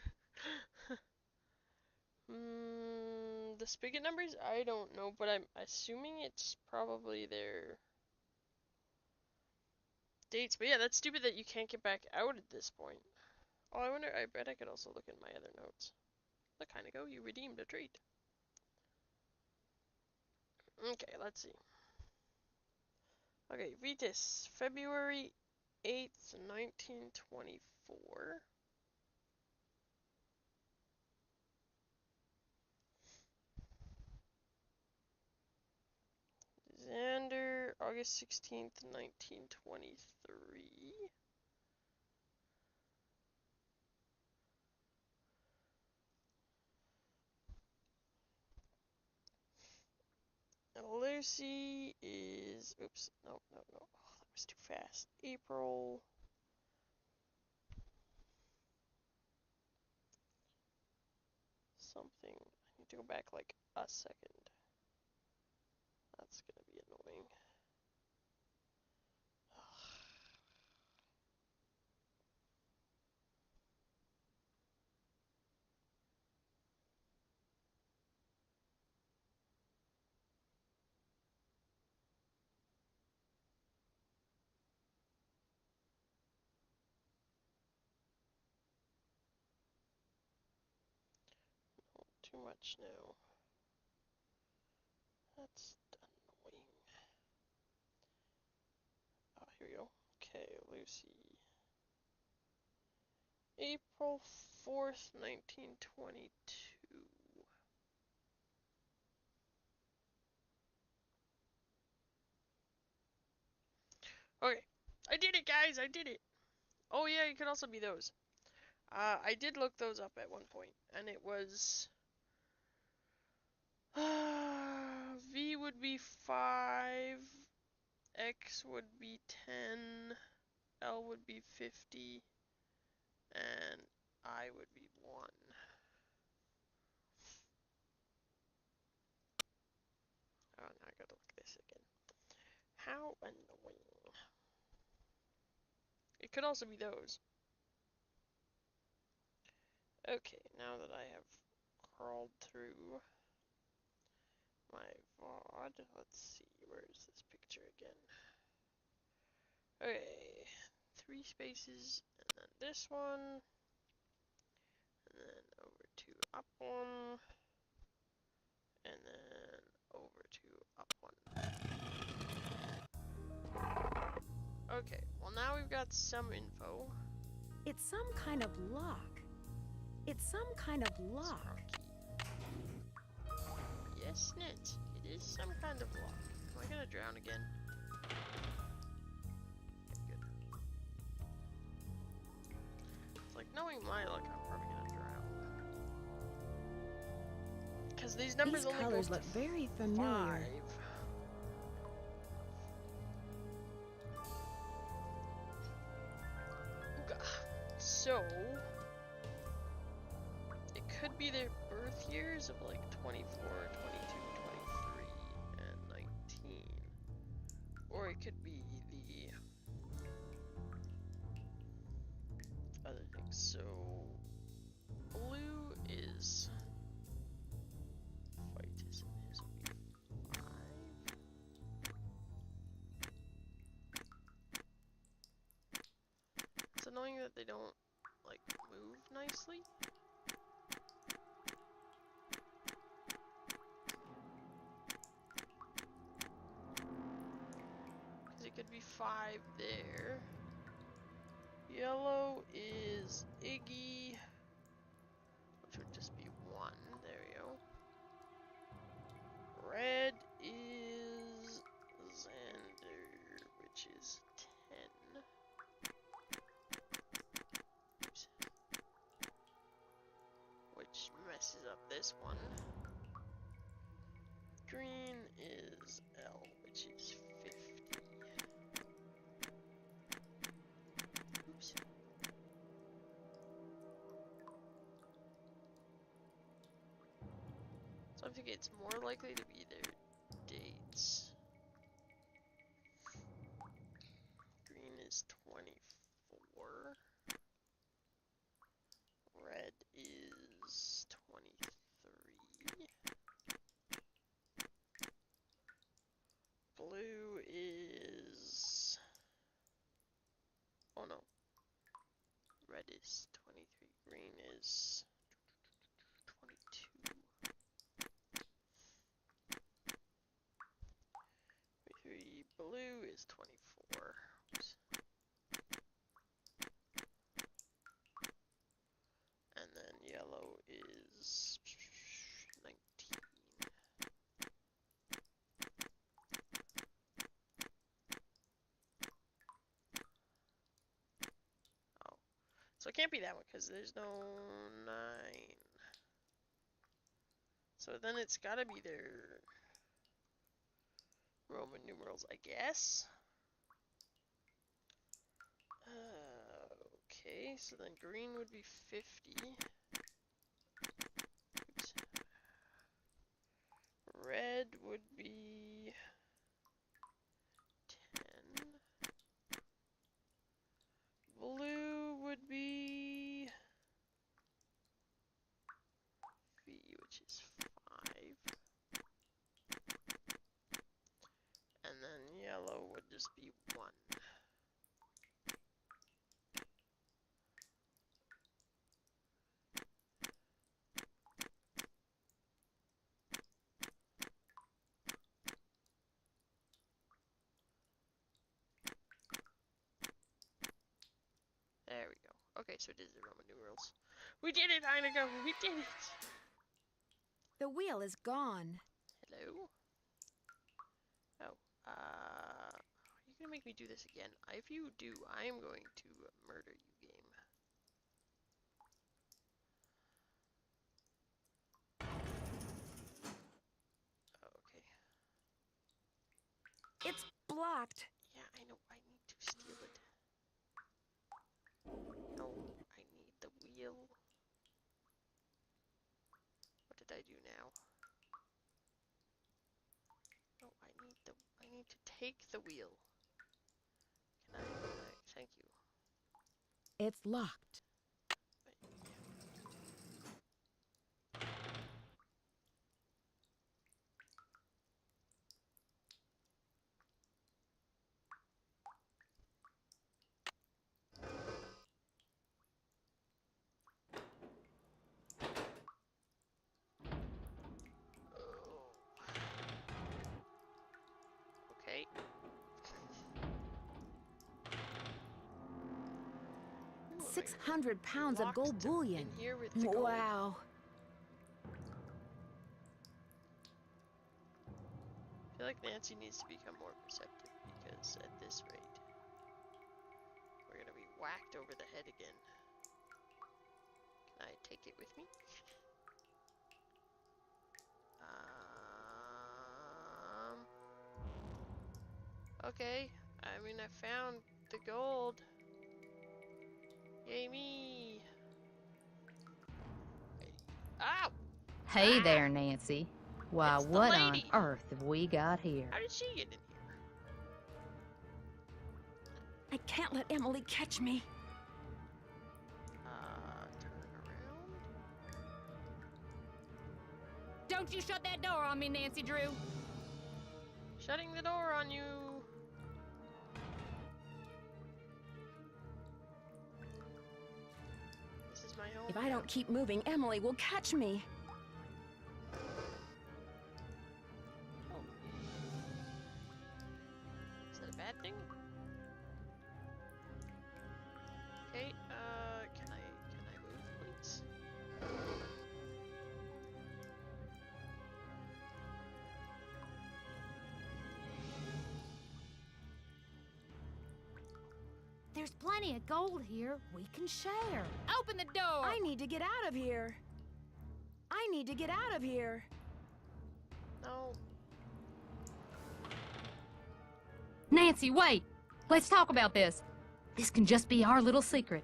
The spigot numbers? I don't know, but I'm assuming it's probably their dates. But yeah, that's stupid that you can't get back out at this point. Oh, I wonder, I bet I could also look at my other notes. Look, kind of go, you redeemed a treat. Okay, let's see. Okay, Vitas, February 8th, 1924. Xander, August 16th, 1923. And Lucy is, oops, no, oh, that was too fast. April something. I need to go back like a second. That's gonna be annoying. Too much now. That's annoying. Oh, here we go. Okay, Lucy. April 4th, 1922. Okay, I did it, guys! I did it! Oh yeah, it could also be those. I did look those up at one point, and it was... V would be 5, X would be 10, L would be 50, and I would be 1. Oh, now I gotta look at this again. How annoying. It could also be those. Okay, now that I have crawled through my VOD, let's see, where is this picture again? Okay, 3 spaces, and then this one, and then over to up 1, and then over to up 1. Okay, well now we've got some info. It's some kind of lock. It's some kind of lock. Yes, Nit, it is some kind of lock. Am I gonna drown again? Okay, good. It's like, knowing my luck, I'm probably gonna drown. Because these numbers only colors go look to very familiar. 5. So, it could be their birth years of like 24, 22, 23, and 19. Or it could be the other things. So, blue is Vitus and his will be 5. It's annoying that they don't like move nicely. could be 5 there. Yellow is Iggy, which would just be 1. There we go. Red is Xander, which is 10. Oops. Which messes up this one. Green is L, which is 50. Oops. So I think it's more likely to be their dates. Green is 24. Red is 23. Blue is... oh no. Red is 23. Green is 22. 23. Blue is 24. Oops. And then yellow is 19. Oh. So it can't be that one because there's no 9. So then it's gotta be their Roman numerals, I guess. Okay, so then green would be 50. Oops. Red would be 10. Blue would be V, which is 5. And then yellow would just be 1. There we go. Okay, so it is the Roman numerals. We did it, Einigo! We did it! The wheel is gone. Hello? Oh, are you gonna make me do this again? If you do, I am going to murder you, game. Okay. It's blocked. Yeah, I know. I need to steal it. No, I need the wheel. What did I do now? No, I need to take the wheel. Can I thank you. It's locked. Okay. 600 pounds of gold Locked bullion. in here with the gold. Wow. I feel like Nancy needs to become more perceptive because at this rate, we're gonna be whacked over the head again. Can I take it with me? Okay. I mean, I found the gold. Yay me! Ow! Hey there, Nancy. Why, It's the what on lady. earth have we got here? How did she get in here? I can't let Emily catch me. Turn around. Don't you shut that door on me, Nancy Drew. Shutting the door on you. This is my home. If I don't keep moving, Emily will catch me. Is that a bad thing? There's plenty of gold here. We can share. Open the door! I need to get out of here. I need to get out of here. No. Nancy, wait! Let's talk about this. This can just be our little secret.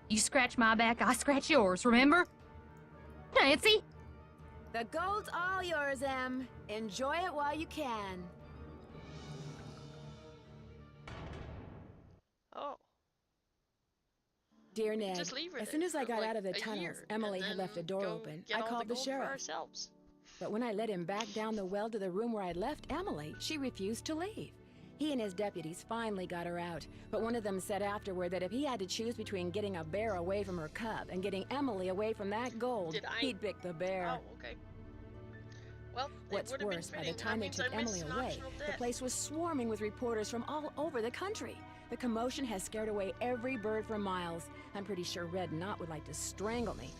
You scratch my back, I scratch yours, remember? Nancy! The gold's all yours, Em. Enjoy it while you can. Oh. Dear We can Ned, just leave her as there soon as I for, got like, out of the a tunnels, year, Emily and had left the then door go open. get I all called the gold for sheriff. ourselves. But when I let him back down the well to the room where I'd left Emily, she refused to leave. He and his deputies finally got her out, but one of them said afterward that if he had to choose between getting a bear away from her cub and getting Emily away from that gold, he'd pick the bear. Oh, okay. Well, What's worse, by the time they took Emily away, the place was swarming with reporters from all over the country. The commotion has scared away every bird for miles. I'm pretty sure Red Knot would like to strangle me.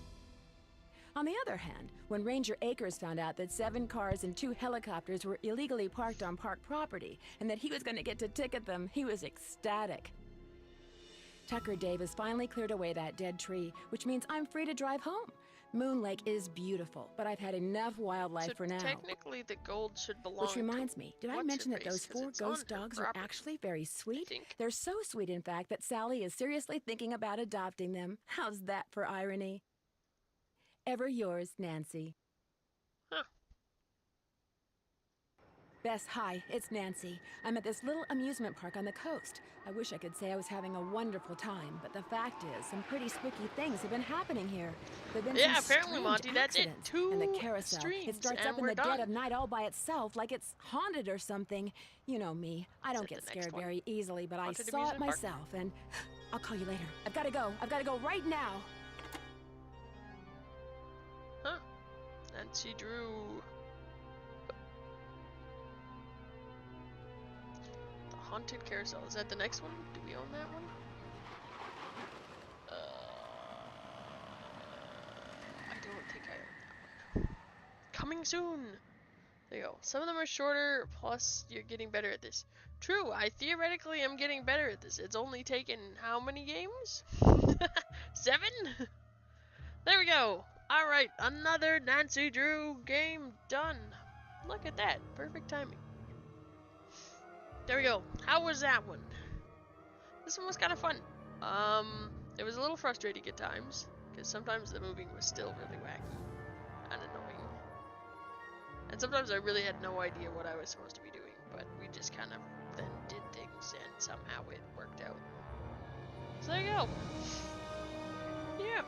On the other hand, when Ranger Akers found out that 7 cars and 2 helicopters were illegally parked on park property and that he was going to get to ticket them, he was ecstatic. Tucker Davis finally cleared away that dead tree, which means I'm free to drive home. Moon Lake is beautiful, but I've had enough wildlife for now. Technically, the gold should belong. Which reminds me, did I mention that those 4 ghost dogs are property. actually very sweet? They're so sweet, in fact, that Sally is seriously thinking about adopting them. How's that for irony? Ever yours, Nancy. Huh. Bess, hi, it's Nancy. I'm at this little amusement park on the coast. I wish I could say I was having a wonderful time, but the fact is, some pretty spooky things have been happening here. There've been some apparently, strange Monty, that's it. accidents. 2 And the carousel, it streams, starts and up in we're the dead done. of night all by itself, like it's haunted or something. You know me, I don't get scared very easily, but I Haunted saw it amusement park? myself, and I'll call you later. I've got to go right now. Huh. Nancy Drew. The Haunted Carousel. Is that the next one? Do we own that one? I don't think I own that one. Coming soon! There you go. Some of them are shorter, plus you're getting better at this. True, I theoretically am getting better at this. It's only taken how many games? 7? There we go! Alright, another Nancy Drew game done. Look at that. Perfect timing. There we go. How was that one? This one was kind of fun. It was a little frustrating at times, because sometimes the moving was still really wacky and annoying. And sometimes I really had no idea what I was supposed to be doing, but we just kind of then did things and somehow it worked out. So there you go. Yeah.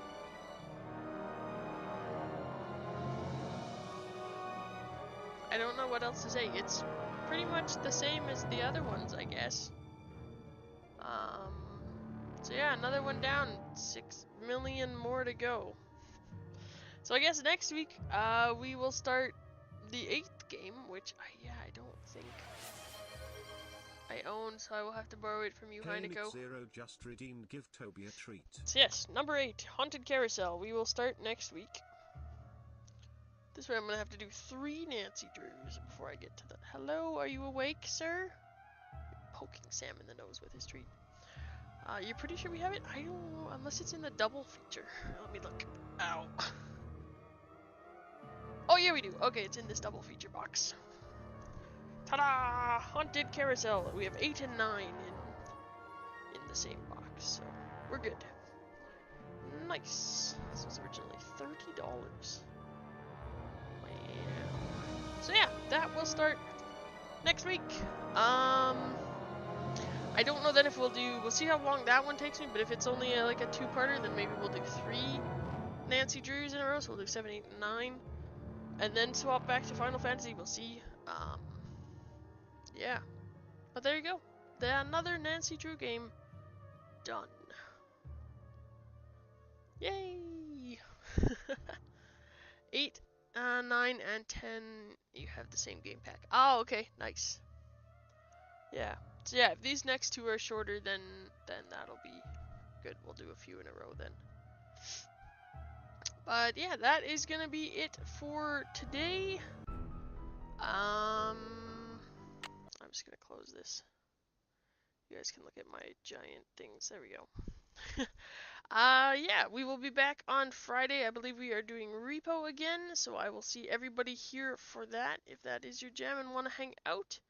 I don't know what else to say. It's pretty much the same as the other ones, I guess. So yeah, another one down. 6 million more to go. So I guess next week, we will start the 8th game, which I don't think I own, so I will have to borrow it from you, Heineko. Zero just redeemed Give Toby a treat. So yes, number 8, Haunted Carousel. We will start next week. This way I'm gonna have to do 3 Nancy Drews before I get to the... Hello, are you awake, sir? Poking Sam in the nose with his treat. You're pretty sure we have it? I don't know, unless it's in the double feature. Let me look. Ow. Oh yeah, we do. Okay, it's in this double feature box. Ta-da! Haunted Carousel. We have 8 and 9 in the same box, so we're good. Nice. This was originally $30. So yeah, that will start next week. I don't know then if we'll see how long that one takes me, but if it's only like a 2-parter, then maybe we'll do 3 Nancy Drews in a row, so we'll do 7, 8, and 9. And then swap back to Final Fantasy, we'll see. Yeah. But there you go. Another Nancy Drew game done. Yay! 8, 9, and 10, you have the same game pack. Oh, okay, nice. Yeah. So yeah, if these next 2 are shorter, then that'll be good. We'll do a few in a row then. But yeah, that is gonna be it for today. I'm just gonna close this. You guys can look at my giant things. There we go. Yeah, we will be back on Friday. I believe we are doing R.E.P.O again, so I will see everybody here for that, if that is your jam and want to hang out.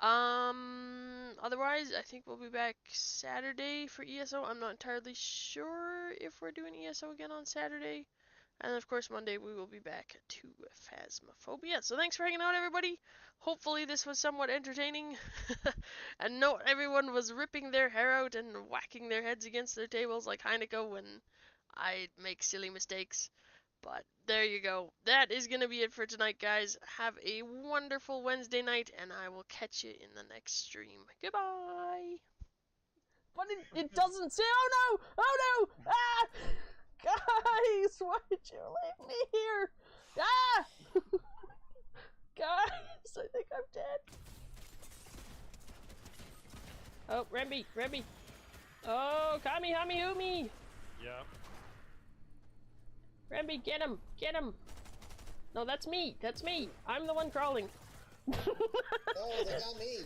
Otherwise, I think we'll be back Saturday for ESO. I'm not entirely sure if we're doing ESO again on Saturday. And of course, Monday we will be back to Phasmophobia. So thanks for hanging out, everybody. Hopefully this was somewhat entertaining. And not everyone was ripping their hair out and whacking their heads against their tables like Heineke when I make silly mistakes. But there you go. That is going to be it for tonight, guys. Have a wonderful Wednesday night, and I will catch you in the next stream. Goodbye! But it doesn't say. Oh no! Oh no! Ah! Guys, why did you leave me here? Ah! Guys, I think I'm dead. Oh, Remby. Oh, Kami Hami Umi. Yep. Remby, get him. No, that's me. I'm the one crawling. Oh, they got me.